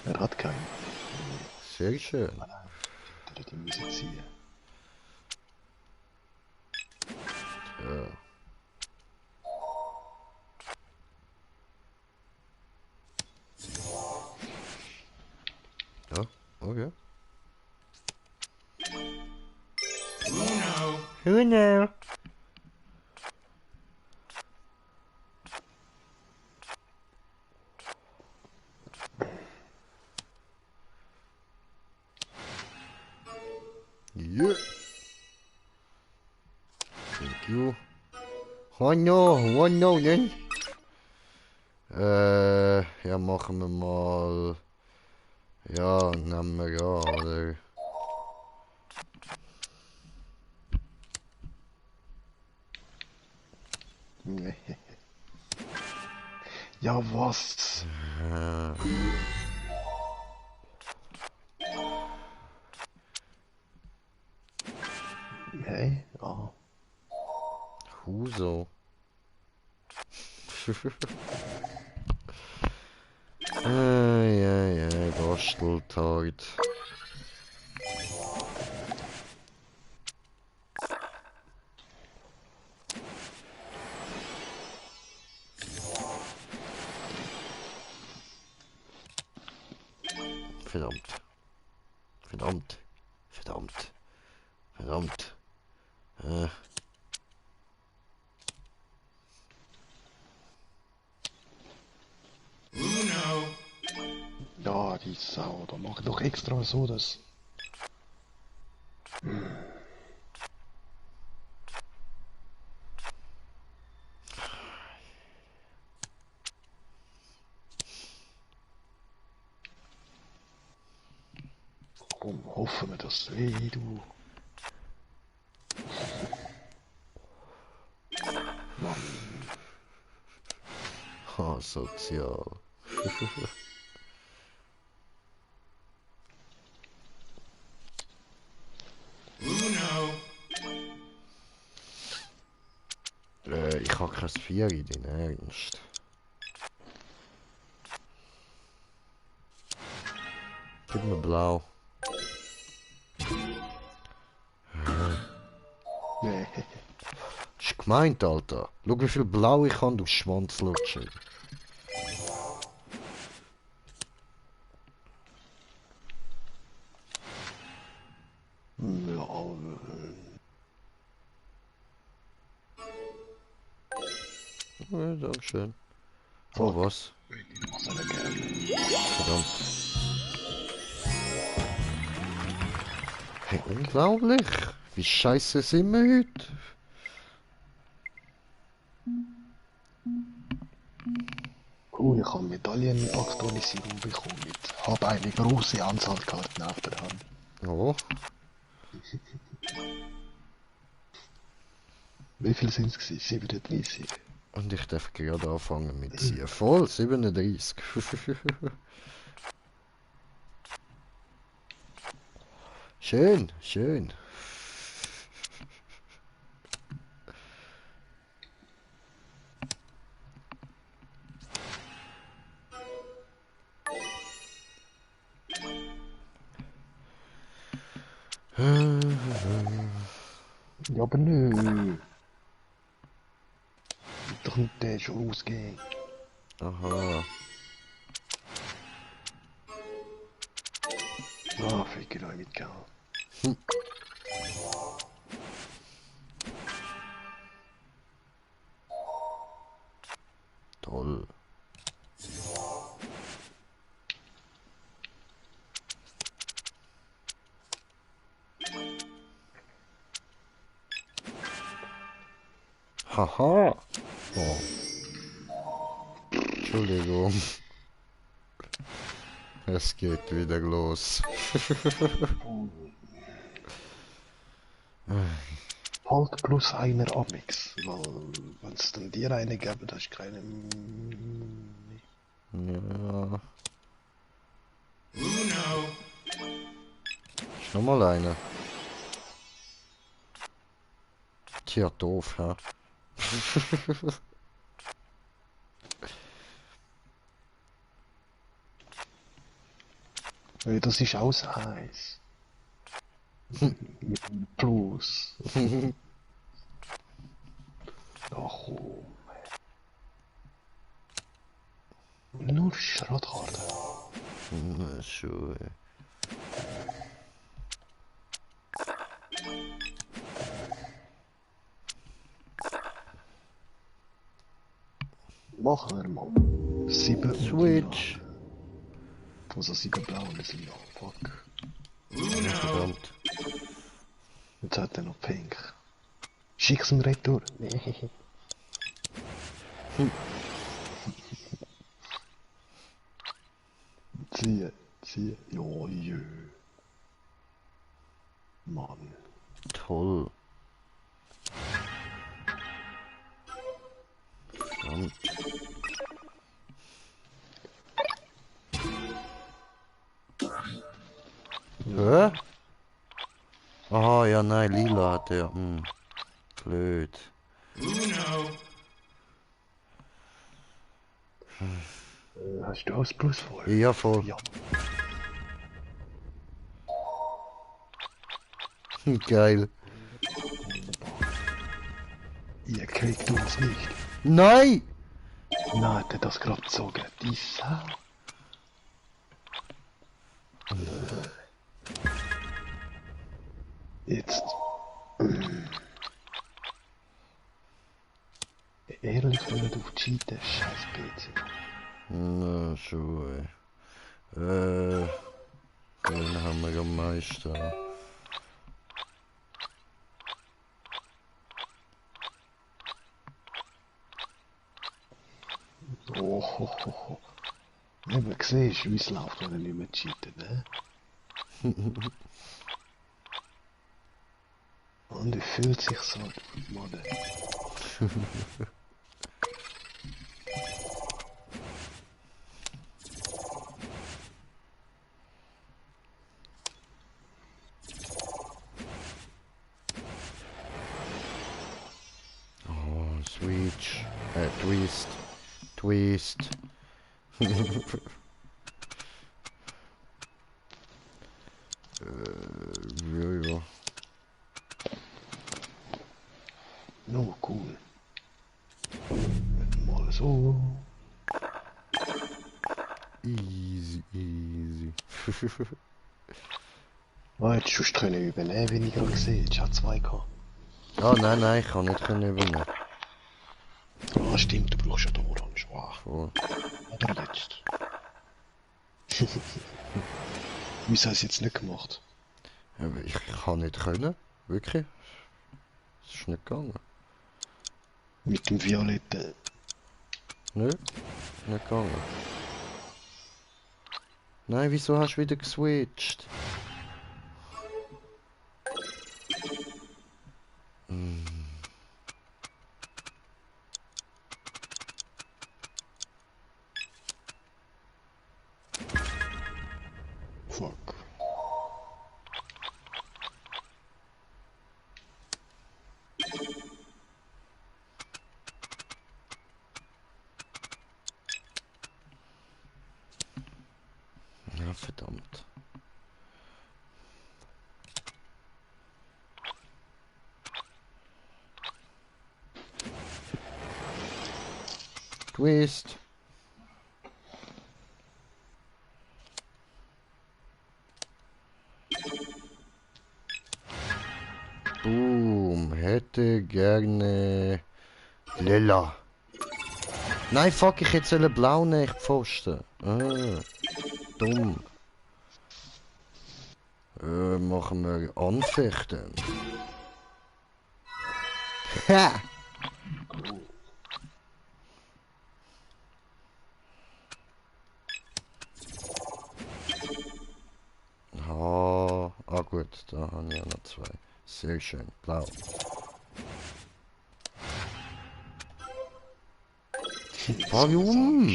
Speaker 1: Er hat keinen.
Speaker 2: Sehr schön.
Speaker 1: Nein, hätte die müssen ziehen.
Speaker 2: Ja. Ja, okay. Who know? Yeah. Thank you. Oh no, then. Ja, machen wir mal. Ja, nehmen wir ja, oder?
Speaker 1: Nee. Ja, was? Hey? Ah.
Speaker 2: Huso. Ei, Basteltag. Verdammt. Verdammt. Verdammt. Verdammt.
Speaker 1: Ja, die Sau. Da mach ich doch extra so, dass... Komm, hoffen wir das. Hey, du. Mann.
Speaker 2: asozial. Ich hab kein Vier in den Ernst. Gib mir blau.
Speaker 1: Nee.
Speaker 2: Ist gemeint, Alter. Schau, wie viel Blau ich kann, du Schwanzlutscher.
Speaker 1: Ja,
Speaker 2: Ja, dankeschön. Oh, was?
Speaker 1: was soll er gerne?
Speaker 2: Verdammt. Hey, unglaublich. Wie scheiße sind wir heute?
Speaker 1: Cool, ich habe Medaillenaktualisierung bekommen. Ich habe eine große Anzahl Karten auf der Hand.
Speaker 2: Oh,
Speaker 1: Wie viel sind es? 37.
Speaker 2: und ich darf gerade anfangen mit ziehen. Voll, 37. Schön, schön.
Speaker 1: Ja, aber nö. Doch nicht der schon ausgehen.
Speaker 2: Aha.
Speaker 1: Ah, fick euch mit Geld.
Speaker 2: Toll. Haha. Oh. Entschuldigung. Es geht wieder los.
Speaker 1: Halt plus einer Amix. Weil, wenn es dann dir eine gäbe, da ist keine.
Speaker 2: Ja. Ist nochmal eine. Tja, doof, hä?
Speaker 1: Hey, das ist aus Eis. Mit einem Plus. Ach komm. Nur Schrottkarte.
Speaker 2: Na, schon.
Speaker 1: Machen wir mal. 7
Speaker 2: Switch.
Speaker 1: Also 7 blaue sind noch. Fuck.
Speaker 2: Verdammt.
Speaker 1: Jetzt hat er noch Pink. Schick's ihm retour. Nee. Ziehe, ziehe. Jo, jö. Mann.
Speaker 2: Toll. Verdammt. Hä? Ah, ja, nein, lila hat er. Blöd.
Speaker 1: Hast du aus Plus vor?
Speaker 2: Ja, voll.
Speaker 1: Ja.
Speaker 2: Geil.
Speaker 1: Ihr kriegt uns nicht.
Speaker 2: Nein!
Speaker 1: Na, hat er das gerade gezogen? Die Sau. Jetzt. Ehrlich, wenn du auf Cheaten, scheiß PC.
Speaker 2: Na, schon, ey. Wen haben wir am meisten?
Speaker 1: Oh. Eben, siehst du, wie es läuft, wenn er nicht mehr cheatet, ne? Und er fühlt sich so, Mann.
Speaker 2: Switch. Twist. Twist. Ja.
Speaker 1: No, cool. Mal so.
Speaker 2: Easy, easy.
Speaker 1: Oh, hättest du sonst können übernehmen, wenn ich gerade gesehen habe. Ich hatte zwei gehabt.
Speaker 2: Ah, nein, ich kann nicht übernehmen.
Speaker 1: Ah, stimmt, du brauchst ja den Orange. Wow.
Speaker 2: Voll.
Speaker 1: Oder jetzt. Wieso hast du es jetzt nicht gemacht?
Speaker 2: Aber ich kann nicht können. Wirklich. Es ist nicht gegangen.
Speaker 1: Mit dem violetten.
Speaker 2: Nö, nicht gegangen. Nein, wieso hast du wieder geswitcht?
Speaker 1: Fuck.
Speaker 2: Ja, verdammt. Twist. Boom. Hätte gerne lila. Nein, fuck, ich hätte blau nehmen, ich Pfosten. Ah, dumm. Machen wir anfechten. Ha! Gut, da haben wir noch zwei. Sehr schön, blau. Warum?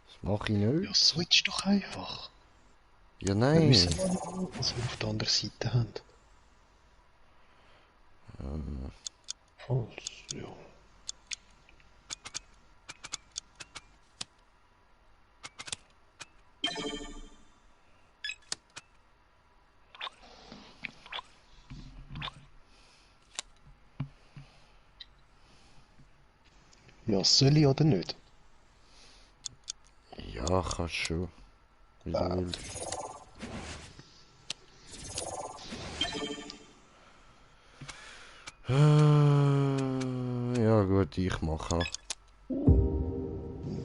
Speaker 2: Das mache ich nicht.
Speaker 1: Ja, switch doch einfach.
Speaker 2: Ja,
Speaker 1: Wir
Speaker 2: nein.
Speaker 1: wissen ja nicht, was wir auf der anderen Seite haben. Falls, ja. Ja, soll ich oder nicht?
Speaker 2: Ja, kannst schon. Wie du willst. Ja gut, ich mache.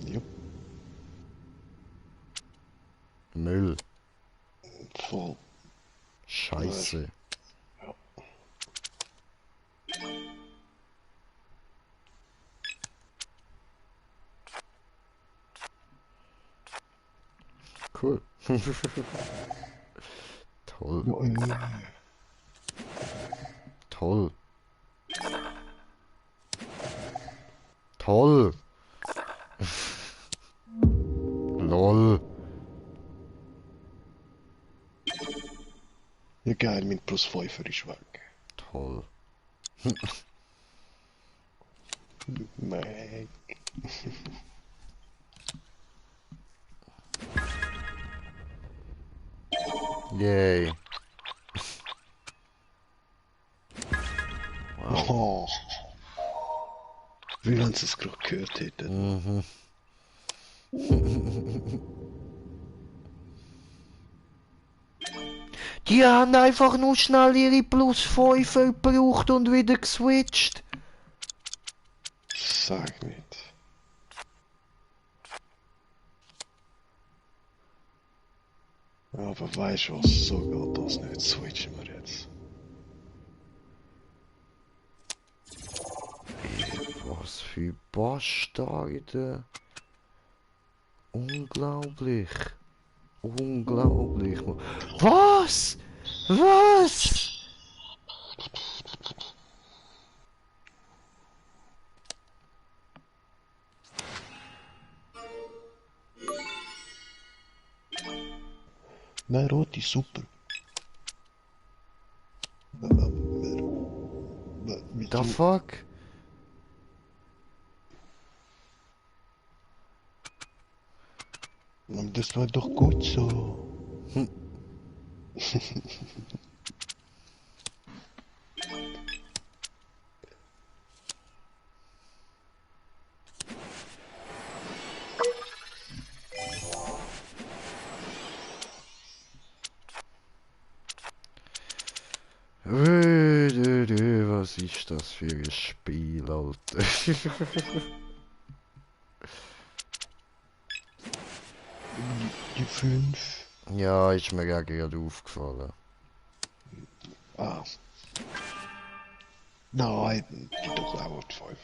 Speaker 1: Ja,
Speaker 2: Müll.
Speaker 1: voll.
Speaker 2: Scheiße.
Speaker 1: Ja.
Speaker 2: Cool. Toll.
Speaker 1: Ja,
Speaker 2: Toll. Toll. Lol.
Speaker 1: ja geil, mein plus 5 ist weg.
Speaker 2: Toll.
Speaker 1: Meg.
Speaker 2: Yay.
Speaker 1: Oh. Wie wenn sie es gerade gehört hätten.
Speaker 2: Mhm. Die haben einfach nur schnell ihre plus 5 gebraucht und wieder geswitcht.
Speaker 1: Sag nicht. Aber weißt du was, so geht das nicht. Switchen wir jetzt.
Speaker 2: Was für Bastarde. Unglaublich. Unglaublich. Was? Was?
Speaker 1: Nein, rot ist super.
Speaker 2: The fuck?
Speaker 1: das war doch gut so.
Speaker 2: Was ist das für ein Spiel, Alter?
Speaker 1: Die 5.
Speaker 2: Ja, ist mir ja gerade aufgefallen.
Speaker 1: Ah. Nein, die doch auch die 5.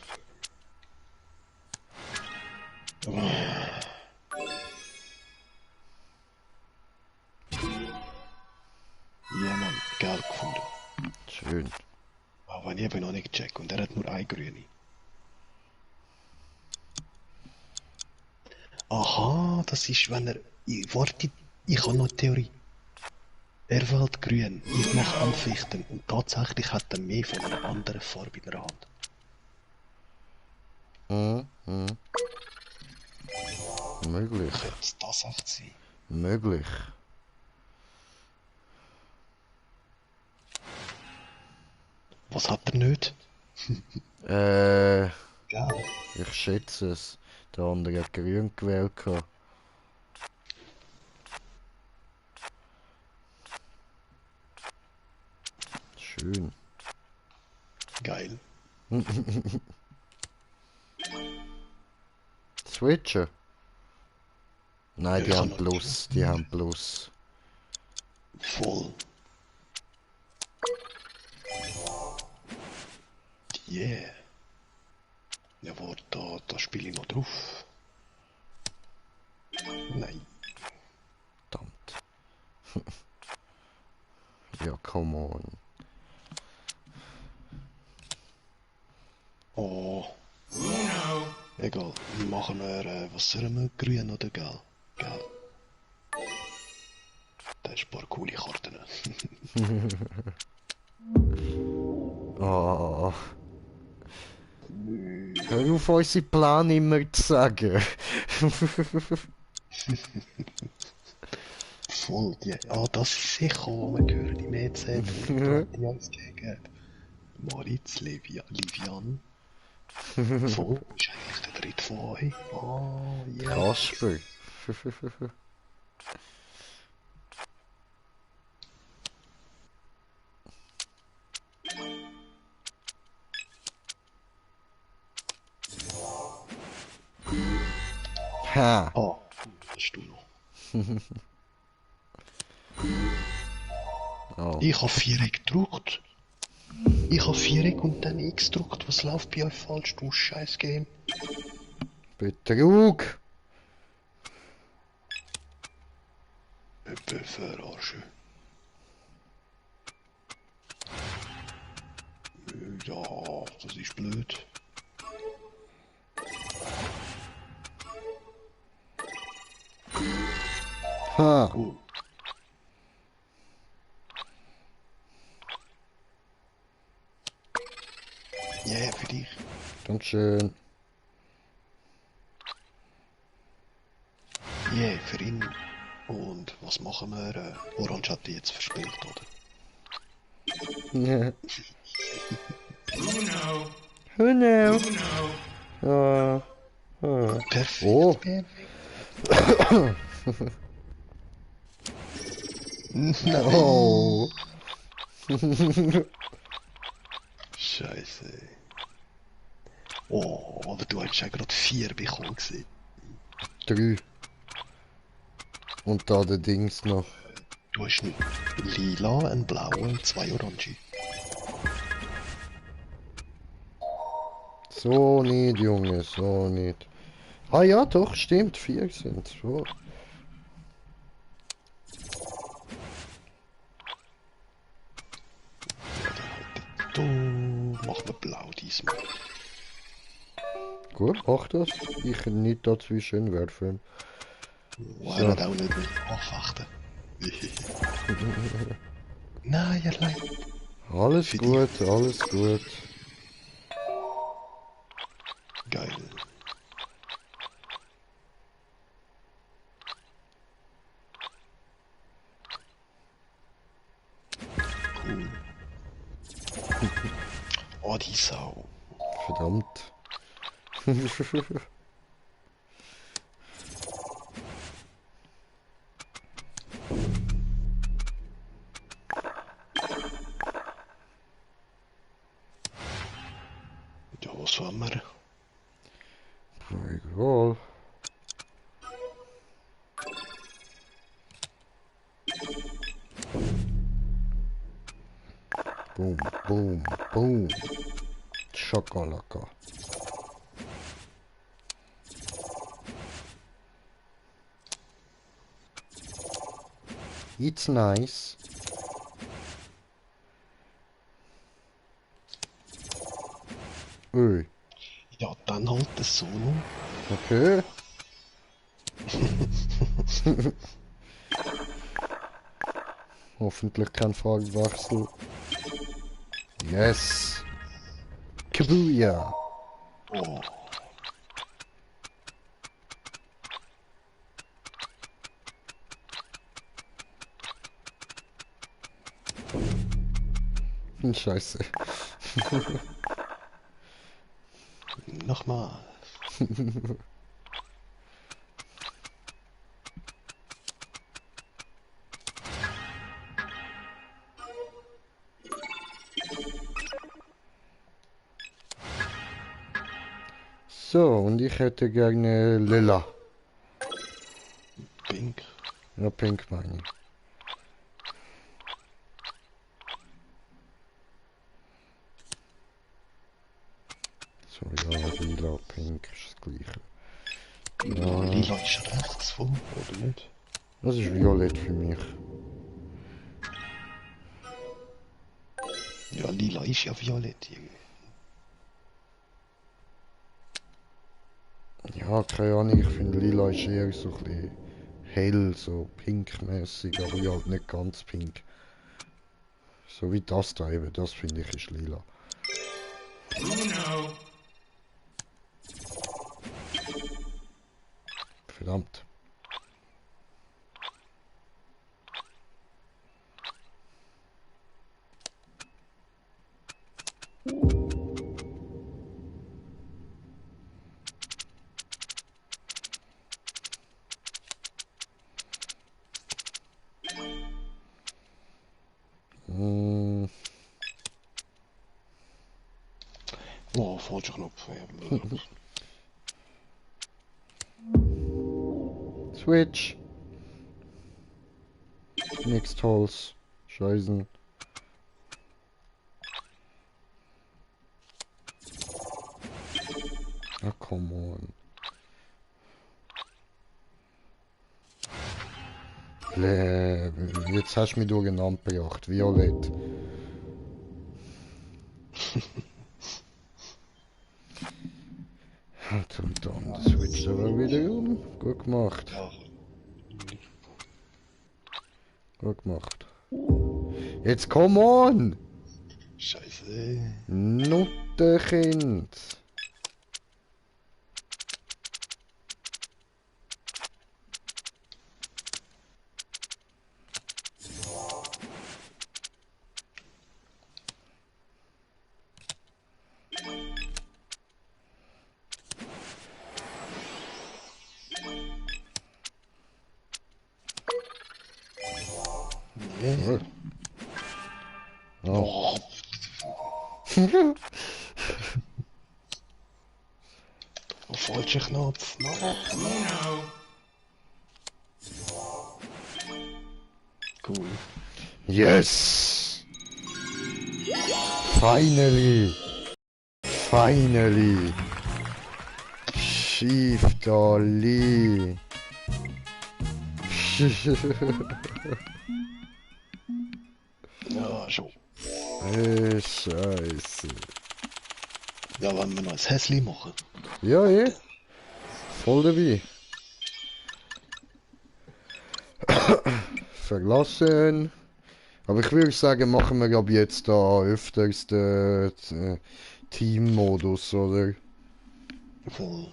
Speaker 1: Ja, Mann, Geld gefunden.
Speaker 2: Schön.
Speaker 1: Aber ich habe ihn noch nicht gecheckt und er hat nur eine grüne. Aha, das ist, wenn er... Warte, ich habe noch eine Theorie. Er wählt grün, ich mache Anfichten und tatsächlich hat er mehr von einer anderen Farbe in der Hand.
Speaker 2: Möglich.
Speaker 1: Könnte es das echt sein?
Speaker 2: Möglich.
Speaker 1: Was hat er nicht?
Speaker 2: Äh,
Speaker 1: Gell?
Speaker 2: ich schätze es. Der andere hat grün gewählt. Schön.
Speaker 1: Geil.
Speaker 2: Switchen? Nein,
Speaker 1: Ja,
Speaker 2: die
Speaker 1: ich
Speaker 2: haben
Speaker 1: kann noch
Speaker 2: Plus. Die haben Plus.
Speaker 1: Voll. Yeah. Ja, warte, da spiele ich noch drauf. Nein.
Speaker 2: Verdammt. Ja, come on.
Speaker 1: Oh. Egal. Machen wir, was sollen wir? Grün oder gel? Gel. Da ist ein paar coole Karten.
Speaker 2: Oh. Hör auf, unsere Plan immer zu sagen.
Speaker 1: Voll, die, das ist sicher, wo wir hören, die Mädchen, die uns gegen Moritz, Livian. Voll, wo ist eigentlich der dritte von euch? Oh, yeah.
Speaker 2: Kasper. Ha.
Speaker 1: Ah, das hast du noch.
Speaker 2: Oh.
Speaker 1: Ich habe Viereck gedruckt. Ich habe Viereck und dann X gedruckt. Was läuft bei euch falsch, du scheiß Game?
Speaker 2: Betrug.
Speaker 1: Verarschen. Ja, das ist blöd.
Speaker 2: Ha.
Speaker 1: Oh. Yeah, für dich.
Speaker 2: Dankeschön.
Speaker 1: Yeah, für ihn. Und was machen wir? Orange hat die jetzt verspielt, oder?
Speaker 2: Ja.
Speaker 3: Uno.
Speaker 2: Who knew?
Speaker 3: Uno.
Speaker 1: Perfekt,
Speaker 2: Oh.
Speaker 1: perfekt. Nein.
Speaker 2: Oh.
Speaker 1: Scheiße. Oh, aber du hast ja gerade 4 bekommen gesehen.
Speaker 2: 3. Und da der Dings noch.
Speaker 1: Du hast einen lila, einen blauen und 2 orange.
Speaker 2: So nicht, Junge, so nicht. Ah ja, doch, stimmt, 4 sind so.
Speaker 1: Du, mach mal blau diesmal.
Speaker 2: Gut, mach das. Ich nicht dazwischen werfen.
Speaker 1: Oh, er hat auch nicht mit Anfechten. Nein, allein.
Speaker 2: Alles
Speaker 1: Für
Speaker 2: gut, alles gut.
Speaker 1: Geil. Oh, die Sau.
Speaker 2: Verdammt.
Speaker 1: Ja, was haben wir?
Speaker 2: Egal. Boom, boom, boom. Schokolaka. It's nice. Ui,
Speaker 1: Ja, dann halt das Solo.
Speaker 2: okay. Hoffentlich kein Fragenwechsel. Yes. Kabuya.
Speaker 1: Oh,
Speaker 2: Scheiße.
Speaker 1: nochmal.
Speaker 2: So, und ich hätte gerne Lila.
Speaker 1: Pink.
Speaker 2: Ja, Pink meine ich. So, ja, Lila, Pink ist das gleiche.
Speaker 1: Ja, lila ist rechts von, oder nicht?
Speaker 2: Das ist Violett für mich.
Speaker 1: Ja, lila ist ja violett irgendwie.
Speaker 2: Ja, keine Ahnung, ich finde Lila ist eher so ein bisschen hell, so pinkmäßig, aber ja, nicht ganz pink. So wie das da eben, das finde ich ist lila. Verdammt. Hm,
Speaker 1: Oh, falscher Knopf. Ja,
Speaker 2: Switch. Nix Tolles. Scheißen. Ah, come on. Jetzt hast du mich durcheinander gebracht. Violett. Und dann der Switch aber wieder um. Gut gemacht.
Speaker 1: ja,
Speaker 2: Gut gemacht. Jetzt come on!
Speaker 1: Scheiße.
Speaker 2: Nuttenkind.
Speaker 1: Yeah.
Speaker 2: Oh.
Speaker 1: Oh, falscher Knopf. Mann. Cool.
Speaker 2: Yes! Finally! Finally! Shiftali!
Speaker 1: Ja, schon.
Speaker 2: Scheiße.
Speaker 1: Ja, wenn wir noch ein Häsli machen.
Speaker 2: Ja, voll dabei. Verlassen. Aber ich würde sagen, machen wir ab jetzt da öfters den Team-Modus, oder?
Speaker 1: Voll.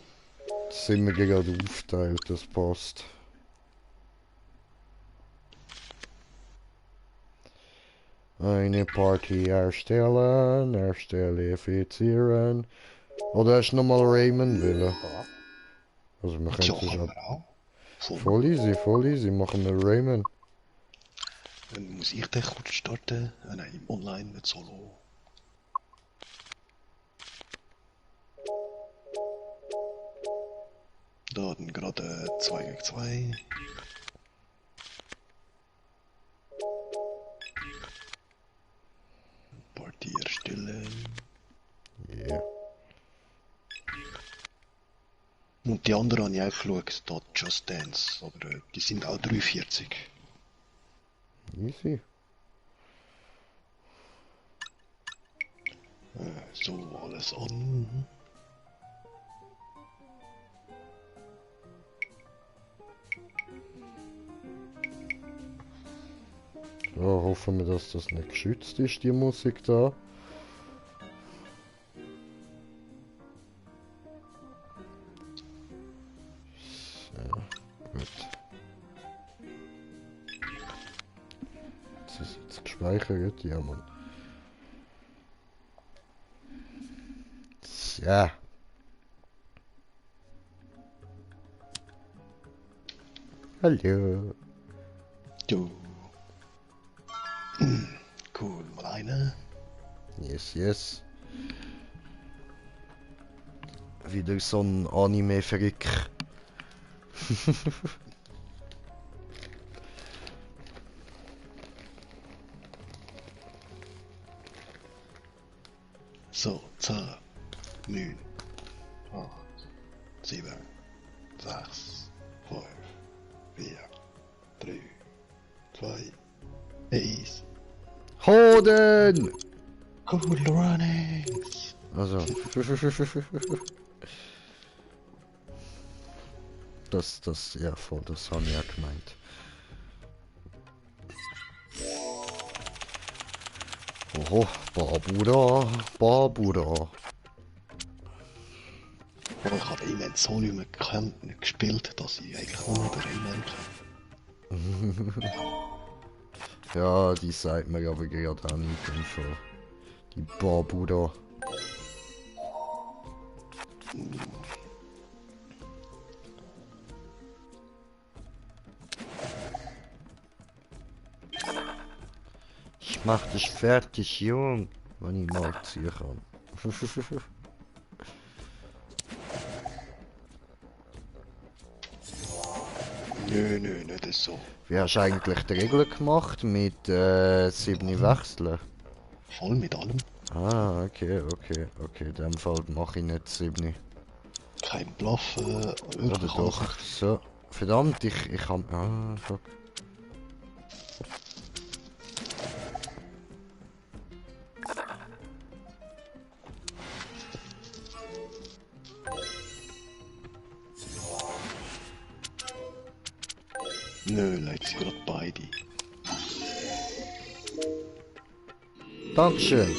Speaker 2: Sind wir gerade aufteilt, das passt. Eine Party erstellen, erstellen. Oder hast du nochmal Raymond willen? Also wir
Speaker 1: Ja,
Speaker 2: können es
Speaker 1: können
Speaker 2: ab.
Speaker 1: wir auch.
Speaker 2: Voll easy, machen wir Raymond.
Speaker 1: Dann muss ich den kurz starten. Nein, online, nicht solo. Da dann gerade 2 gegen 2. Party erstellen.
Speaker 2: Yeah.
Speaker 1: Und die anderen habe ich auch geschaut, da Just Dance, aber die sind auch 43.
Speaker 2: Easy.
Speaker 1: So, alles an.
Speaker 2: Ja, hoffen wir, dass das nicht geschützt ist, die Musik da. So, gut. Jetzt ist jetzt gespeichert, ja Mann. Ja. Hallo.
Speaker 1: Jo. Cool, mal eine.
Speaker 2: Yes. Wieder so ein Anime-Verrück.
Speaker 1: So, 10, 9, 8, 7, 6, 5, 4, 3, 2, 1.
Speaker 2: Hoden!
Speaker 1: Cool Runnings!
Speaker 2: Also. Ja, voll, das haben wir ja gemeint. Oho, Barbura.
Speaker 1: Oh, ich habe Rayman so nicht mehr gespielt, dass ich eigentlich auch nicht Rayman kenne.
Speaker 2: Ja, die sagt mir aber gerade auch nicht im Fall. Die Barbura. Ich mach dich fertig, Jung, wenn ich mal ziehen kann.
Speaker 1: Nö, nicht so.
Speaker 2: Wie hast du eigentlich die Regel gemacht mit 7 Wechseln?
Speaker 1: Voll mit allem.
Speaker 2: Ah, okay. In dem Fall mache ich nicht 7.
Speaker 1: Kein Bluffen,
Speaker 2: Oder
Speaker 1: wirklich alles.
Speaker 2: doch? So. Verdammt, ich kann. Ah, fuck.
Speaker 1: Nö, Leute, sind gerade beide.
Speaker 2: Dankeschön.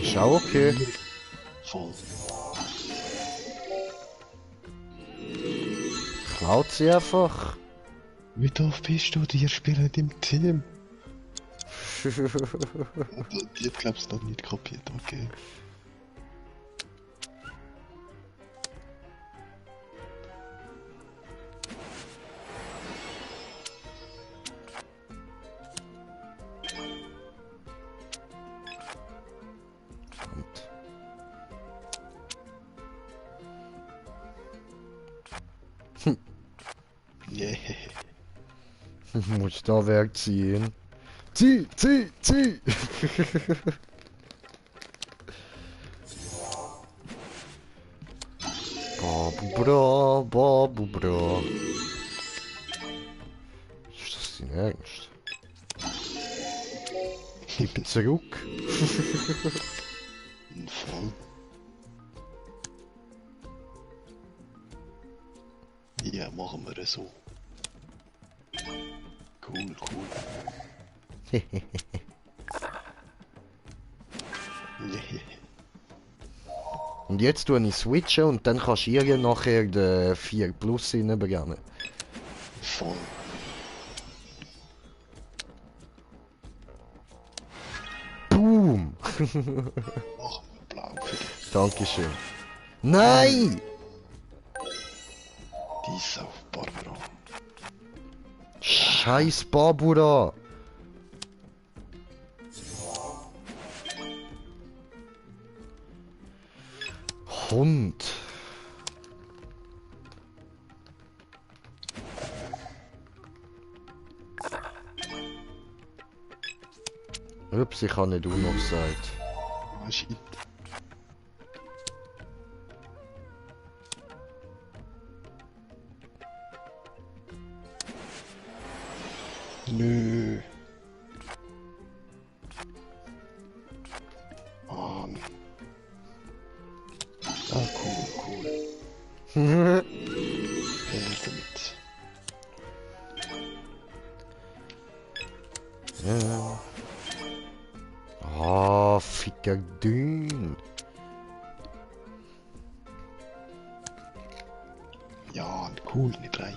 Speaker 2: Ist auch okay.
Speaker 1: Voll.
Speaker 2: Klaut sie einfach.
Speaker 1: Wie doof bist du? Die spielen im Team. Die hat, glaubst du, noch nicht kapiert, okay. Yeah.
Speaker 2: Muss da wegziehen. Zieh! Babubra. Ist das dein Ernst? Gib zurück.
Speaker 1: Voll. Ja, machen wir das so. Cool. Yeah.
Speaker 2: Und jetzt tue ich switchen und dann kannst du ihr nachher den 4 Plus reinbrennen.
Speaker 1: Voll. Mach mal blau für dich.
Speaker 2: Dankeschön. Nein!
Speaker 1: Die Sau, Barbara.
Speaker 2: Scheiß Barbara! Hund! Ups, ich habe nicht noch gesagt.
Speaker 1: Ah, shit. Nö. Ah, cool. Damit.
Speaker 2: Ja. Ah, ficker Dün.
Speaker 1: Ja, cool, nicht drei.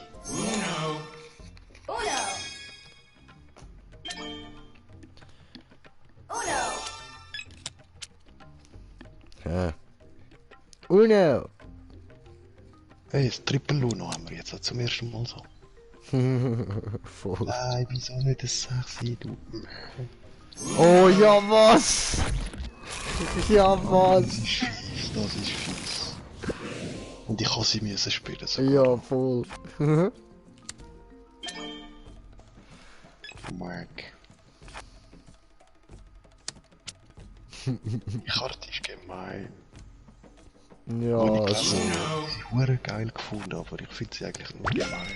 Speaker 2: Ja. Uno!
Speaker 1: Hey, das Triple Uno haben wir jetzt zum ersten Mal so.
Speaker 2: Voll.
Speaker 1: Nein, wieso nicht das 6, du?
Speaker 2: Oh ja, was? Ja,
Speaker 1: Das
Speaker 2: was?
Speaker 1: ist fies, das ist fies. Und ich kann sie müssen spielen sogar.
Speaker 2: Ja, voll.
Speaker 1: Mark. Die Karte ist gemein.
Speaker 2: Ja,
Speaker 1: Und ich
Speaker 2: so.
Speaker 1: habe sie hure geil gefunden, aber ich finde sie eigentlich nur gemein.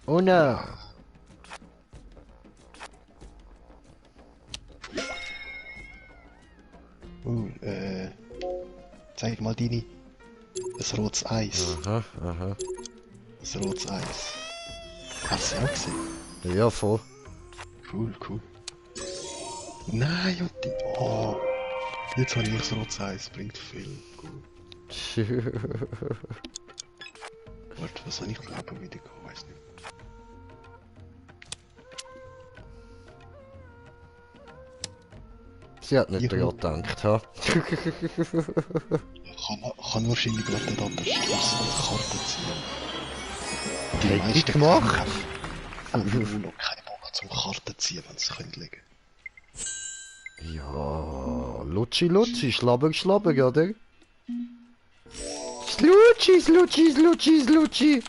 Speaker 2: Uno!
Speaker 1: Zeig mal deine. Ein rotes Eis.
Speaker 2: Aha, aha.
Speaker 1: Ein rotes Eis. Hast du sie auch gesehen?
Speaker 2: Ja, voll.
Speaker 1: Cool. Nein, und die. Oh. Jetzt habe ich das rotes Eis, bringt viel. Cool. Warte, was habe ich glaube wieder gehabt? Weiß nicht.
Speaker 2: Sie hat nicht
Speaker 1: Juhu.
Speaker 2: daran gedacht, ha?
Speaker 1: Kann wahrscheinlich gerade da der Schluss eine Karte ziehen. Die
Speaker 2: Hätte ich
Speaker 1: meisten
Speaker 2: gemacht.
Speaker 1: haben nur noch keinen Bock zum Karten ziehen, wenn sie können legen.
Speaker 2: Ja, Lutschi, Schlabber, oder? Slutschi!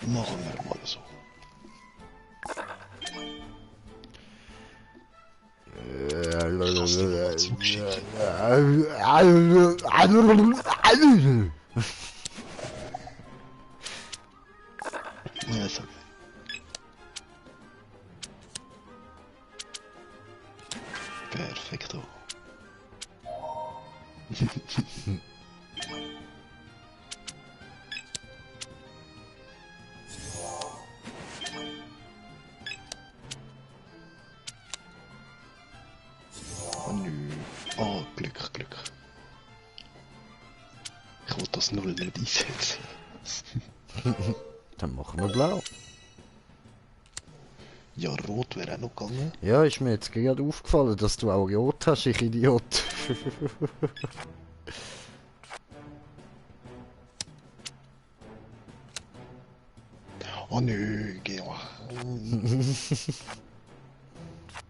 Speaker 1: Machen wir mal so. Ja, ist okay. Perfekto. Oh nö. Oh, Glück. Ich wollte das Null nicht einsetzen.
Speaker 2: Dann machen wir blau.
Speaker 1: Ja, rot wäre auch noch gegangen.
Speaker 2: Ja, ist mir jetzt gerade aufgefallen, dass du auch Rot hast, ich Idiot.
Speaker 1: Oh nö, Georg.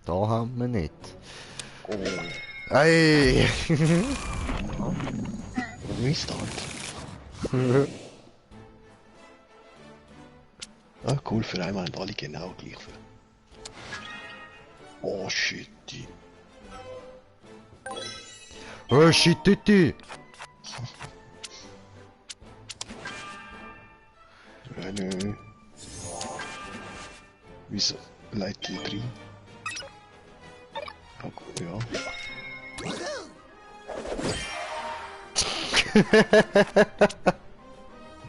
Speaker 2: Da haben wir nicht.
Speaker 1: Oh.
Speaker 2: Ey!
Speaker 1: Restart. Ah, cool, für einmal haben alle genau gleich viel. Oh shit.
Speaker 2: Oh shit, Titi!
Speaker 1: Nö. Wieso leitet die drin? Ah, gut, ja.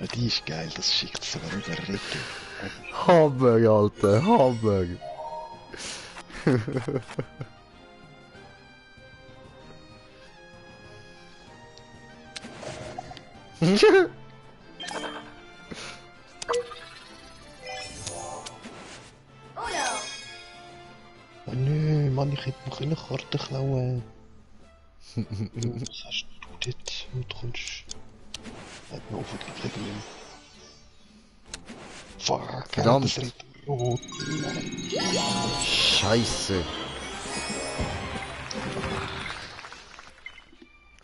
Speaker 1: Ja, die ist geil, das schickt sogar über Recke.
Speaker 2: Hammer, Alter, Hammer!
Speaker 1: Oh nö, Mann, ich hätte noch eine Karte klauen. Was hast du dort? Und du kommst... Hat mir offensichtlich nicht. Fuck,
Speaker 2: Verdammt.
Speaker 1: das rennt rot.
Speaker 2: Scheiße.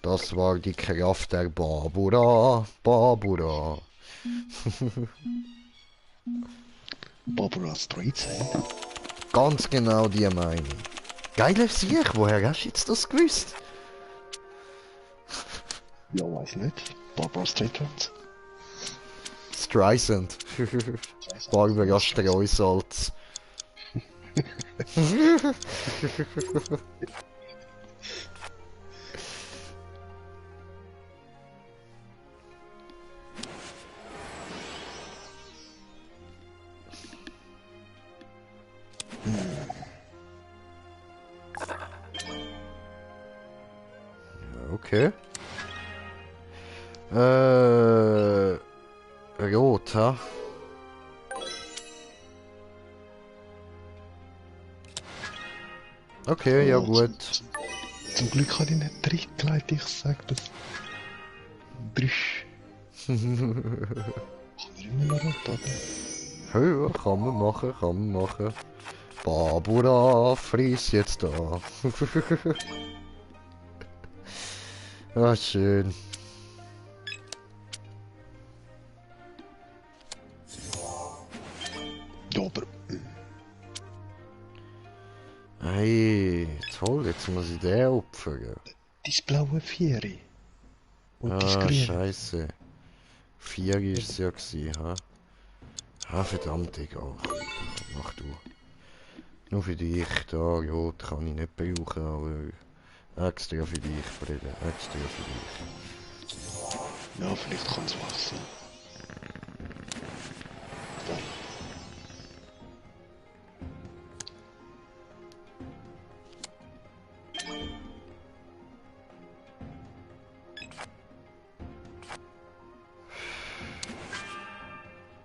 Speaker 2: Das war die Kraft der Barbara. Barbara.
Speaker 1: Barbara Streisand.
Speaker 2: Ganz genau die meine ich. Geiler Sieg, woher hast du jetzt das gewusst?
Speaker 1: Ja, weiß nicht. Barbara Streisand.
Speaker 2: Streisand. Barbara Streisand. Okay. Rot, ha? Okay, ja gut.
Speaker 1: Zum Glück habe ich nicht drin gelegt, ich sag das. Drisch. Kann man immer noch rot, oder?
Speaker 2: Ja, kann man machen, kann man machen. Barbara, friss jetzt da. Ah, schön.
Speaker 1: Ja, aber...
Speaker 2: Hey, toll, jetzt muss ich den opfern.
Speaker 1: Das blaue Vieri. Und das
Speaker 2: Ah,
Speaker 1: grüne.
Speaker 2: scheiße. 4 ist es ja gewesen, ha? Ah, verdammt, egal. Mach du. Nur für dich, da, rot kann ich nicht brauchen, aber extra für dich, Brille, extra für dich.
Speaker 1: Ja, vielleicht kann es was sein.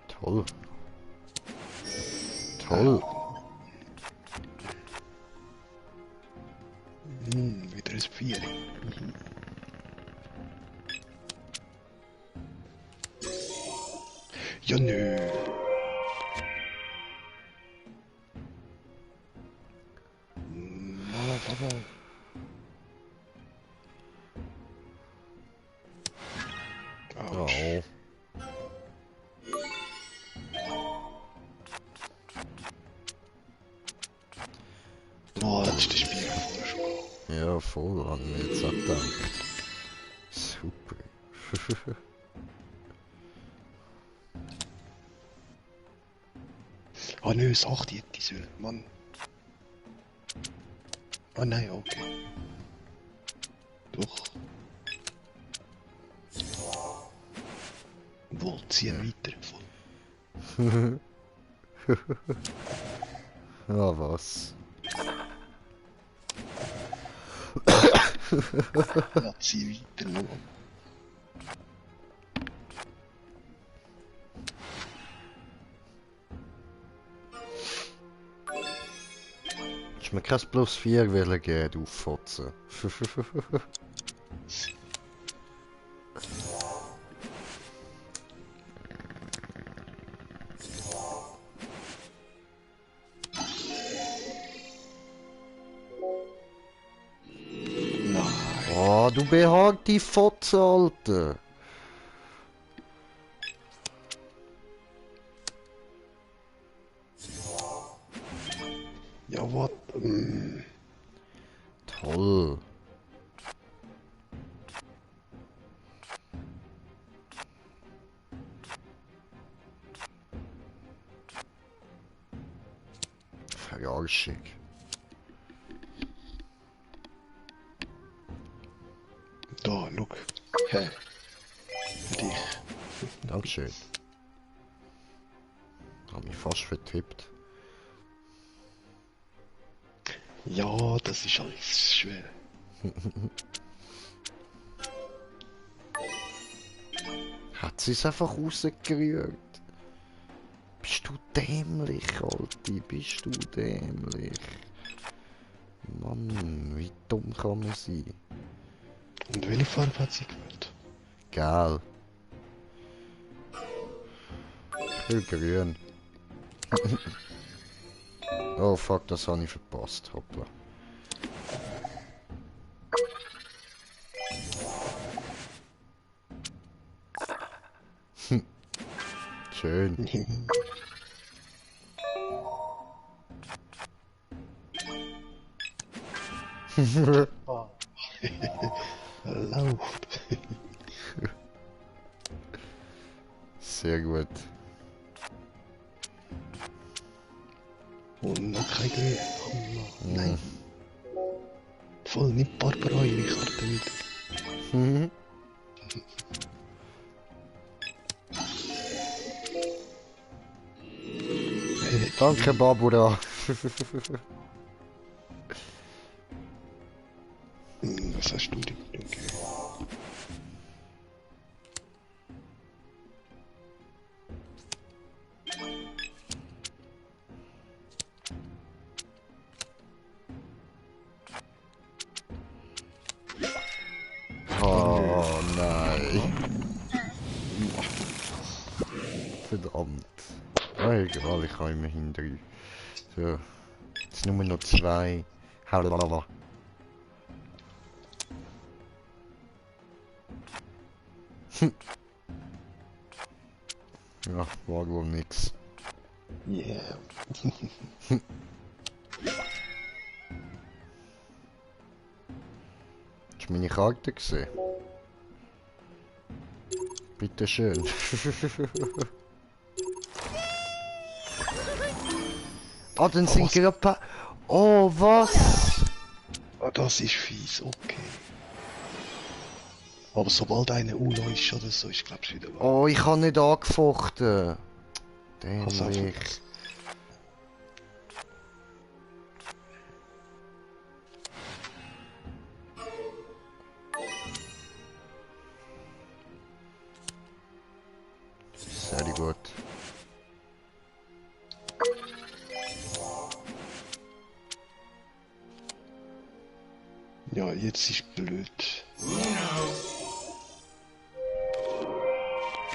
Speaker 2: Toll. Toll.
Speaker 1: Wieder ein Vieri. Ja, nö. Papa.
Speaker 2: Oh.
Speaker 1: Oh, das ist das Spiel vorher schon.
Speaker 2: Ja, voll, an mir jetzt auch gedacht. Super.
Speaker 1: Ah nö, es 8 hätte ich sollen, Mann. Ah nein, okay. Doch. Wohl, ziehen weiter. Voll.
Speaker 2: Ah, was?
Speaker 1: Ja, zieh weiter, Mann.
Speaker 2: Ist mir kein plus 4 wollen geben, du Fotze.
Speaker 1: Nein.
Speaker 2: Oh, du behaarte Fotze, Alter.
Speaker 1: Ja, was?
Speaker 2: Toll. Verarschung.
Speaker 1: Da, look. Hä? Für dich.
Speaker 2: Dankeschön. Hab mich fast vertippt.
Speaker 1: Ja, das ist alles schwer.
Speaker 2: hat sie es einfach rausgerührt. Bist du dämlich, Alti? Bist du dämlich? Mann, wie dumm kann man sein?
Speaker 1: Und welche Farbe hat sie gewählt?
Speaker 2: Geil. Ich will grün. Oh fuck, das habe ich verpasst. Hoppla. Schön.
Speaker 1: Läuft.
Speaker 2: Sehr gut.
Speaker 1: Und noch kein Grün. Oh nein. Voll nicht Barbara ihre Karte wieder.
Speaker 2: Mhm. Danke, Barbara.
Speaker 1: Was hast du denn gegeben?
Speaker 2: Oh nein. Verdammt. Oh, egal, ich habe immerhin 3. So. Jetzt nur noch 2. Halalala. Ja, war wohl nix.
Speaker 1: Yeah.
Speaker 2: Hast du meine Karte gesehen? Bitte schön. Ah, dann sind
Speaker 1: Was?
Speaker 2: gerade pa... Oh, was?
Speaker 1: Ah, das ist fies, okay. Aber sobald einer UNO ist oder so, ist glaub's wieder wahr.
Speaker 2: Oh, ich habe nicht angefochten.
Speaker 1: Pass auf.
Speaker 2: Dämlich. Sehr gut.
Speaker 1: Ja, jetzt ist blöd.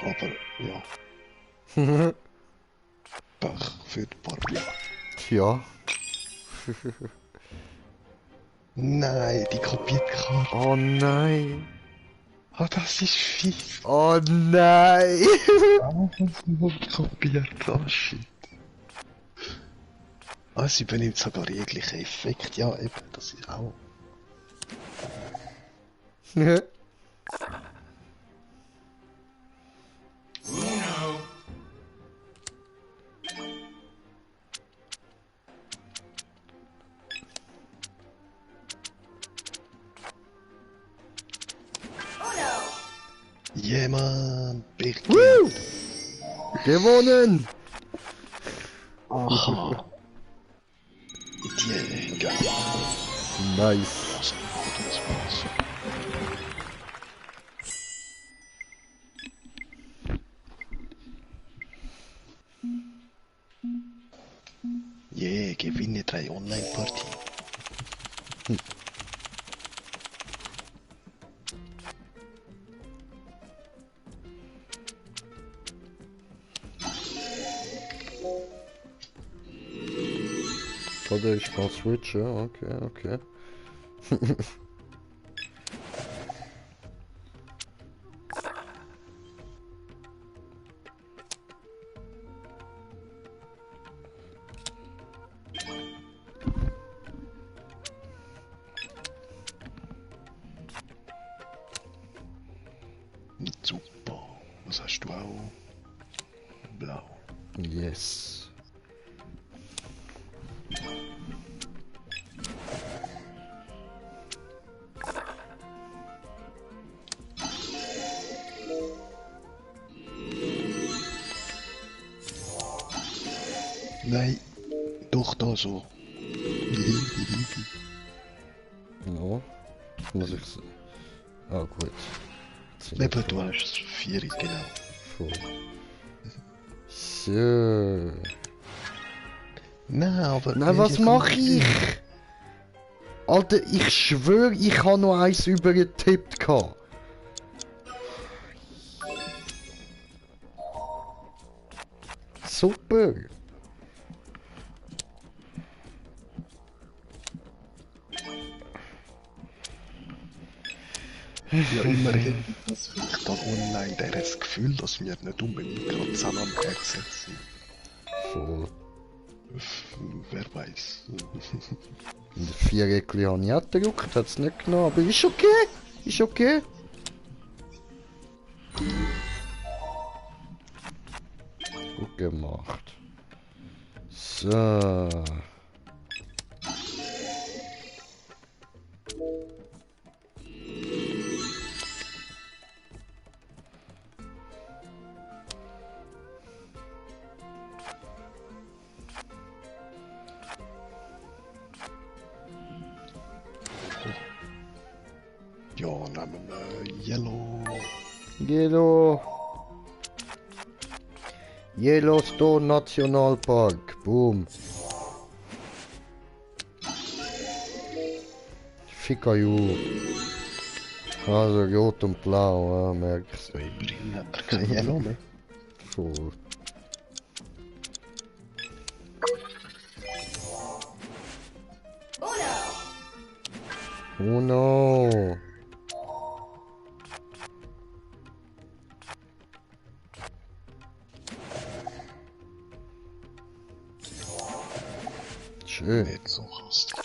Speaker 1: Aber, ja, Pech für die Barbara.
Speaker 2: Tja.
Speaker 1: Nein, die kopiert die Karte.
Speaker 2: Oh nein.
Speaker 1: Ah, das ist fies.
Speaker 2: Oh nein.
Speaker 1: Ah, das kopiert, ah, shit. Ah, sie benimmt sogar jegliche Effekt. Ja, eben, das ist auch... Yeah, man, big
Speaker 2: Woo! Gewonnen.
Speaker 1: Aha. Die, geil.
Speaker 2: Nice.
Speaker 1: Das war's. Yeah, gewinne 3 Online-Partien.
Speaker 2: Oder ich mal Switch, ja, okay, okay.
Speaker 1: Super. Was hast du auch? Blau.
Speaker 2: Yes.
Speaker 1: Nein, doch da so.
Speaker 2: Ja. Muss ich sagen. Ah, gut.
Speaker 1: Eben, du hast 4, genau.
Speaker 2: Voll. So.
Speaker 1: Nein, aber...
Speaker 2: Nein, was mache ich? Alter, ich schwöre, ich habe noch eins übergetippt gehabt. Super.
Speaker 1: Ja, immerhin, das vielleicht da online das Gefühl, dass wir nicht unbedingt gerade zusammen am Headset sind.
Speaker 2: Voll.
Speaker 1: Wer weiß.
Speaker 2: In der Viereckli habe ich auch gedrückt, hat es nicht genommen, aber ist okay. Ist okay. Gut gemacht. So.
Speaker 1: Ja, nehmen wir Yellow.
Speaker 2: Yellow. Yellowstone Nationalpark. Boom. Fikaju. Also rot und blau, ja, merkst du.
Speaker 1: Immerhin haben wir kein Yellow mehr.
Speaker 2: Voll. Oh no. Schön.
Speaker 1: Nicht so hastig.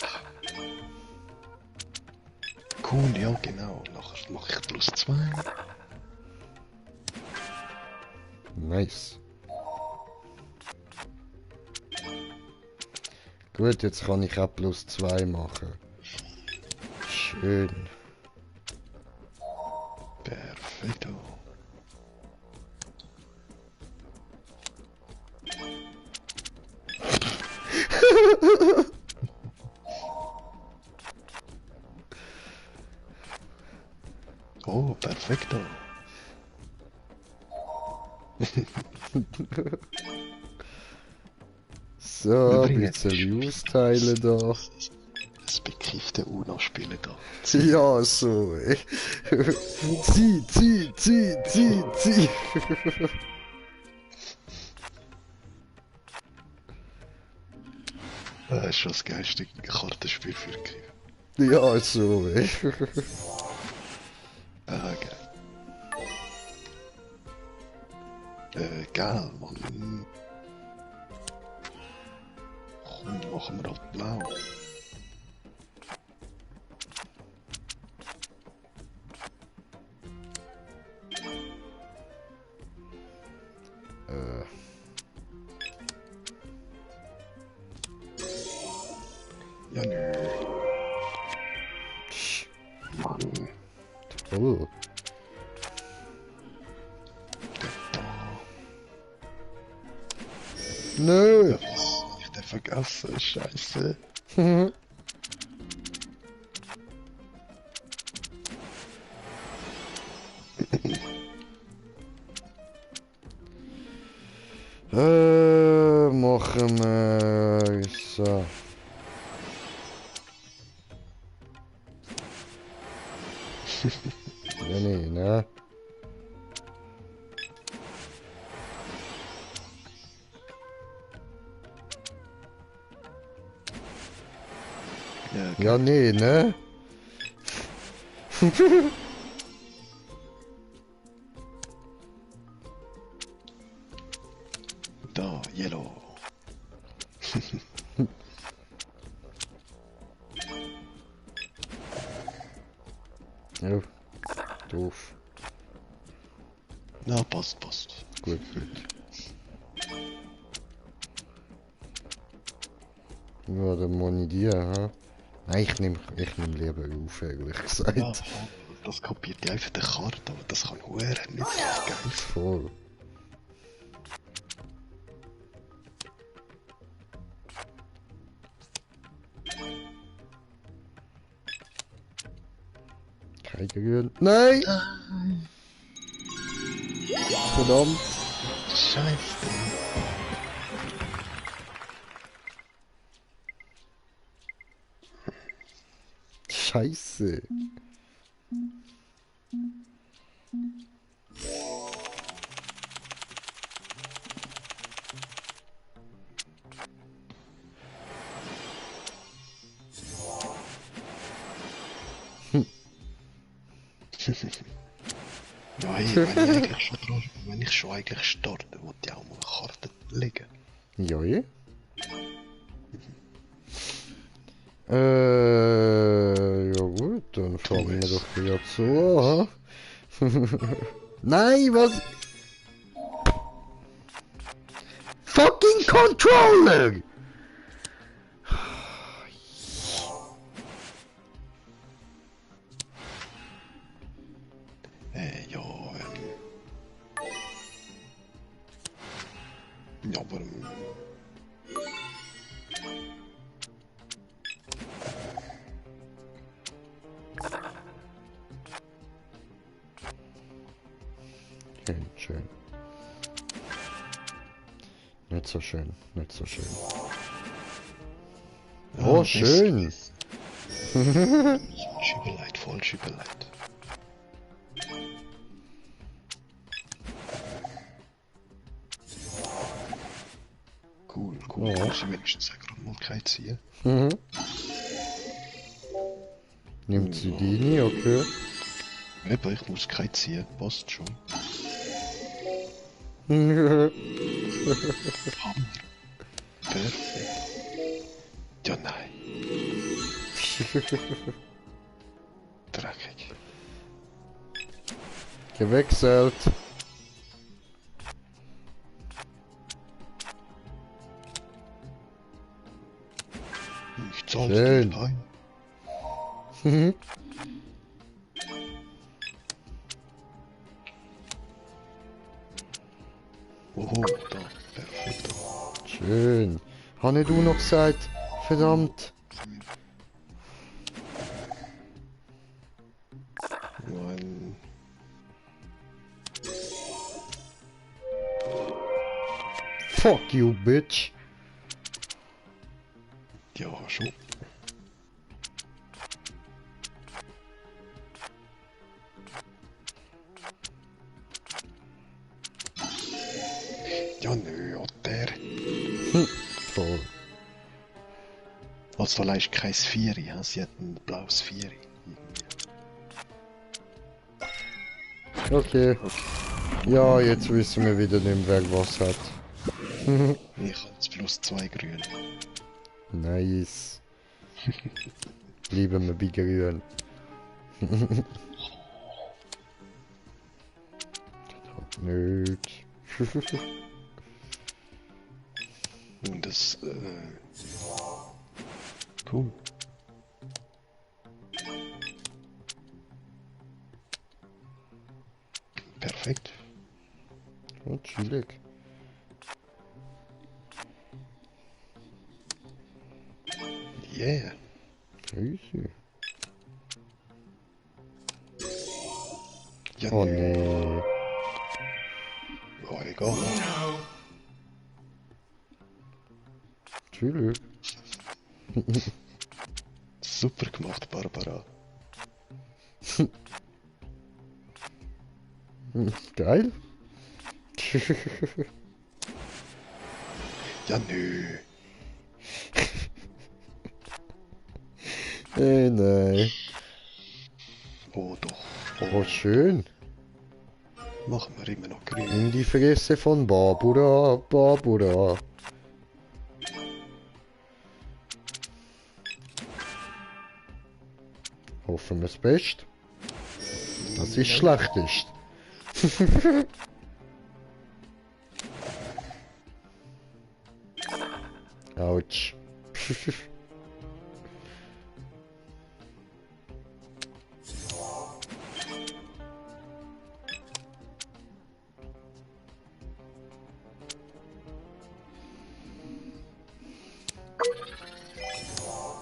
Speaker 1: Cool, ja genau. Nachher mache ich +2.
Speaker 2: Nice. Gut, jetzt kann ich auch +2 machen. Schön.
Speaker 1: Perfetto. Oh, perfekto.
Speaker 2: So, ein
Speaker 1: bringen
Speaker 2: bisschen austeilen da.
Speaker 1: Das bekiffte UNO-Spielen da.
Speaker 2: Ja, so, ey. Zieh.
Speaker 1: Das ist schon das geilste Kartenspiel für Kinder.
Speaker 2: Ja, so, ey.
Speaker 1: Ah, geil. Geil, Mann. Komm, machen wir halt blau. Ja, nö. Mann,
Speaker 2: Oh.
Speaker 1: der da.
Speaker 2: Nö.
Speaker 1: Ja, was? Ich hab den vergessen, scheiße.
Speaker 2: Machen wir so. Ja, nee, ne?
Speaker 1: Ja,
Speaker 2: Ja, nee, ne?
Speaker 1: da, Yellow.
Speaker 2: Ja, doof.
Speaker 1: Na, passt.
Speaker 2: Gut. Ja, dann muss ich die, ha? Nein, ich nehm lieber auf, ehrlich gesagt.
Speaker 1: Ja, voll. Das kopiert ja einfach die Karte, aber das kann huere nicht geil.
Speaker 2: Voll. Kein Grün. Nein!
Speaker 3: Verdammt.
Speaker 1: Scheiße.
Speaker 2: Scheiße.
Speaker 1: Ja, hey, wenn ich schon eigentlich starte, wollte ich auch mal eine Karte legen.
Speaker 2: Ja, ja. Ja gut, dann fangen wir
Speaker 1: es.
Speaker 2: doch gerade so an. Nein, was? Fucking Controller!
Speaker 1: Ja, ja, aber
Speaker 2: Schön, schön. Nicht so schön, nicht so schön. Oh, schön.
Speaker 1: Schübeleit, voll Schübeleit. Cool, cool.
Speaker 2: Ja.
Speaker 1: Muss ich wenigstens gerade mal kein ziehen.
Speaker 2: Mhm. Nimmt sie die nie, okay.
Speaker 1: Eben, ich muss kein ziehen, passt schon.
Speaker 2: Ja,
Speaker 1: Hammer. Perfekt. Ja, nein. Dreckig.
Speaker 2: gewechselt.
Speaker 1: Ich zahl's
Speaker 2: Schön.
Speaker 1: dir ein.
Speaker 2: Mhm.
Speaker 1: Oho, da. Perfekt.
Speaker 2: Schön. Habe du noch gesagt? Verdammt.
Speaker 1: Nein.
Speaker 2: Fuck you, bitch.
Speaker 1: Ja, schon. Ja, nö, ja, der.
Speaker 2: Toll.
Speaker 1: Also vielleicht kein Vieri, ja? Sie hat ein blaues Vieri.
Speaker 2: Okay. Ja, jetzt wissen wir wieder nicht mehr, wer was hat.
Speaker 1: Ich habe jetzt +2 grün.
Speaker 2: Nice. Bleiben wir bei grün. Nicht.
Speaker 1: Und das, cool. Perfekt.
Speaker 2: Oh, chillig.
Speaker 1: Yeah.
Speaker 2: Easy.
Speaker 1: Ja,
Speaker 2: Oh
Speaker 1: nö.
Speaker 2: nee.
Speaker 1: Oh, egal.
Speaker 2: Chillig.
Speaker 1: Super gemacht, Barbara.
Speaker 2: Geil.
Speaker 1: Ja, nö.
Speaker 2: Nein.
Speaker 1: Oh, doch.
Speaker 2: Oh, schön.
Speaker 1: Machen wir immer noch grün.
Speaker 2: In die Fresse von Barbara, Barbara. Hoffen wir das Beste. Das ist schlechtest. Autsch.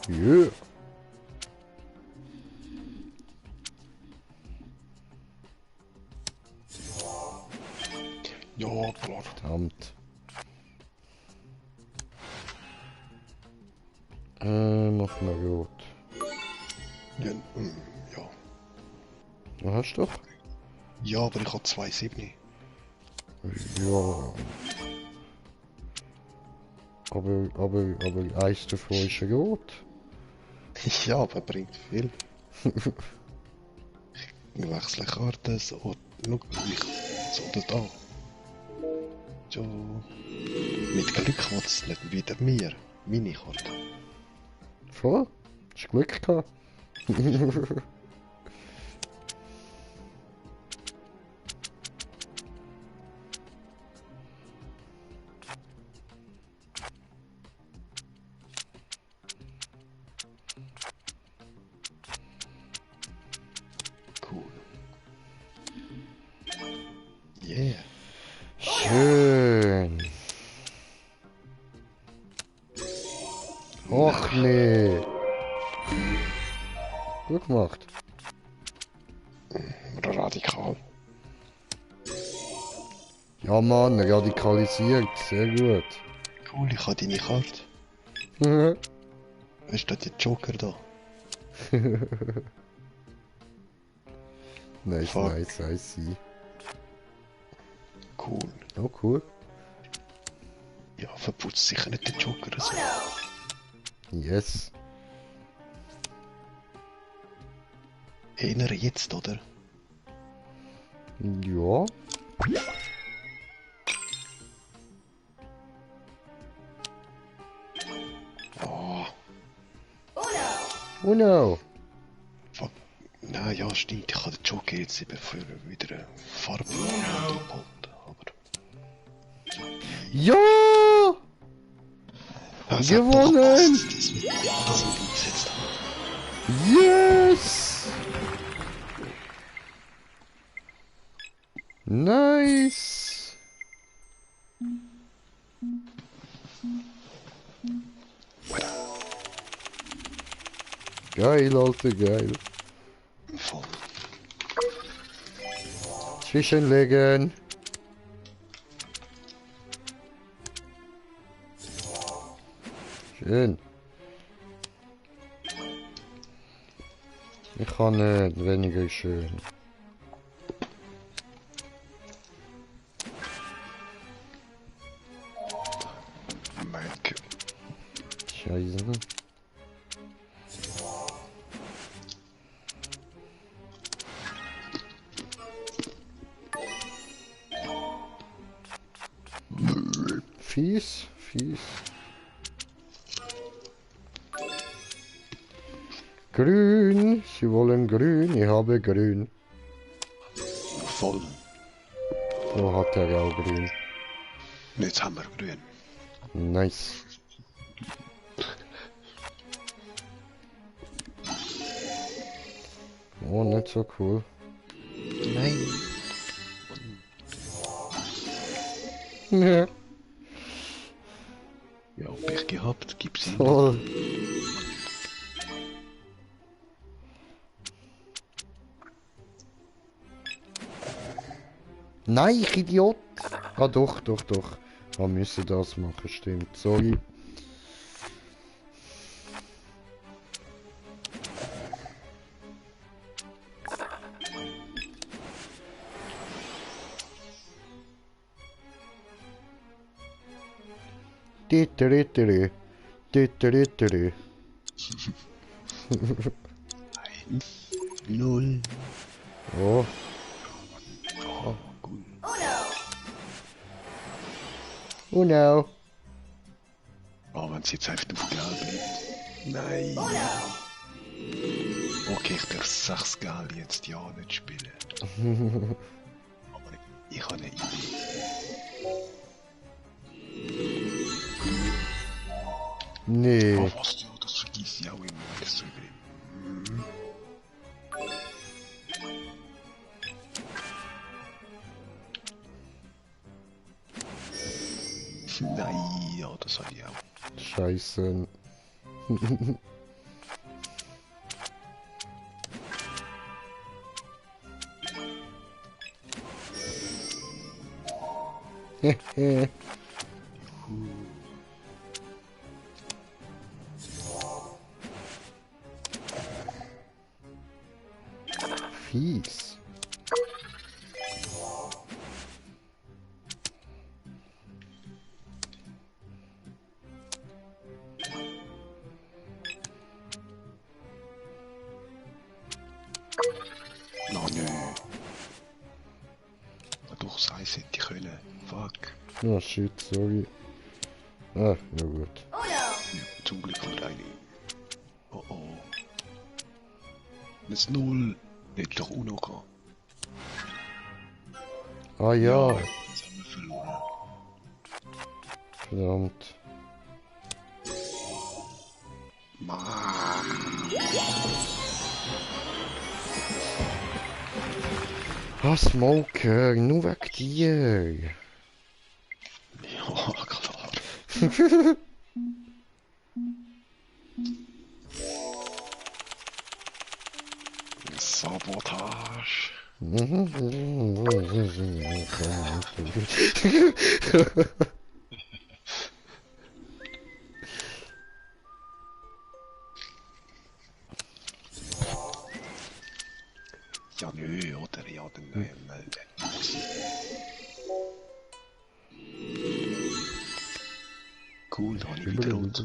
Speaker 2: Yeah. Mach mal rot.
Speaker 1: Ja, ja.
Speaker 2: Du hast doch?
Speaker 1: Ja, aber ich habe 2,7.
Speaker 2: Ja. Aber eins davon ist rot.
Speaker 1: Ja, aber bringt viel. Wir wechseln Karten, so. Schau, so oder da. So. Mit Glück wird es nicht wieder mir. Meine Karte.
Speaker 2: Voll? Hast du Glück gehabt?
Speaker 1: Cool. Yeah.
Speaker 2: Schön. Och nee. Gut gemacht.
Speaker 1: Radikal.
Speaker 2: Ja Mann, radikalisiert. Sehr gut.
Speaker 1: Cool, ich habe deine Karte. Ist da die Joker da?
Speaker 2: Nice,
Speaker 1: Fuck.
Speaker 2: nice, I see.
Speaker 1: Cool.
Speaker 2: Oh cool.
Speaker 1: Ja, verputzt sicher nicht den Joker so.
Speaker 2: Yes.
Speaker 1: Einer jetzt, oder?
Speaker 2: Ja.
Speaker 1: Oh,
Speaker 2: Oh no.
Speaker 1: fuck. Nein, ja, stimmt. Ich habe den Joker jetzt eben für wieder eine Farbe geholt. Aber.
Speaker 2: Ja!
Speaker 1: Ja, es hat doch
Speaker 2: Gewonnen!
Speaker 1: gepasst. Das mit uns jetzt.
Speaker 2: Yes! Nice! Geil, Alter, geil.
Speaker 1: Voll.
Speaker 2: Zwischenlegen. Schön. Ich kann nicht, weniger schön.
Speaker 1: Mac.
Speaker 2: Scheiße. Fies, fies. Grün, Sie wollen grün, ich habe grün.
Speaker 1: Voll.
Speaker 2: So hat er auch grün.
Speaker 1: Und jetzt haben wir grün.
Speaker 2: Nice. Oh, nicht so cool.
Speaker 1: Nein.
Speaker 2: Ja,
Speaker 1: Ja, Pech gehabt, gib's ihm.
Speaker 2: voll. Nein, ich Idiot. Ah, doch, doch, doch. Wir müssen das machen, stimmt. Sorry. Tittere. Tittere.
Speaker 1: 0.
Speaker 2: Oh,
Speaker 1: Oh, gut.
Speaker 2: oh no.
Speaker 1: Oh, wenn es jetzt einfach auf Geld bleibt. Nein. Okay, ich darf 6 Geld jetzt ja nicht spielen. Aber ich habe eine Idee.
Speaker 2: Nee.
Speaker 1: Oh, was du, das vergisst ich auch immer, wenn ich so übernehme. Nein, ja, das habe ich auch.
Speaker 2: Scheiße. fies.
Speaker 1: Oh nö. Doch, das Eis hätte ich können. Fuck.
Speaker 2: Oh shit, sorry. Ah, ja gut.
Speaker 1: Ja, zum Glück kommt eine. Oh oh. Das 0. Hätte doch Uno gehabt.
Speaker 2: Ah ja,
Speaker 1: Jetzt haben wir verloren.
Speaker 2: verdammt.
Speaker 1: Mann.
Speaker 2: Ah, Smoker, nur wegen dir.
Speaker 1: Ja, klar. Sabotage. Ja, nö, oder? Ja, dann cool, da habe ich wieder rot.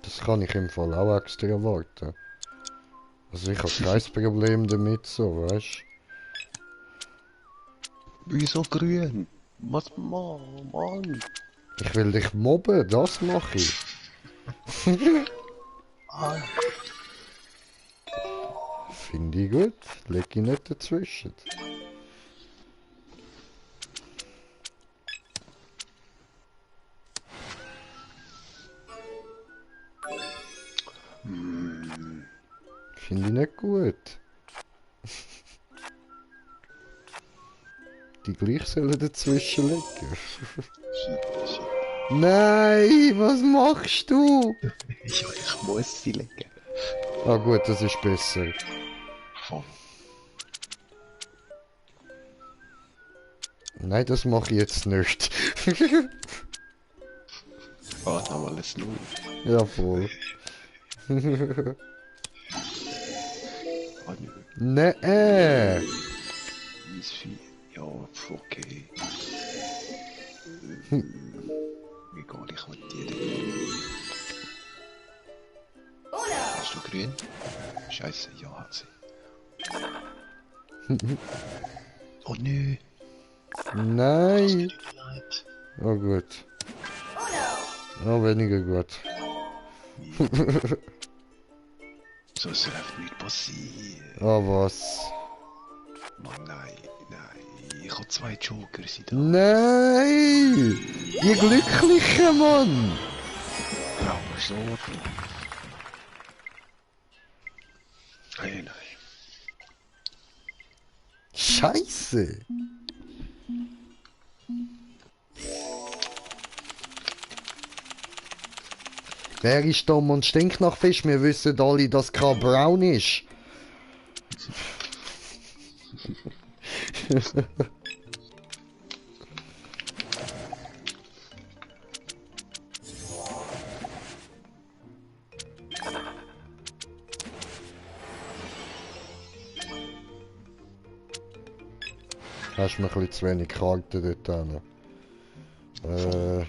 Speaker 2: Das kann ich im Fall auch extra erwarten. Also ich habe kein Problem damit, so, weißt
Speaker 1: Wieso grün? Was, Mann?
Speaker 2: Ich will dich mobben, das mache ich.
Speaker 1: Ah,
Speaker 2: Finde ich gut, leg ich nicht dazwischen. Finde ich nicht gut. Die gleich sollen dazwischen liegen.
Speaker 1: shit.
Speaker 2: Nein, was machst du?
Speaker 1: Ja, ich muss sie legen.
Speaker 2: Ah gut, das ist besser.
Speaker 1: Voll.
Speaker 2: Nein, das mache ich jetzt nicht.
Speaker 1: Warte mal, das 0.
Speaker 2: Jawohl.
Speaker 1: Ah, nö.
Speaker 2: Nee.
Speaker 1: Ist viel. Ja, okay. Egal, ich will die denn. Hast du grün? Scheiße, ja, hat sie. Oh nö.
Speaker 2: Nein.
Speaker 1: Tut mir leid.
Speaker 2: Oh gut. Oh, weniger gut.
Speaker 1: So ist einfach nicht passiert.
Speaker 2: Oh was?
Speaker 1: Mann, nein. Ich habe 2 Joker, sie da.
Speaker 2: Nein! Die Glückliche, Mann!
Speaker 1: Aber so. Nein.
Speaker 2: Scheiße! Wer ist dumm und stinkt nach Fisch? Wir wissen alle, dass kein Brown ist. Hast mir ein bisschen zu wenig Karten dort hin.
Speaker 1: Nö.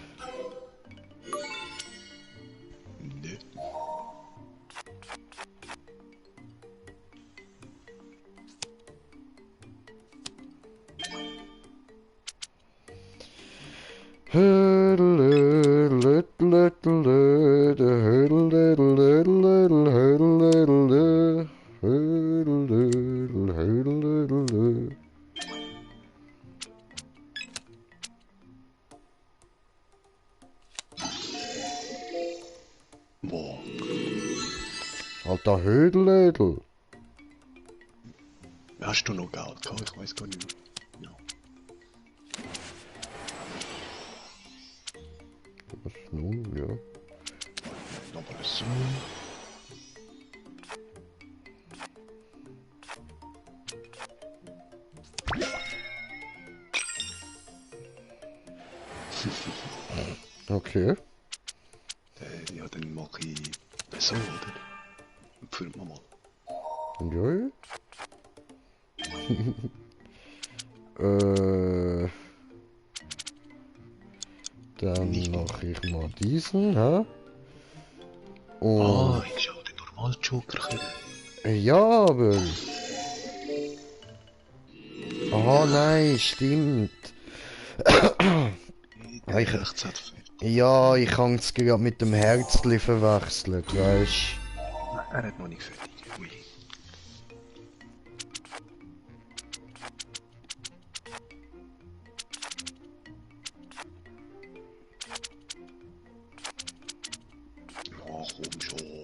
Speaker 1: Boah.
Speaker 2: Alter Hödel.
Speaker 1: Hast du noch Geld gehabt? Ich weiß gar nicht mehr. Ja.
Speaker 2: Was nun, ja.
Speaker 1: Nochmal so.
Speaker 2: Okay.
Speaker 1: Ja, dann mache ich so, oder? Führt man mal.
Speaker 2: Ja. Dann
Speaker 1: Nicht
Speaker 2: mache ich mal diesen, hä?
Speaker 1: Ah,
Speaker 2: Und
Speaker 1: ich schau den normalen Joker können.
Speaker 2: ja, aber. Aha, nein, stimmt. Ja, ich,
Speaker 1: Rechts hat
Speaker 2: ja, ich habe es gerade mit dem Herzli verwechselt, weißt
Speaker 1: Nein, er hat noch nicht fertig. Ui. Ach, komm schon.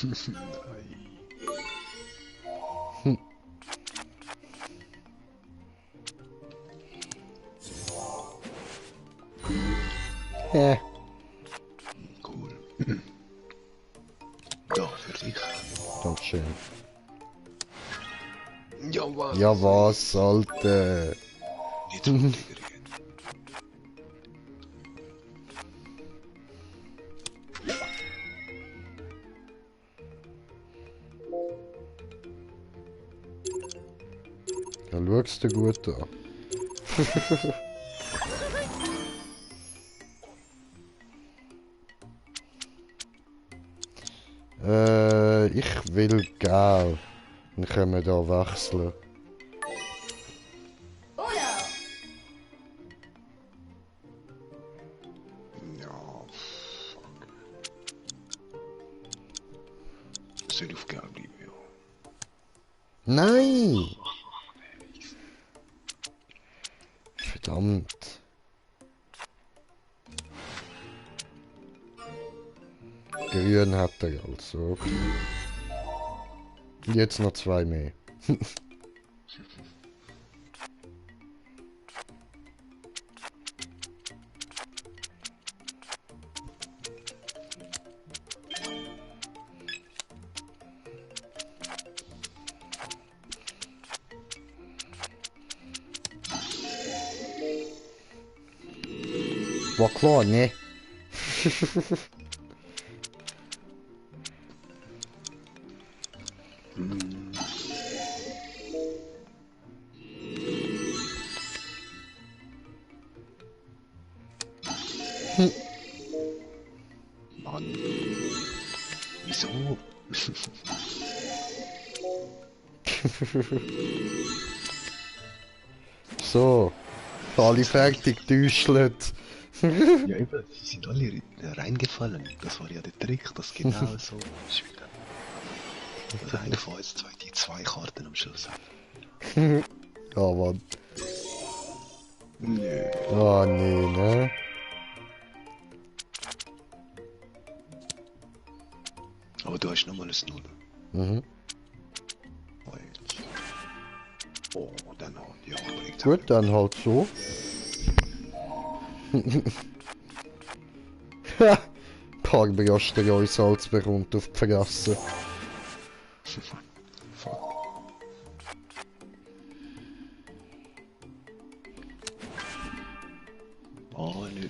Speaker 1: Nein.
Speaker 2: du?
Speaker 1: Cool. Da, für dich.
Speaker 2: Dankeschön.
Speaker 1: Ja, was?
Speaker 2: Ja, was, Alter?
Speaker 1: Nicht vom Tiger.
Speaker 2: Ja, schaust du gut an. Ich will gelb. Dann können wir da wechseln.
Speaker 1: Ja, fuck. Soll auf Gelb bleiben, ja.
Speaker 2: Nein! Verdammt. Grün hat er also. Jetzt noch zwei mehr. War klar, ne?
Speaker 1: Mann. Wieso?
Speaker 2: So. Alle fertig getäuscht.
Speaker 1: Ja, eben, sie sind alle reingefallen. Das war ja der Trick, das genau so ist wieder. Dass einer von uns die zwei Karten am Schluss hat.
Speaker 2: Ja, Mann.
Speaker 1: Nö.
Speaker 2: Ah, nee, ne?
Speaker 1: Aber du hast nochmal ein Null.
Speaker 2: Mhm.
Speaker 1: Oh, dann halt, ja, bringt
Speaker 2: Gut, dann halt so. Paar Begaster euch Salz bekommt auf die Fresse.
Speaker 1: Fuck. Oh, nö.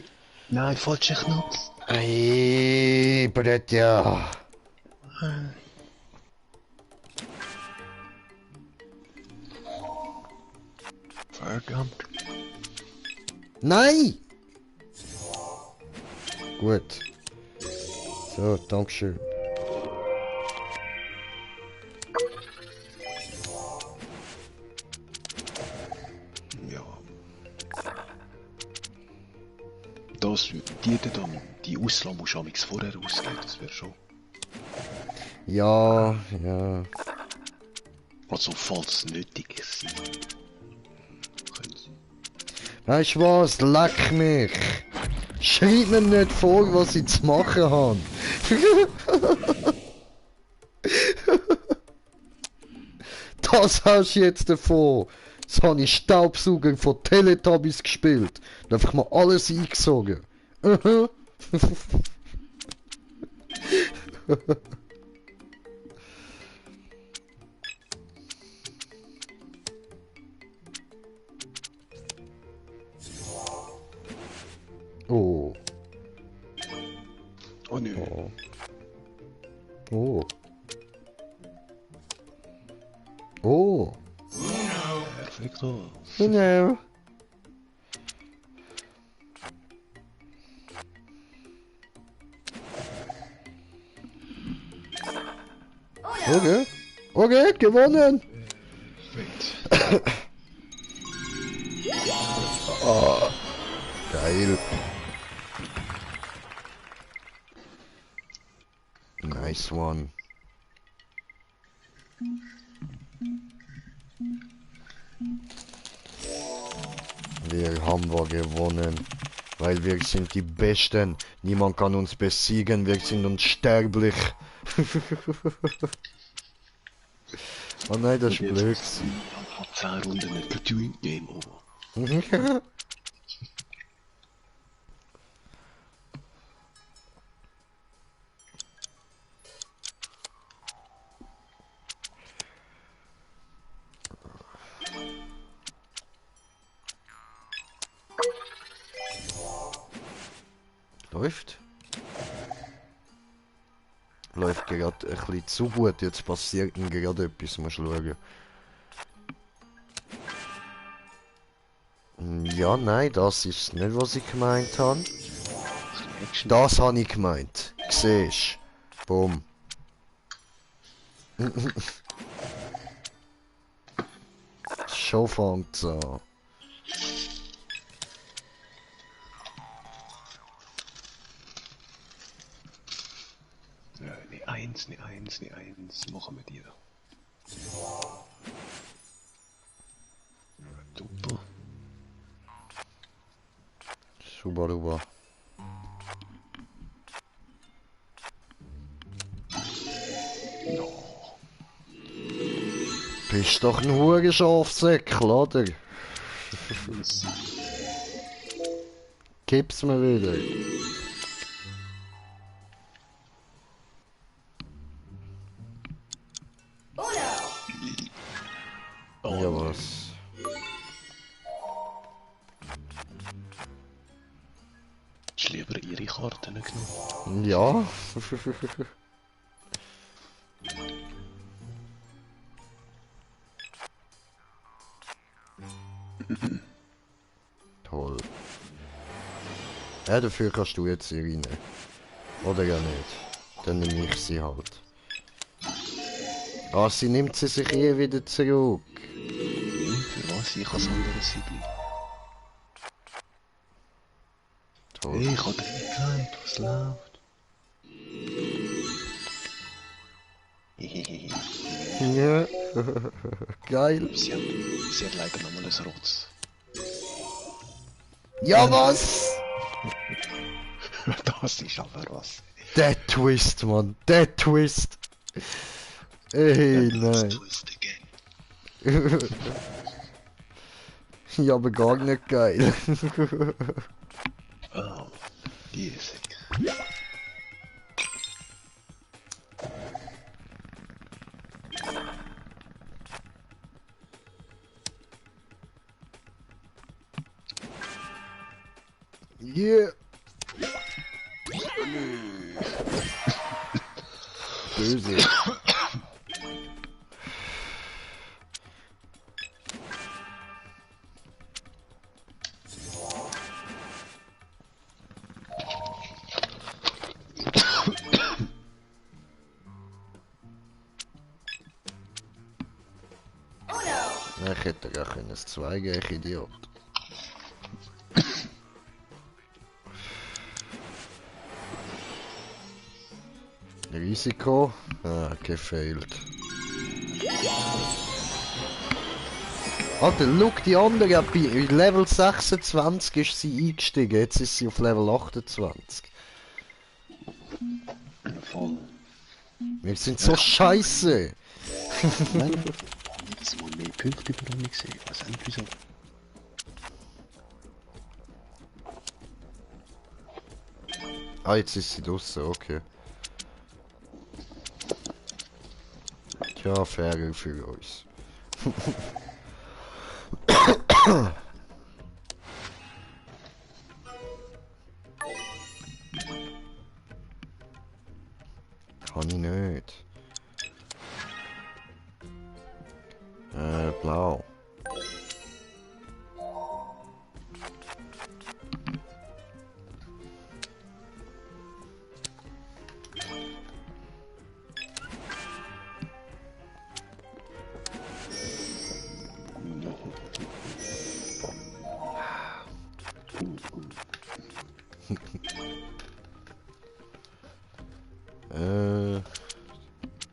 Speaker 1: Nein, falscher Knopf.
Speaker 2: Ey, Brett, ja.
Speaker 1: Verdammt.
Speaker 2: Nein! Gut. So, dankeschön.
Speaker 1: Ja. Die Ausland muss am vorher ausgehen, das wäre schon.
Speaker 2: Ja, ja.
Speaker 1: Also, falls nötig ist. Können Sie.
Speaker 2: Weißt du was? Leck mich! Schreib mir nicht vor, was ich zu machen habe. Das hast du jetzt davon. Das habe ich Staubsauger von Teletubbies gespielt. Da habe ich mal alles eingesogen.
Speaker 1: nö.
Speaker 2: Oh. Oh. Oh.
Speaker 1: Perfekto.
Speaker 2: No. Okay. Okay, gewonnen.
Speaker 1: Perfekt.
Speaker 2: Oh, geil. Nice one. Wir haben gewonnen. Weil wir sind die Besten. Niemand kann uns besiegen. Wir sind unsterblich. Oh nein, das ist
Speaker 1: Und
Speaker 2: blöd.
Speaker 1: jetzt vor 10 Runden ein Twin Game over.
Speaker 2: Läuft? Läuft gerade ein bisschen zu gut. Jetzt passiert ihm gerade etwas. Musst schauen. Ja, nein, das ist nicht, was ich gemeint habe.
Speaker 1: Action.
Speaker 2: Das habe ich gemeint. Siehst du? Bumm. Schon fängt's an.
Speaker 1: Ne 1, ne 1, ne 1. Machen wir dir. Super.
Speaker 2: Super, super.
Speaker 1: No.
Speaker 2: Bist doch ein Hurenschafsäck, oder? Gib's mir wieder.
Speaker 1: Oh,
Speaker 2: Ja,
Speaker 1: nö.
Speaker 2: was?
Speaker 1: Hast du lieber ihre Karten genommen?
Speaker 2: Ja. Toll. Ja, dafür kannst du jetzt hier rein. Oder ja nicht. Dann nehme ich sie halt. Ah, sie nimmt sie sich eh wieder zurück.
Speaker 1: Für was? Ich als anderes Siebli.
Speaker 2: Toll.
Speaker 1: Hey, ich hab reingelegt, was läuft?
Speaker 2: Ja. Geil.
Speaker 1: Sie hat leider nochmal ein Rotz.
Speaker 2: Ja, was?
Speaker 1: Das ist aber was.
Speaker 2: Der Twist, Mann. Der Twist. Ey, nein.
Speaker 1: Twist again.
Speaker 2: Ja, aber gar nicht geil.
Speaker 1: Oh, easy.
Speaker 2: Yeah. Böse. Ich hätte gar können 2 geben, ich Idiot. Risiko? Ah, gefailt. Alter, look, die andere, bei Level 26 ist sie eingestiegen, jetzt ist sie auf Level 28.
Speaker 1: Voll.
Speaker 2: Wir sind so scheiße.
Speaker 1: Nein, jedes Mal mehr Punkte über mich gesehen. Was eigentlich wieso?
Speaker 2: Ah, jetzt ist sie draussen, okay. Ja, fair für uns. Kann ich nicht. Blau.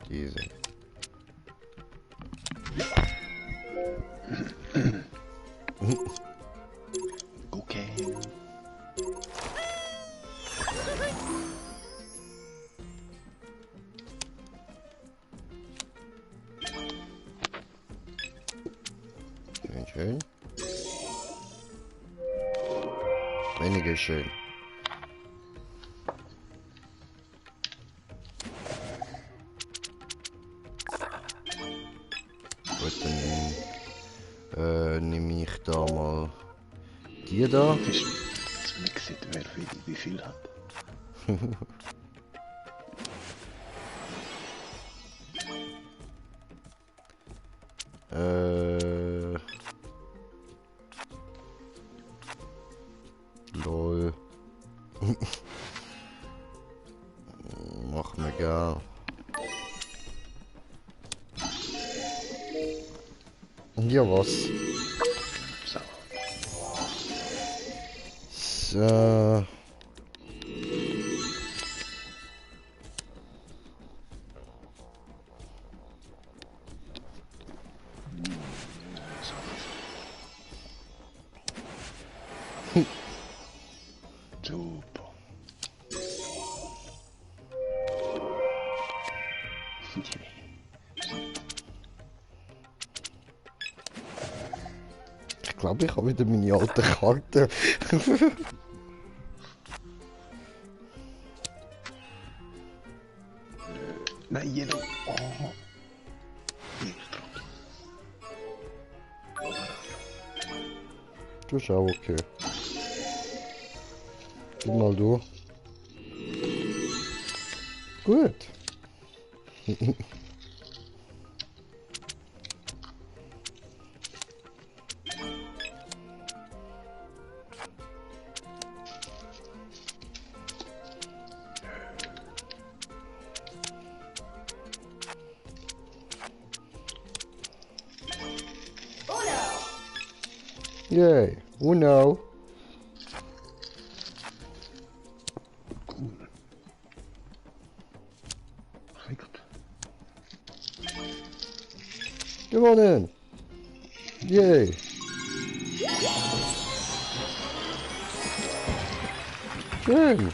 Speaker 2: Diese.
Speaker 1: Okay.
Speaker 2: Schön, schön. Weniger schön. Gut, dann nehme ich da mal die da.
Speaker 1: Das Mixit, wer wie viel hat.
Speaker 2: Lol. Mach mir gar. Ja, was?
Speaker 1: So.
Speaker 2: So.
Speaker 1: Super.
Speaker 2: Ich glaube, ich habe wieder meine alte Karte.
Speaker 1: Nein, Yellow. Oh.
Speaker 2: Du bist auch okay. Gib mal du. Gut. Yay. Uno.
Speaker 1: Cool. Perfekt.
Speaker 2: Gewonnen. Yay. Schön.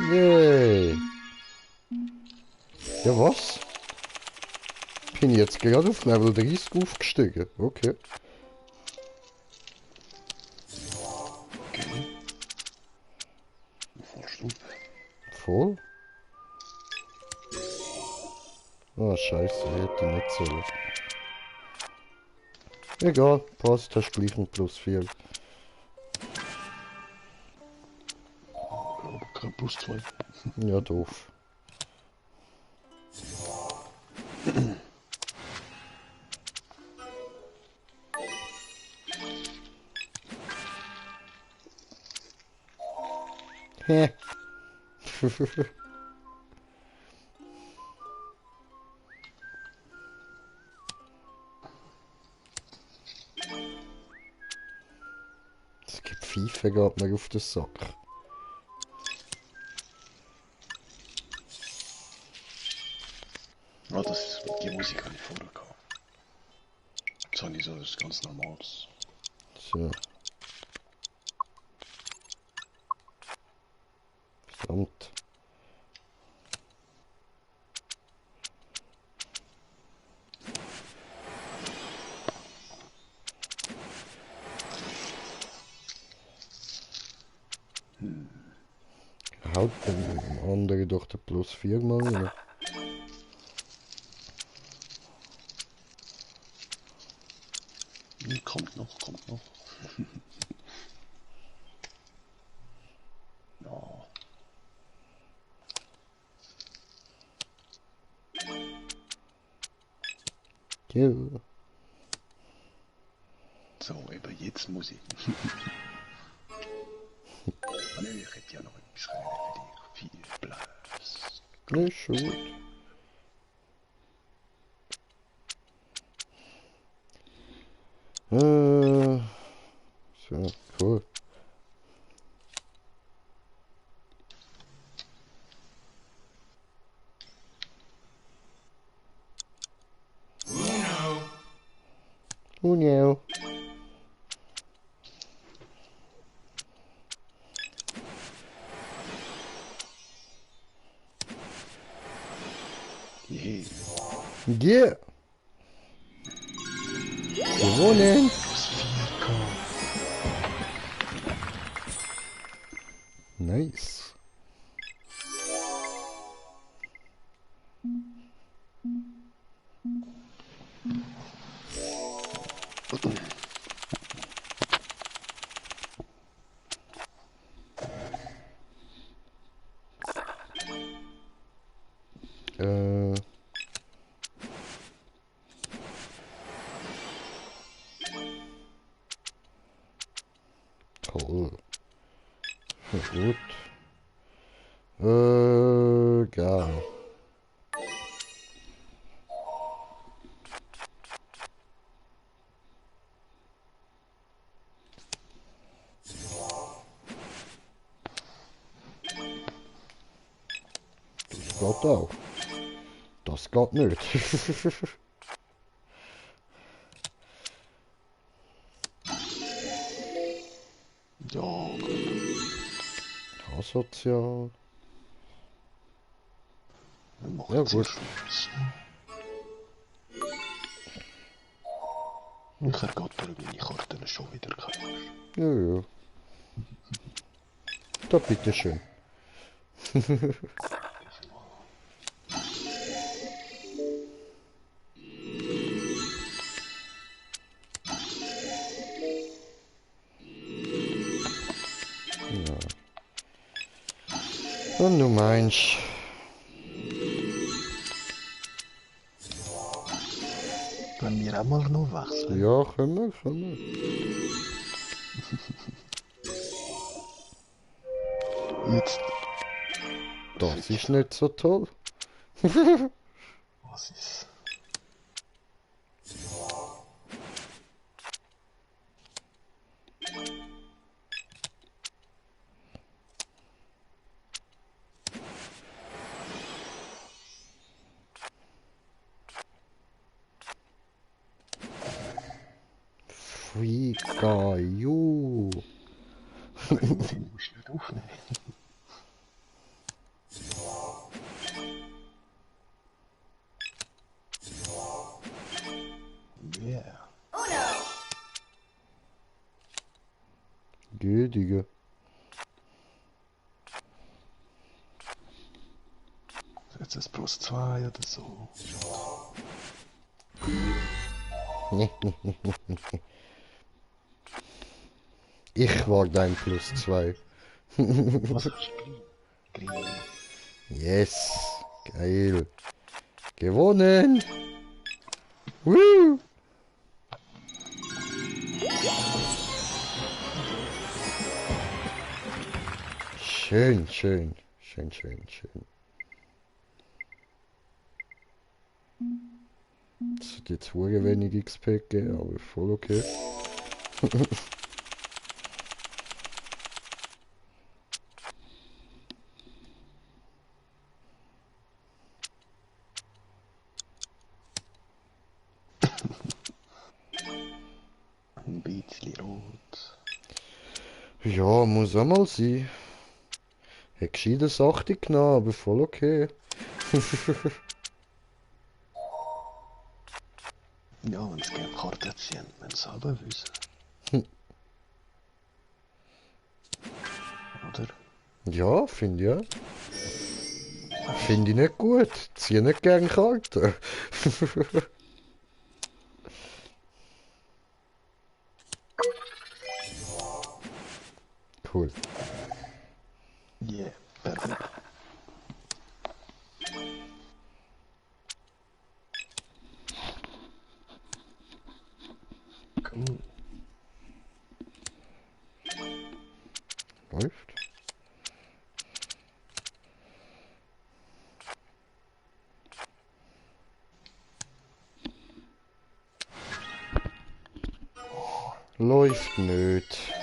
Speaker 2: Yay. Ja, was? Bin ich jetzt gerade auf Level 30 aufgestiegen. Okay.
Speaker 1: Okay. Vorstufe.
Speaker 2: Voll? Ah, scheiße, hätte ich nicht sollen. Egal, passt, hast gleich ein +4.
Speaker 1: Aber kein plus 2.
Speaker 2: Ja, doof. Hä? Es gibt FIFA, geht mir auf den Sack.
Speaker 1: Ah, die Musik habe ich vorher gehabt. Jetzt habe ich so das ganz normales.
Speaker 2: So. Verdammt. Haut dem anderen doch der +4 mal rein.
Speaker 1: Kommt noch, kommt noch.
Speaker 2: Ja.
Speaker 1: So, eben jetzt muss ich. Ah, nee, ich hätte ja noch etwas können für dich. Viel Blöds.
Speaker 2: Ne, ist schon gut. So, cool. Uno.
Speaker 1: Yeah.
Speaker 2: Yeah. Gewonnen. Nice. Äh. Toll. Gut. Geil. Das geht auch. Das geht nicht.
Speaker 1: Ja, gut.
Speaker 2: Asozial.
Speaker 1: Wir machen
Speaker 2: Ja,
Speaker 1: jetzt
Speaker 2: gut.
Speaker 1: Schluss. Ich ergattere meine Karten schon wieder keine.
Speaker 2: Ja, ja. Da bitteschön. Ja. Und du meinst.
Speaker 1: Können wir auch mal noch wechseln?
Speaker 2: Ja, können wir.
Speaker 1: Jetzt.
Speaker 2: Das ist nicht so toll.
Speaker 1: Was ist?
Speaker 2: Frika, ju.
Speaker 1: Den musst du nicht aufnehmen. Yeah.
Speaker 2: Gütige.
Speaker 1: Jetzt ist plus 2 oder so.
Speaker 2: Ich war dein plus 2.
Speaker 1: Was ist Green? Green.
Speaker 2: Yes. Geil. Gewonnen. Woo. Schön. Es hat jetzt sehr wenig XP gegeben, aber voll okay.
Speaker 1: Ein bisschen rot.
Speaker 2: Ja, muss auch mal sein. Hat gescheites 8 genommen, aber voll okay.
Speaker 1: Ja, wenn sie gerne Karten ziehen, wenn sie selber wissen. Oder?
Speaker 2: Ja, finde ich ja. Finde ich nicht gut. Zieh nicht gern Karten. Cool.
Speaker 1: Yeah, perfekt.
Speaker 2: Läuft. Läuft nicht.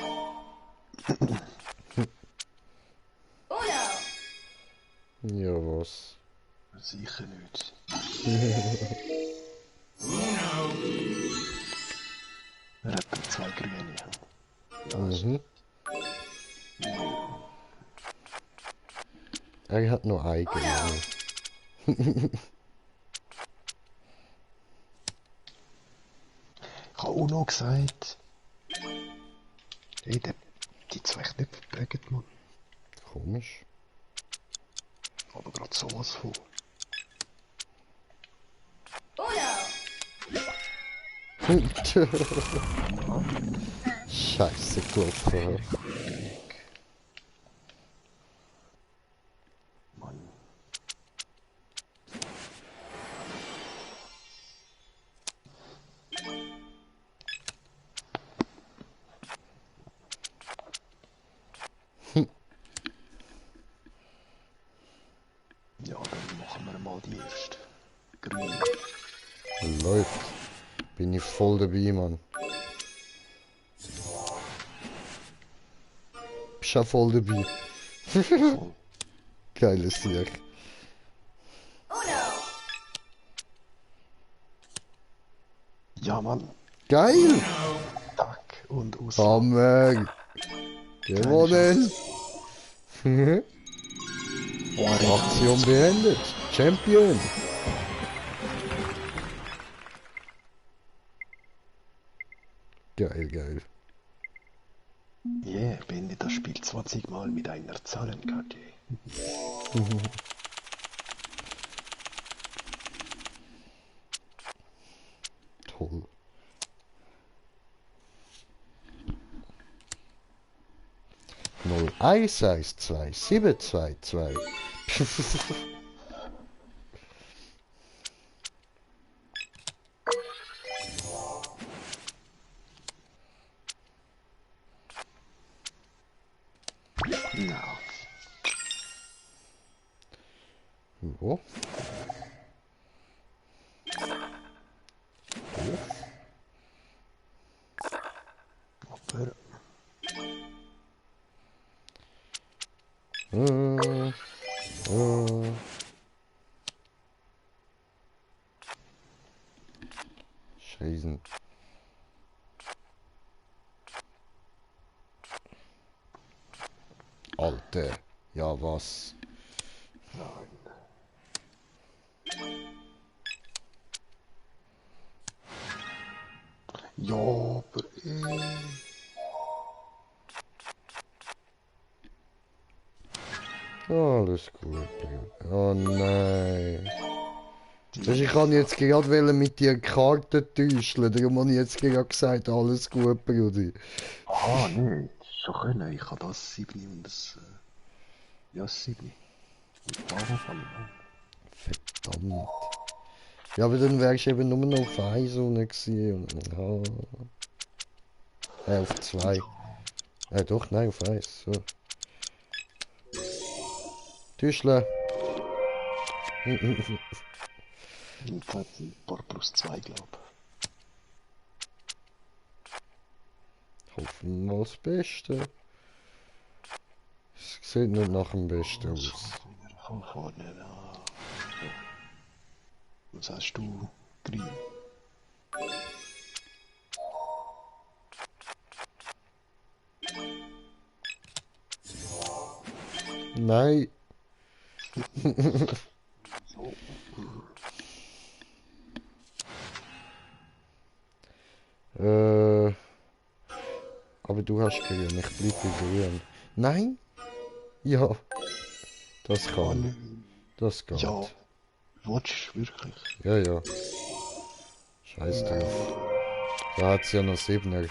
Speaker 2: Ja, was?
Speaker 1: Sicher nicht. Er hat da 2 grüne.
Speaker 2: Mhm. Er hat nur eigene.
Speaker 1: Ich habe auch noch gesagt. Hey, die 2 Knöpfe prägen, Mann.
Speaker 2: Komisch.
Speaker 1: Aber gerade sowas von.
Speaker 2: Scheiße, Klopfer.
Speaker 1: Mann. Ja, dann machen wir mal die erste. Grün.
Speaker 2: Läuft. Bin ich voll dabei, Mann. Bist auch voll dabei.
Speaker 1: Voll.
Speaker 2: Geiles Sieg.
Speaker 1: Ja, Mann.
Speaker 2: Geil!
Speaker 1: Tack und aus.
Speaker 2: Hammer! Gewonnen! Aktion beendet! Champion! Geil, geil.
Speaker 1: Yeah, beende das Spiel 20 Mal mit einer Zahlenkarte.
Speaker 2: Toll. Null 1 1 2 7 2 2.
Speaker 1: Na,
Speaker 2: So.
Speaker 1: aber
Speaker 2: Äh, Scheißen. Alter. Ja, was?
Speaker 1: nein. Ja, aber
Speaker 2: Alles gut. Oh nein. Ich kann jetzt gerade wollen mit dir Karten täuschen. Darum habe ich jetzt gerade gesagt, alles gut, Brudi.
Speaker 1: Ah, nee, schon können. Ich habe das 7 und das. Ja, das 7. Und darum kann ich auch.
Speaker 2: Verdammt. Ja, aber dann wärst du eben nur noch auf 1 unten gewesen. Und, auf 2. Doch, nein, auf 1. So. Täuschle.
Speaker 1: Und das hat ein paar plus 2, glaube
Speaker 2: Hoffen wir mal das Beste. Es sieht nicht nach dem Besten
Speaker 1: ich.
Speaker 2: aus.
Speaker 1: Wieder von vorne. Ja. Was hast du? Grün.
Speaker 2: Nein.
Speaker 1: So.
Speaker 2: Aber du hast grün, ich bleibe bei grün. Nein? Ja. Das kann.
Speaker 1: Mann.
Speaker 2: Das geht.
Speaker 1: Ja. Willst du wirklich?
Speaker 2: Ja, ja. Scheiß drauf. Da hat's ja noch 7er.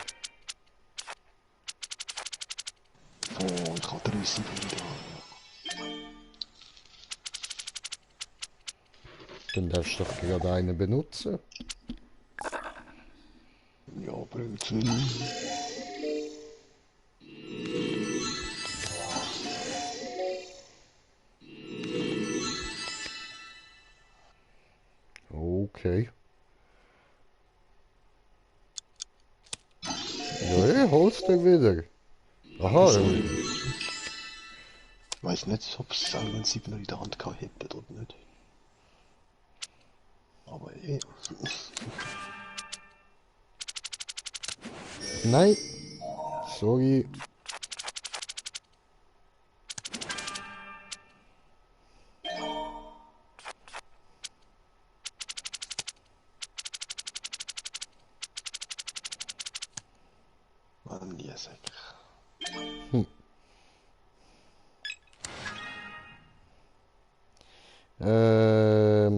Speaker 1: Oh, ich habe 3 7 da.
Speaker 2: Dann darfst du doch gerade einen benutzen.
Speaker 1: Ja, Brötchen.
Speaker 2: Okay. Ja, ich hol's dir wieder. Aha,
Speaker 1: Ich weiß nicht, ob es auch wenn 7 in der Hand gehabt hätte oder nicht. Aber
Speaker 2: nein. Sorry.
Speaker 1: man nie sagen.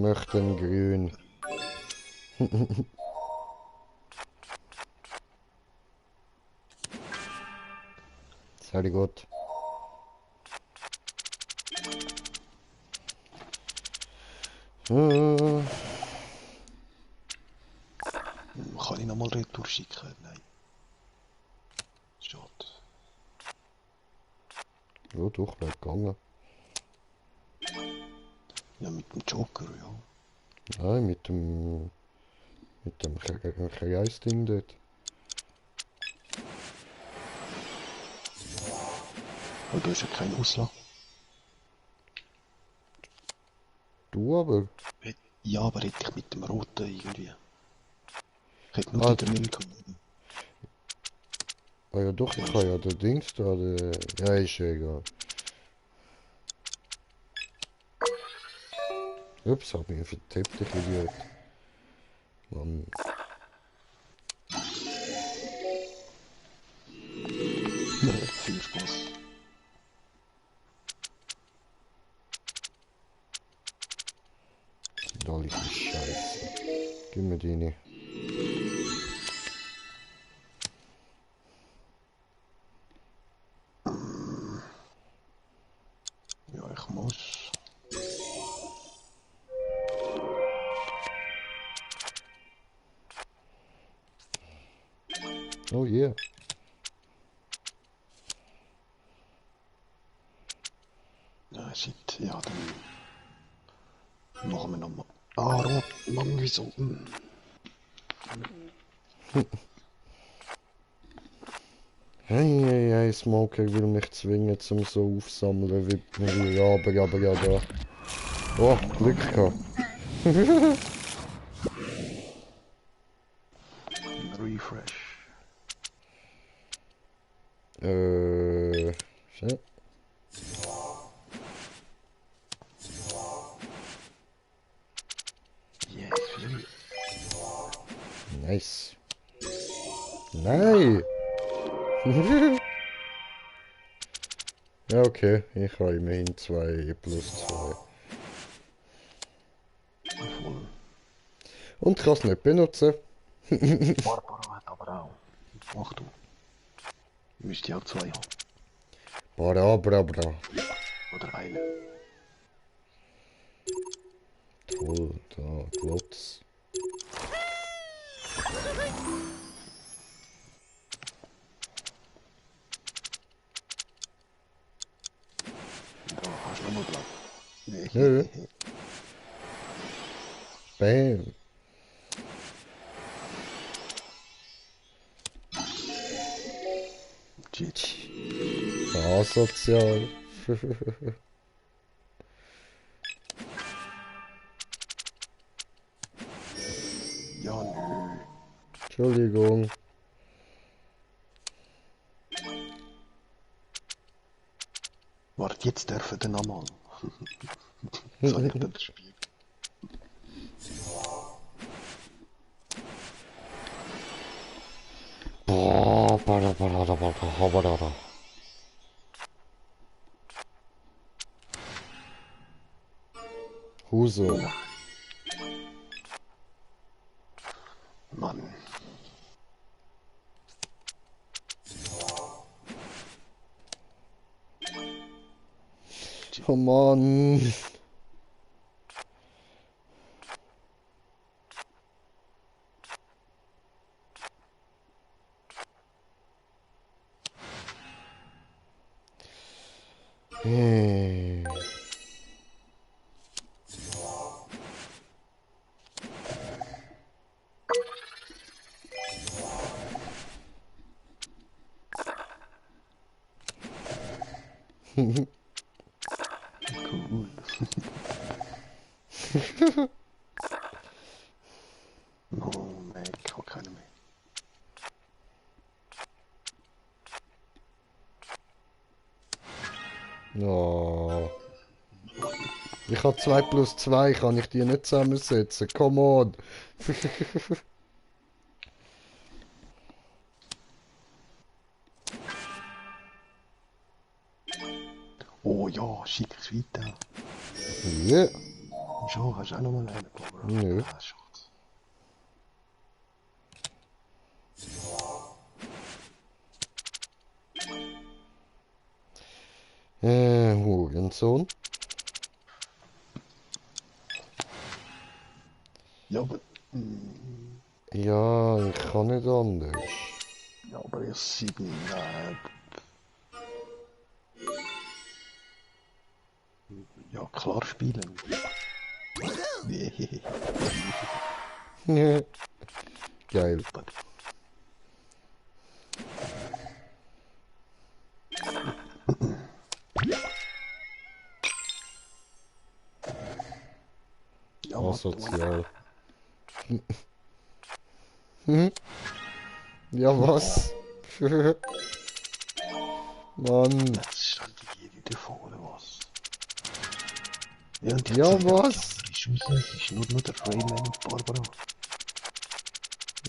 Speaker 2: Möchten grün. Sehr gut.
Speaker 1: Kann ich nochmal Retour schicken? Nein. Schade.
Speaker 2: Ja, doch, wäre gegangen.
Speaker 1: Ja, mit dem Joker, ja.
Speaker 2: Nein, mit dem Kreisding dort.
Speaker 1: Aber du hast ja keinen Auslass.
Speaker 2: Du aber.
Speaker 1: Ja, aber hätte ich mit dem Roten irgendwie. Ich hätte nur
Speaker 2: Ah,
Speaker 1: den Milch gehabt.
Speaker 2: ah ja doch, ich habe ja den Dings da, ja, ist ja egal. Ups, hab mich vertippt, ich Idiot. Mann.
Speaker 1: Viel Spaß.
Speaker 2: Sind alle für Scheiße. Gib mir deine.
Speaker 1: Ja, ich muss.
Speaker 2: Oh yeah.
Speaker 1: Ja, shit. Ja, dann machen wir nochmal. Ah, Rot. Mann, wieso?
Speaker 2: Hey, hey, Smoker will mich zwingen zum so aufsammeln wie aber ja da. Oh, Glück gehabt.
Speaker 1: Refresh.
Speaker 2: Shit.
Speaker 1: Yes, Fury.
Speaker 2: Nice. Nein! Ja, okay. Ich habe immerhin 2 plus 2.
Speaker 1: Voll.
Speaker 2: Und kann es nicht benutzen.
Speaker 1: Barbara hat aber auch. Mach du. Müsste ja auch 2 haben.
Speaker 2: Bra.
Speaker 1: Oder eine.
Speaker 2: Toll, da, Glotz.
Speaker 1: Da hast du nochmal Blatt.
Speaker 2: Nö. Bam.
Speaker 1: Shit.
Speaker 2: Asozial.
Speaker 1: Ja, nö.
Speaker 2: Entschuldigung.
Speaker 1: Warte, jetzt dürfen wir nochmal. Das habe ich dann das Spiel.
Speaker 2: Bra. Huso.
Speaker 1: Mann.
Speaker 2: Oh Mann. Äh.
Speaker 1: Cool. Oh, nein, ich habe keine mehr.
Speaker 2: Oh. Ich habe 2 plus 2, kann ich die nicht zusammensetzen? Come on!
Speaker 1: Oh ja, schick es weiter.
Speaker 2: Ja.
Speaker 1: Schon, hast du auch noch mal einen, Barbara?
Speaker 2: Nö.
Speaker 1: Ah, schade.
Speaker 2: Hurensohn.
Speaker 1: Ja, aber...
Speaker 2: Ja, ich kann nicht anders.
Speaker 1: Ja, aber erst 7, ja, klar spielen.
Speaker 2: Geil.
Speaker 1: Ja, warte mal.
Speaker 2: Asozial. Ja, was? Mann.
Speaker 1: Jetzt stand die hier wieder vor, oder was? Ja, und die
Speaker 2: Ja,
Speaker 1: zwei
Speaker 2: was?
Speaker 1: ist raus. Es ist nur der Rayman und Barbara.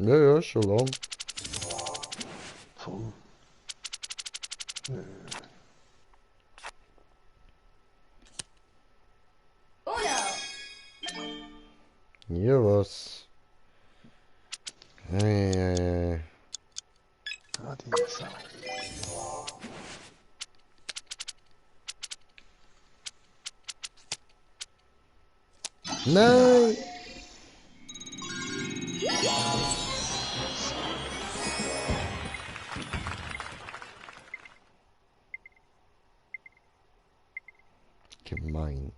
Speaker 2: Ja, ja, schon lang.
Speaker 1: Voll.
Speaker 2: Ja, was?
Speaker 1: Ah, die Sau.
Speaker 2: Nein! Gemein.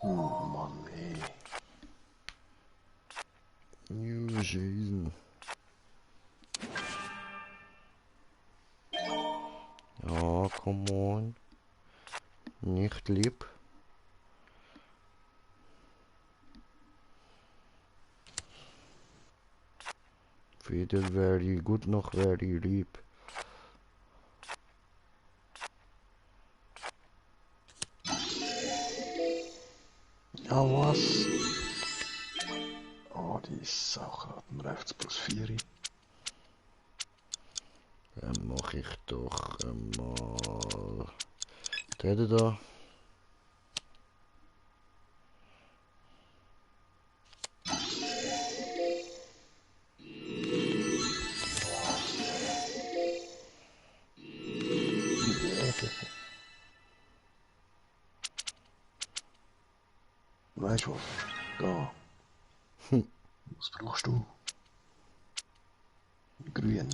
Speaker 1: Mann, ey.
Speaker 2: New Jason. Ja, come on. Nicht lieb. Weder very gut noch very lieb.
Speaker 1: Ja, was? Oh, die ist auch gerade im Rechts plus 4.
Speaker 2: Dann mach ich doch mal den da.
Speaker 1: Weißt du was? Da. Was brauchst du? Grün.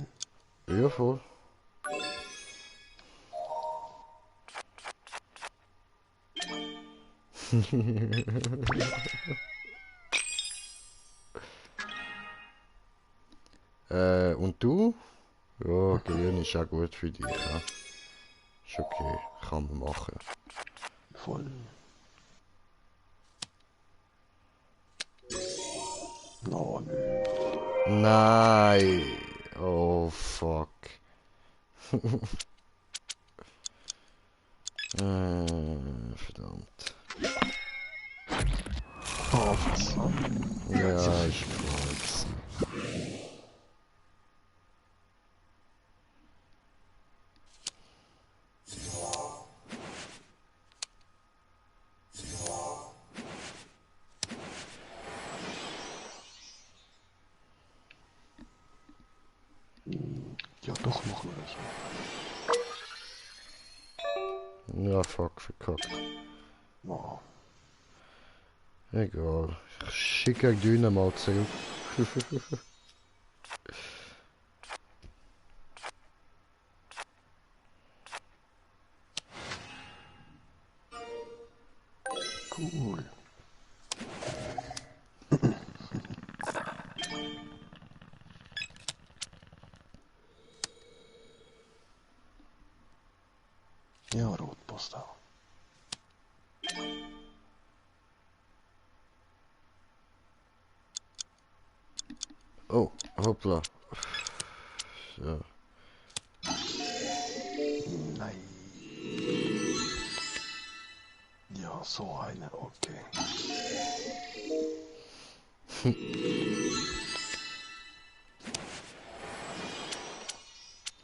Speaker 2: Ja, voll. Und du? Ja, grün ist auch gut für dich, ja. Ist okay, kann man machen.
Speaker 1: Voll. Oh, nö.
Speaker 2: Nein! Oh, fuck. Verdammt.
Speaker 1: Oh, verdammt.
Speaker 2: Ja, ist klar. fuck, verkackt.
Speaker 1: Wow.
Speaker 2: Egal. Ich schicke Düne mal zurück.
Speaker 1: Cool. Ja, Rotpost auch.
Speaker 2: Oh, hoppla. So.
Speaker 1: Nein. Ja, so eine, okay.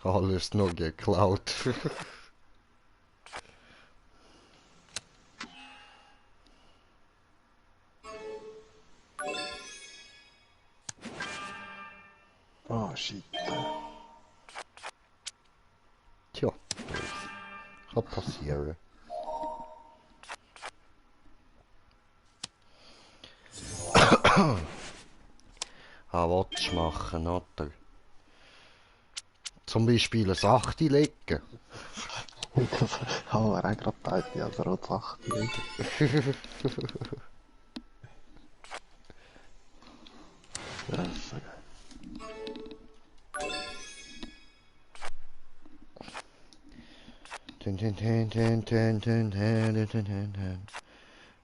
Speaker 2: Alles noch geklaut.
Speaker 1: Ah, shit.
Speaker 2: Tja, kann passieren. Was willst du machen, oder? Zum Beispiel eine Sache legen.
Speaker 1: Das haben wir auch gerade gedacht, ja, der Rot 8. Das ist so geil.
Speaker 2: Tun, tun, tun, tun, tun, tun, tun, tun, tun, tun.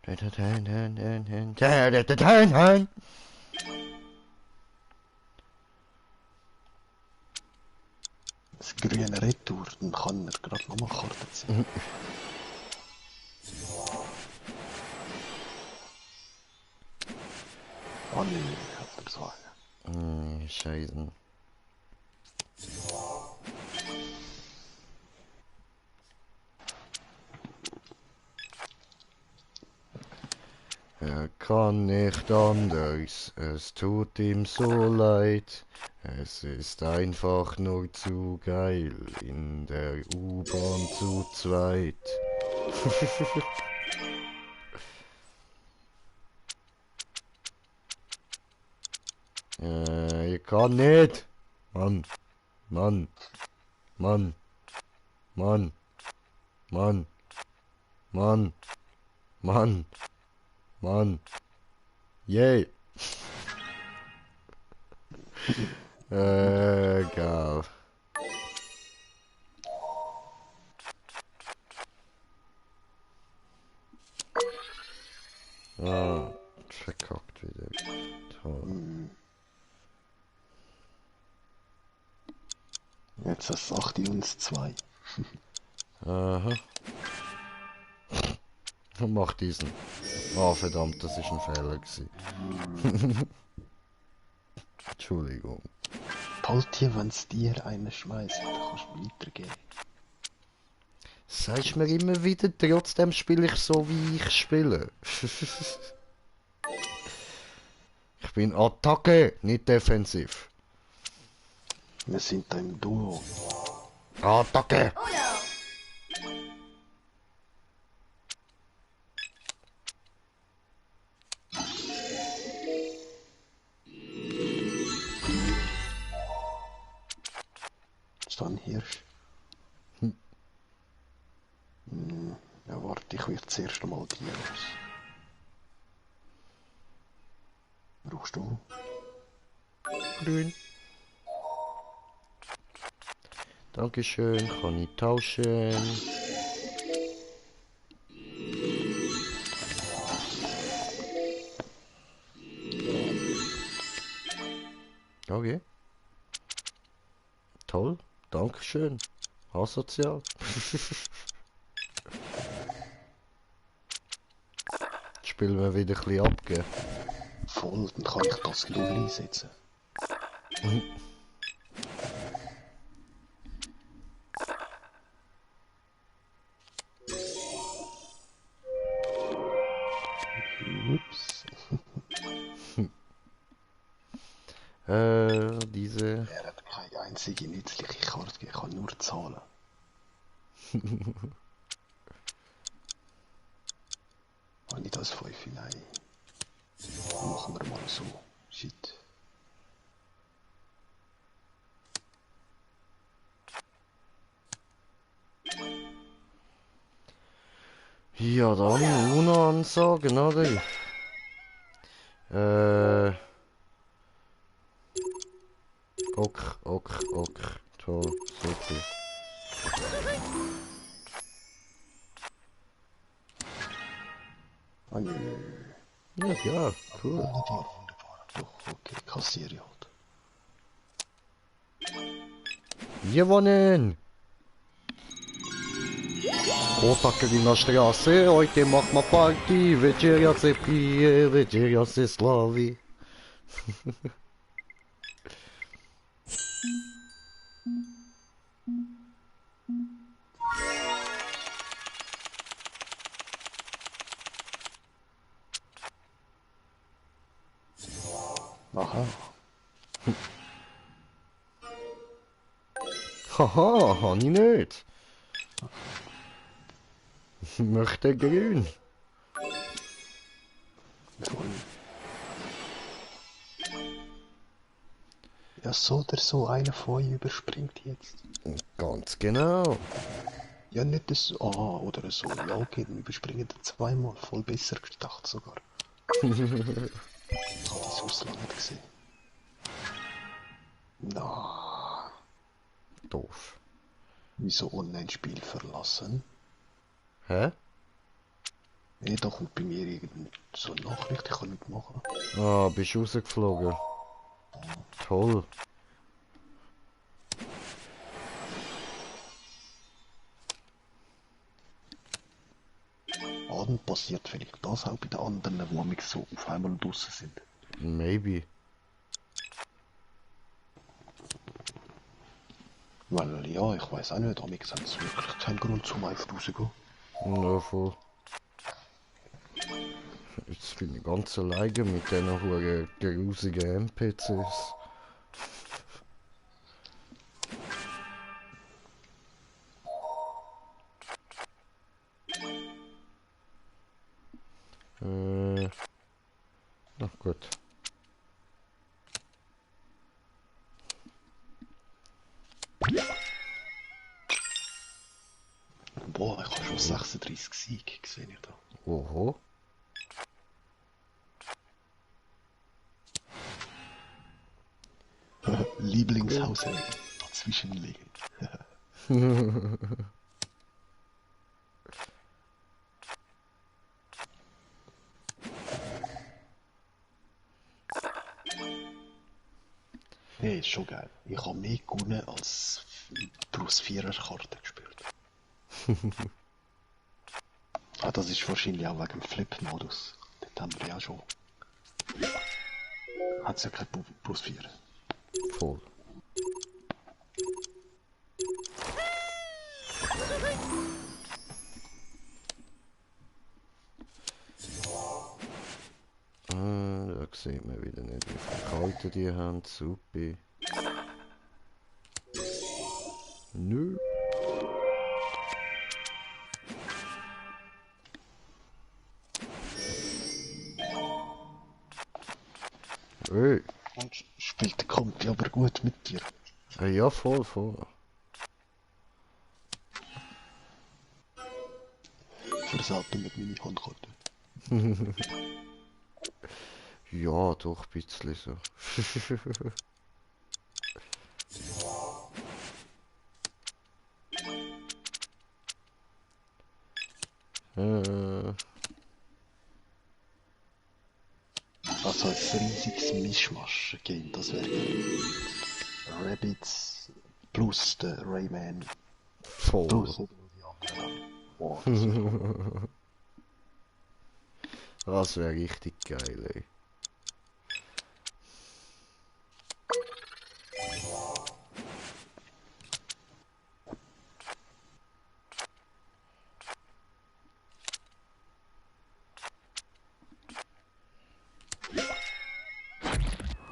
Speaker 2: Tun, tun, tun, tun, tun, tun, tun, tun, tun, tun.
Speaker 1: Das grüne Retour, dann kann er gerade nochmal Karten ziehen. Ah, nee, hat er so eine.
Speaker 2: Scheiße. Er kann nicht anders, es tut ihm so leid. Es ist einfach nur zu geil, in der U-Bahn zu zweit. Ich kann nicht. Mann, Mann, Mann, Mann, Mann, Mann, Mann, Mann. Yay. Egal. Ah, verkackt wieder. Toll.
Speaker 1: Jetzt ist 8 und 2.
Speaker 2: Aha. Mach diesen. Oh verdammt, das ist ein Fehler gewesen. Entschuldigung.
Speaker 1: Poltier, wenn's dir einen schmeißt, dann kannst du weitergehen.
Speaker 2: Sagst mir immer wieder, trotzdem spiele ich so, wie ich spiele. Ich bin Attacke, nicht defensiv.
Speaker 1: Wir sind da im Duo.
Speaker 2: Attacke!
Speaker 1: Ist da ein Hirsch? Ja, warte, ich werde zuerst einmal die los. Brauchst du?
Speaker 2: Grün. Dankeschön, kann ich tauschen. Okay. Toll, Dankeschön. Asozial. Spielen wir wieder ein bisschen abgeben.
Speaker 1: Voll, dann kann ich das Lulli einsetzen. Ups.
Speaker 2: Diese.
Speaker 1: Er hat keine einzige nützliche Karte, ich kann nur zahlen. nicht als 5, nein. Machen wir mal so. Shit.
Speaker 2: Ja, dann UNO-Ansagen, oder? Ok. Toll, super.
Speaker 1: Oh, je.
Speaker 2: Ja, cool.
Speaker 1: Wunderbar. Doch, okay, kassiere halt.
Speaker 2: Gewonnen! Otakerina Straße, heute macht man Party, Večeria se pije, Večeria se slavi.
Speaker 1: Aha.
Speaker 2: Haha, habe ich nicht. Möchte grün.
Speaker 1: Voll. Ja, so oder so, einer von euch überspringt jetzt.
Speaker 2: Ganz genau.
Speaker 1: Ja, nicht das. Ah, oder so. Ja, okay, dann überspringen wir zweimal. Voll besser gedacht sogar. Ich habe das Ausland nicht gesehen. Na,
Speaker 2: Doof.
Speaker 1: wieso Online-Spiel verlassen?
Speaker 2: Hä?
Speaker 1: Nee, da kommt bei mir irgend so eine Nachricht, ich kann nicht machen.
Speaker 2: Ah, bist du rausgeflogen. Toll.
Speaker 1: Ah, dann passiert vielleicht das auch bei den anderen, die mich so auf einmal draussen sind.
Speaker 2: Maybe.
Speaker 1: Weil, ja, ich weiß auch nicht, amix haben sie wirklich keinen Grund zum einfach rauszugehen.
Speaker 2: Ja, voll. Jetzt bin ich ganz alleine mit diesen huren grusigen NPCs. Na gut.
Speaker 1: Boah, ich habe schon 36 Siege gesehen, ich da.
Speaker 2: Oho.
Speaker 1: Lieblingshaushalt dazwischen liegen. Hey, ist schon geil. Ich habe mehr gewonnen als plus 4er Karte gespielt. Ah, das ist wahrscheinlich auch wegen dem Flip-Modus. Dort haben wir ja schon. Hat ja kein plus 4.
Speaker 2: Voll. Da sieht man wieder nicht, wie viele Karten die haben. Super. Nö. Ey.
Speaker 1: Und spielt der Kompi aber gut mit dir.
Speaker 2: Ja, voll, voll.
Speaker 1: Versalten mit meiner Handkarte.
Speaker 2: Ja, doch, ein bisschen so.
Speaker 1: Also ein riesiges Mischmasch-Game, das wäre geil. Rabbids plus der Rayman
Speaker 2: Voll.
Speaker 1: plus die anderen. Boah, das wäre cool.
Speaker 2: Das wäre richtig geil, ey.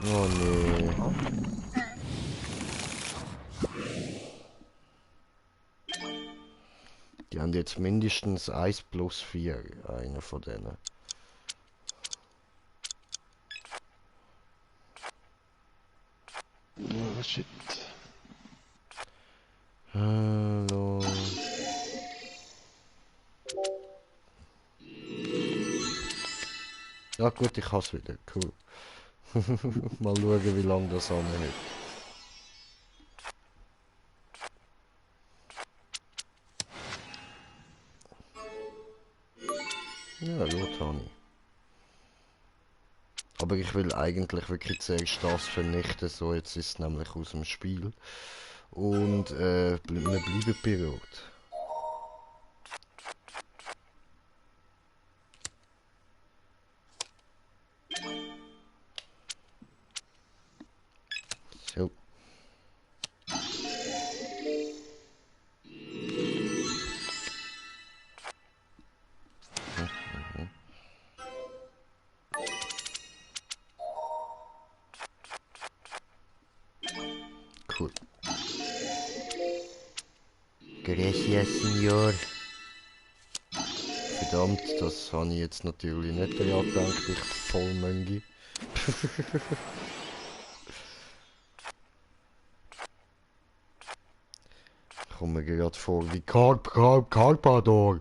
Speaker 2: Oh nee. Die haben jetzt mindestens 1 plus 4, einer von denen.
Speaker 1: shit.
Speaker 2: Hallo. Ja gut, ich hasse wieder. Cool. Mal schauen, wie lange das anhält. Ja, gut, Hani. Aber ich will eigentlich wirklich zuerst das vernichten, so jetzt ist es nämlich aus dem Spiel. Und wir bleiben berührt. So. Cool. Gracias, Signor. Verdammt, das habe ich jetzt natürlich nicht daran gedacht, ich Vollmöngi. Ich komme mir gerade vor wie Carpador.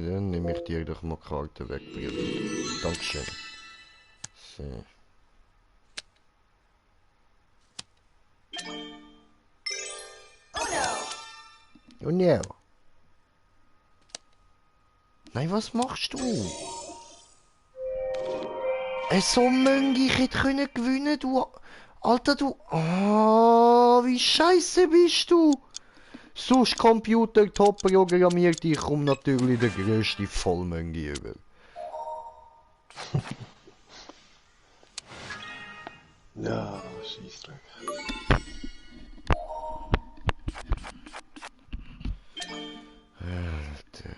Speaker 2: Dann nehme ich dir doch mal Karte weg, Bruder. Dankeschön. So. Oh no. Nein, was machst du? So Möngi, ich hätte können gewinnen, du. Alter, du. Ah, wie scheiße bist du? Sonst Computer top programmiert, ich komme natürlich der grösste Vollmöngi über.
Speaker 1: Ja, Scheissdreck.
Speaker 2: Alter.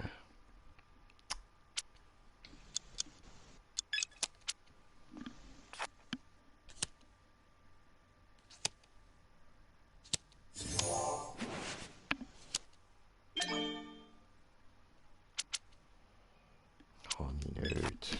Speaker 2: Kann ich nicht.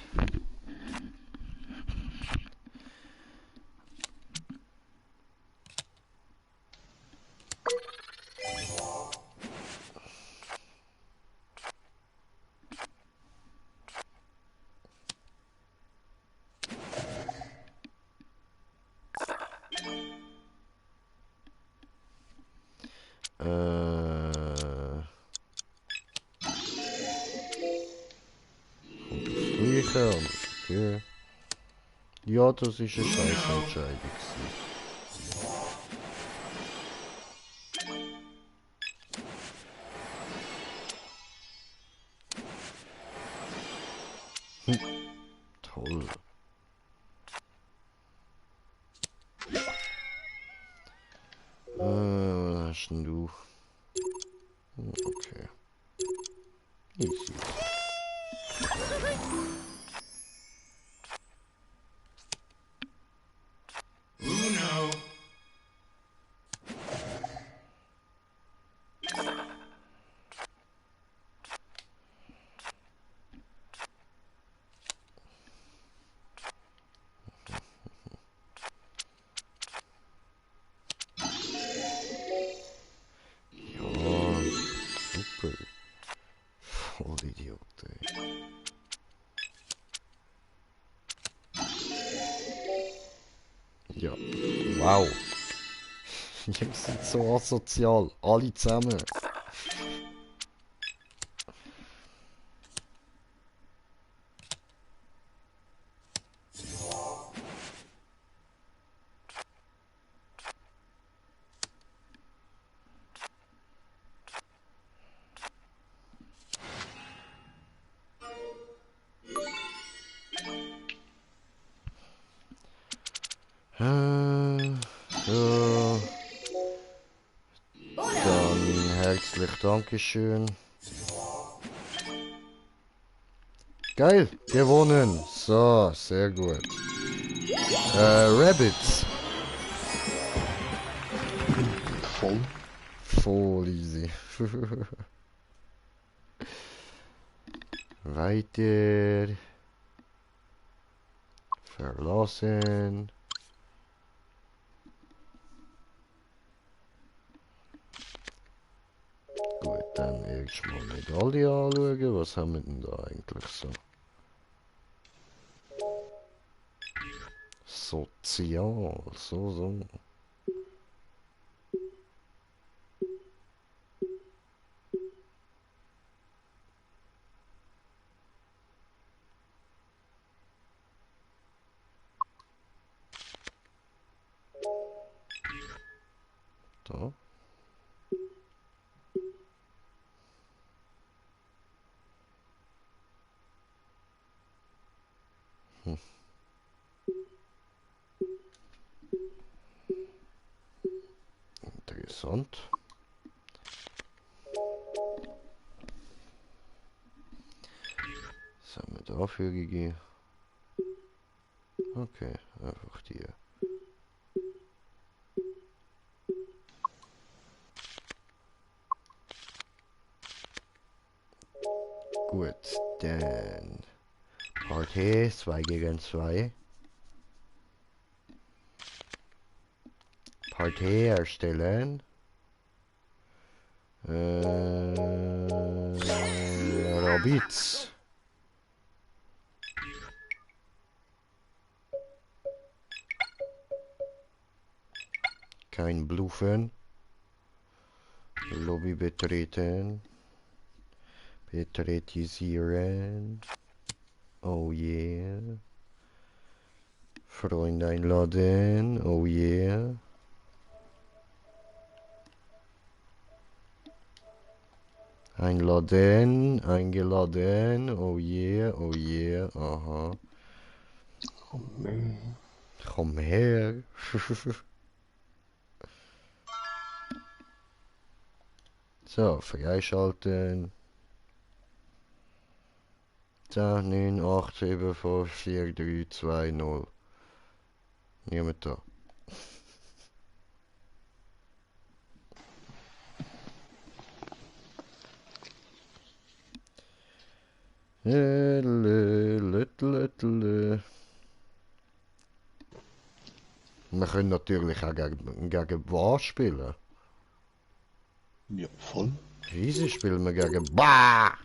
Speaker 2: Kommt aufs Gleiche an. Okay. Ja, das ist eine scheiß Entscheidung. Toll. Was hast denn du? Okay. Easy. Ja, super. Vollidiot, ey. Ja, wow. Die sind so asozial. Alle zusammen. So. Dann herzlich Dankeschön. Geil, gewonnen. So, sehr gut. Rabbits.
Speaker 1: Voll.
Speaker 2: Voll easy. Weiter. Verlassen. Gut, dann erstmal Medaille anschauen. Was haben wir denn da eigentlich so? Sozial, so. Da. Interessant. Was haben wir dafür gegeben? Okay, einfach die. Gut, dann Party 2 gegen 2. Party erstellen. Rabbits. Kein Bluffen. Lobby betreten. Betretisieren. Oh yeah. Freunde einladen. Oh yeah. Einladen. Eingeladen. Oh yeah. Oh yeah. Aha. Komm her. So, freischalten. 10, 9, 8, 7, 5, 4, 3, 2, 0. Niemand da. Wir können natürlich auch gegen Was spielen.
Speaker 1: Ja, voll.
Speaker 2: Riesig spielen wir gegen Bah!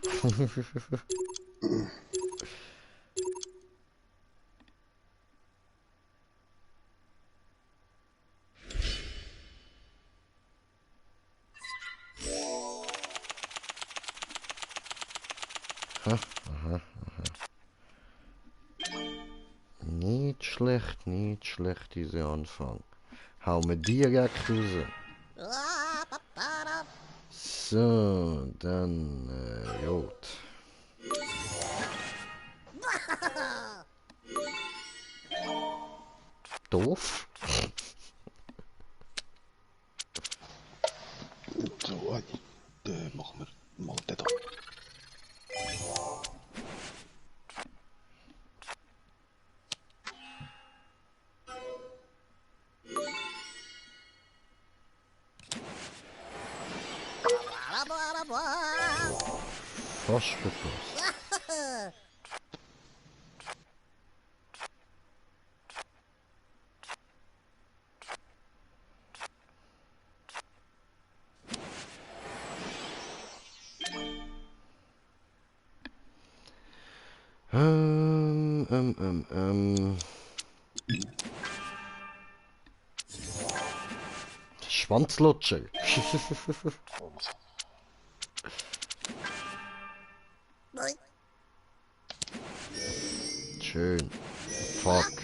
Speaker 2: Aha. Nicht schlecht dieser Anfang. Hau mir direkt raus. So, dann Rot. Doof.
Speaker 1: So, machen wir mal den da.
Speaker 2: Fast verpasst. Schwanzlutscher. Schön. Fuck.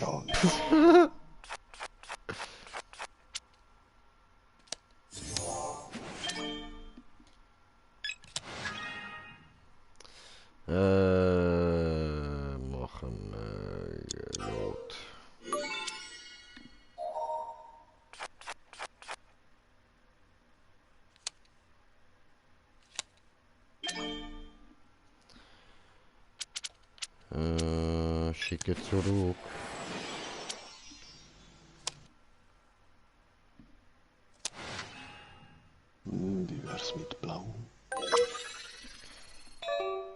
Speaker 1: Ja,
Speaker 2: Machen wir Rot. schicke zurück.
Speaker 1: Wie wär's mit Blau?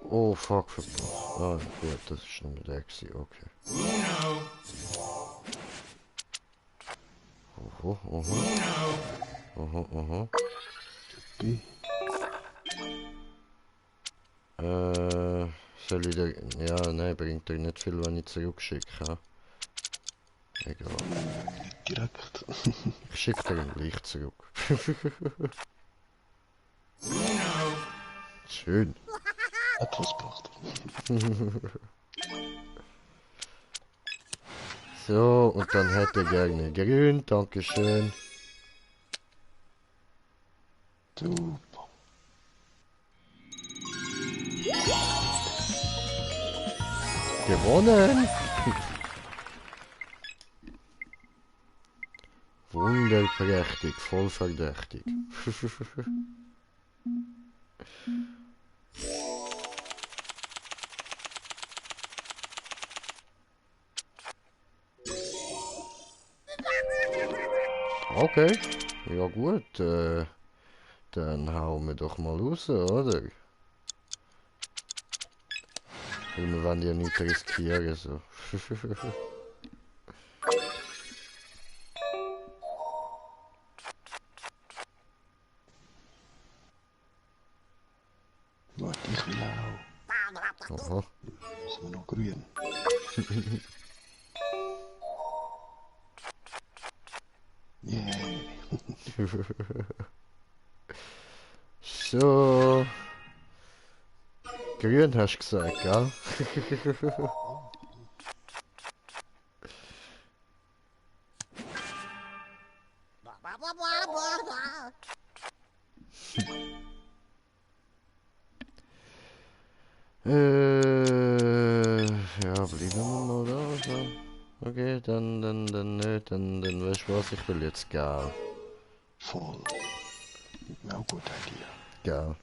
Speaker 2: Oh fuck, verpasst. Ah gut, das ist nur der gewesen, okay. Oho, oho. Oho, oho.
Speaker 1: B.
Speaker 2: Soll ich dir... Ja, nein, bringt dir nicht viel, wenn ich zurückschicke. Egal.
Speaker 1: Nicht direkt.
Speaker 2: Ich schicke dir ihn gleich zurück. Schön.
Speaker 1: Etwas gebracht.
Speaker 2: So, und dann hätte ich gerne grün, dankeschön.
Speaker 1: Super.
Speaker 2: Gewonnen! Wunderprächtig, voll verdächtig. Okay, ja gut, dann hauen wir doch mal raus, oder? Weil wir wollen ja nicht riskieren, so.
Speaker 1: Warte, ich will auch.
Speaker 2: Aha.
Speaker 1: Machen wir noch grün. Yeah.
Speaker 2: So. Grün hast du gesagt, gell? Ja, bleiben wir mal da. So. Okay, dann nicht, dann weißt du was, ich will jetzt gel.
Speaker 1: Voll. Ja, gute Idee.
Speaker 2: Gel.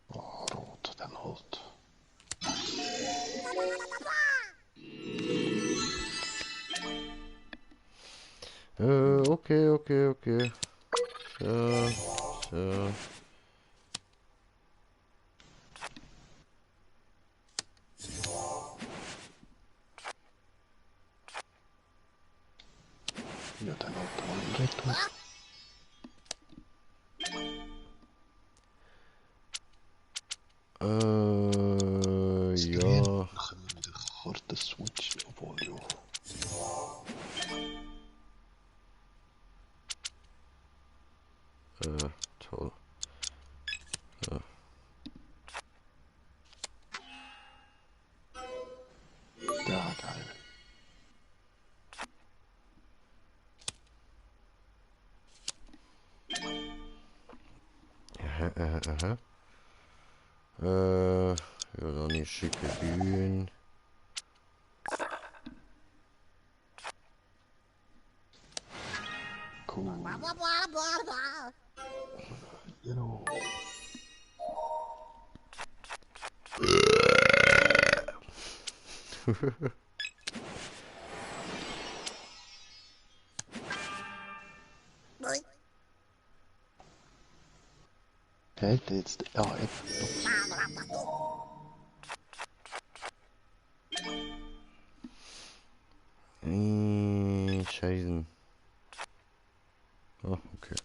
Speaker 1: Oh, rot, dann halt.
Speaker 2: Okay. So, so.
Speaker 1: Ja, dann halt mal direkt hoch.
Speaker 2: Ja.
Speaker 1: Dann können wir den harten Switch, obwohl ja.
Speaker 2: Toll.
Speaker 1: Ja, geil.
Speaker 2: Aha. Ja, dann ist schicke grün.
Speaker 1: Cool. Genau. Hätte jetzt. Ja,
Speaker 2: Scheißen. Oh, okay.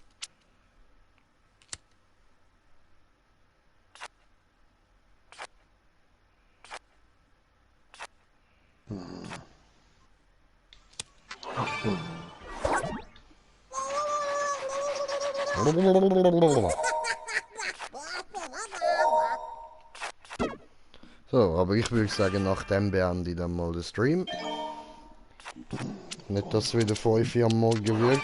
Speaker 2: So, aber ich würde sagen, nach dem beende ich dann mal den Stream. Nicht, dass es wieder 5 Uhr am Morgen wird.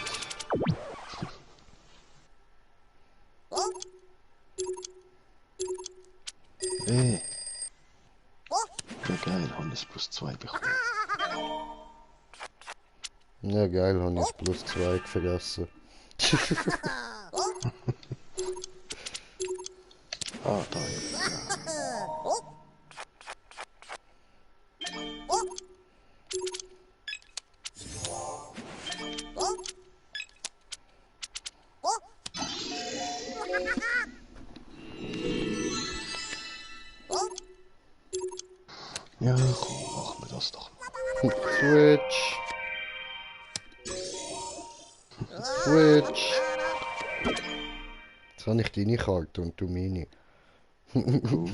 Speaker 1: Ja, geil, Hannes plus 2 bekommen.
Speaker 2: Ja, geil, habe ich plus 2 vergessen.
Speaker 1: Ah, da ja.
Speaker 2: Switch. Switch. Jetzt habe ich deine Karte und du meine.
Speaker 1: Cool.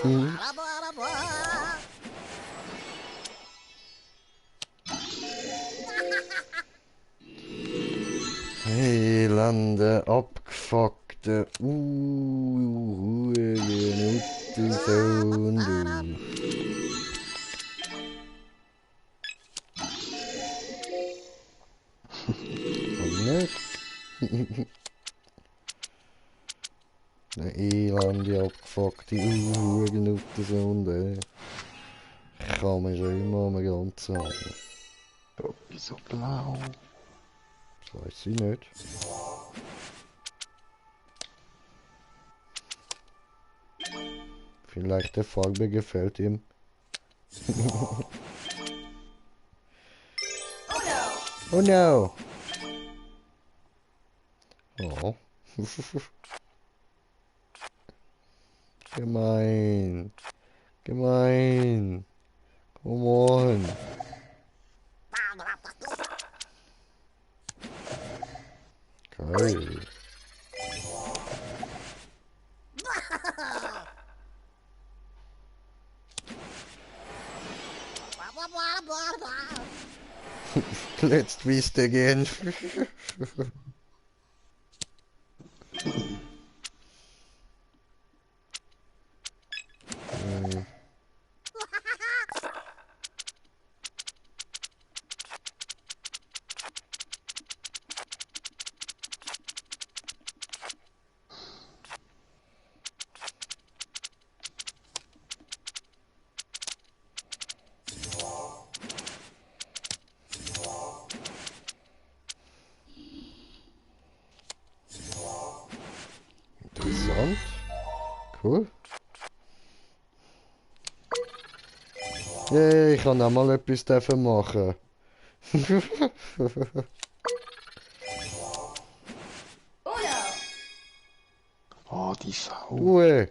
Speaker 2: Mhm. Hey, Lande, abgefuckte Nuttensohn, du. Oder nicht? Der elende, abgefuckte Nuttensohn, der. Kann man schon immer am Ganzen haben.
Speaker 1: Ja, wieso blau?
Speaker 2: Das weiß ich nicht. Vielleicht der Farbe gefällt ihm. Oh no! Oh. Gemein. Gemein. Come on. Geil. Let's twist again. Interessant. Cool. Yay, ich kann auch mal etwas dafür machen.
Speaker 1: Oh, die Sau.
Speaker 2: Ui.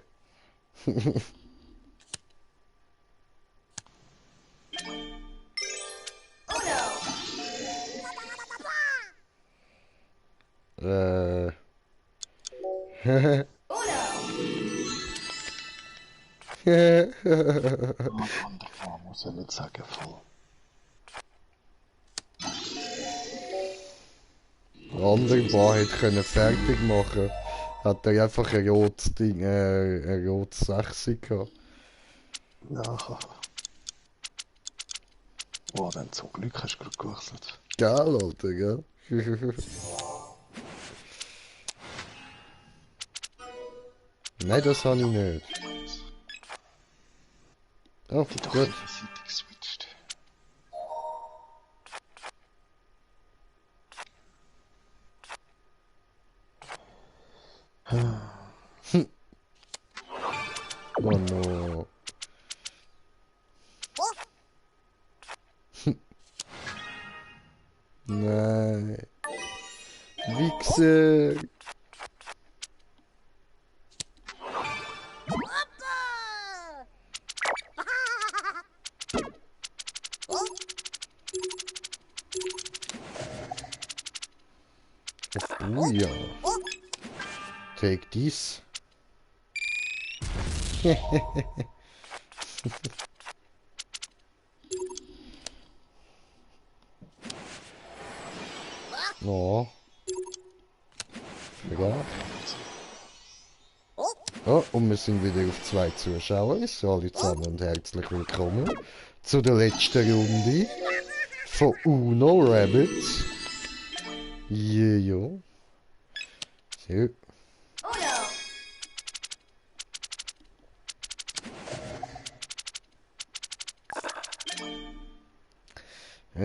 Speaker 2: äh.
Speaker 1: Oh, wunderbar, muss ich nicht sagen, voll.
Speaker 2: Der andere Bar hätte können fertig machen. Hat er einfach ein rotes Ding, ein rotes 6 gehabt.
Speaker 1: Ja. Oh, dann zum Glück hast du gerade gewechselt.
Speaker 2: Geil, Alter, gell? Nein, das habe ich nicht. Oh,
Speaker 1: Die doch
Speaker 2: gut.
Speaker 1: gegenseitig geswitcht.
Speaker 2: Oh no. Nein. Wichser. Oh ja. Take this. Oh. Vergessen. Oh, und wir sind wieder auf 2 Zuschauer. So, alle zusammen und herzlich willkommen zu der letzten Runde von Uno Rabbits. Yeah. So. Ja,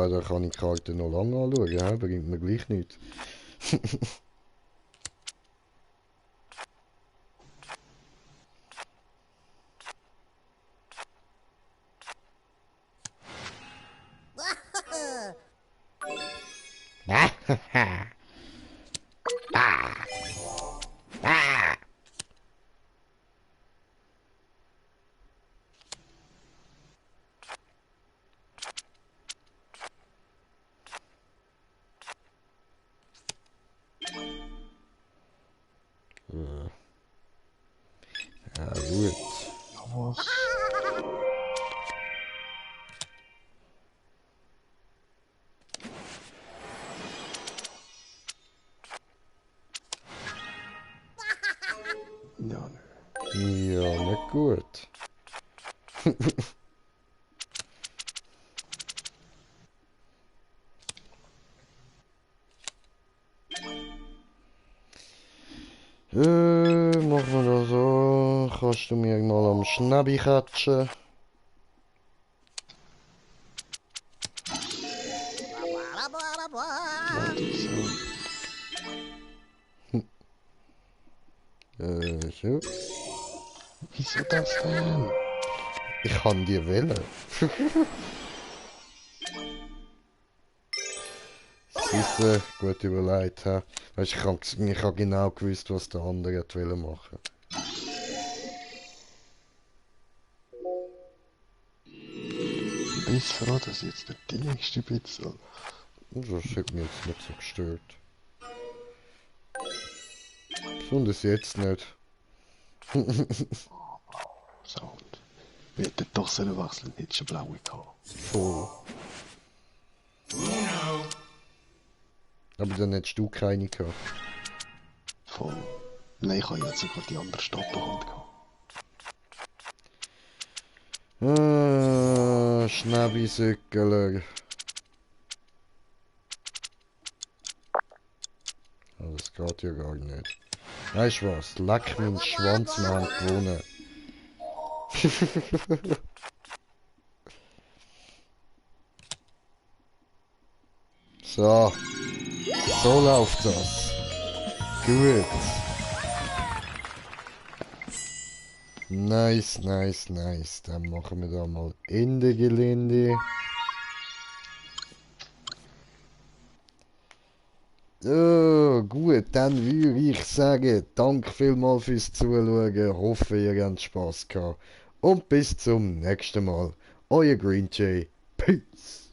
Speaker 2: da kann ich die Karte noch lange anschauen, ja? Bringt mir gleich nichts. Ja, gut.
Speaker 1: Was? Ja, nö.
Speaker 2: Ja, nicht gut. Machen wir das so. Kannst du mir mal am Schnabbi katschen? So.
Speaker 1: Wieso das denn?
Speaker 2: Ich kann dir wählen. Siehste, gut überlegt. He? Weißt, ich hab genau gewusst, was der andere hat wollen machen.
Speaker 1: Ich bin froh, dass ich jetzt der Dienste bin. So.
Speaker 2: Das hat mich jetzt nicht so gestört. Besonders jetzt nicht.
Speaker 1: So, und wir hätten doch so einen Wechsel nicht schon blaue gehabt.
Speaker 2: Voll. Aber dann hättest du keine gehabt.
Speaker 1: Voll. Nein, ich habe jetzt sogar die andere Stapelhand gehabt.
Speaker 2: Schnäbisückeler. Oh, das geht ja gar nicht. Weißt du was? Leck meinen Schwanz, wir haben gewonnen. So. So läuft das. Gut. Nice, nice, nice. Dann machen wir da mal Ende Gelände. Oh, gut, dann würde ich sagen, danke vielmals fürs Zuschauen. Hoffe, ihr habt Spaß gehabt. Und bis zum nächsten Mal. Euer Green Jay. Peace.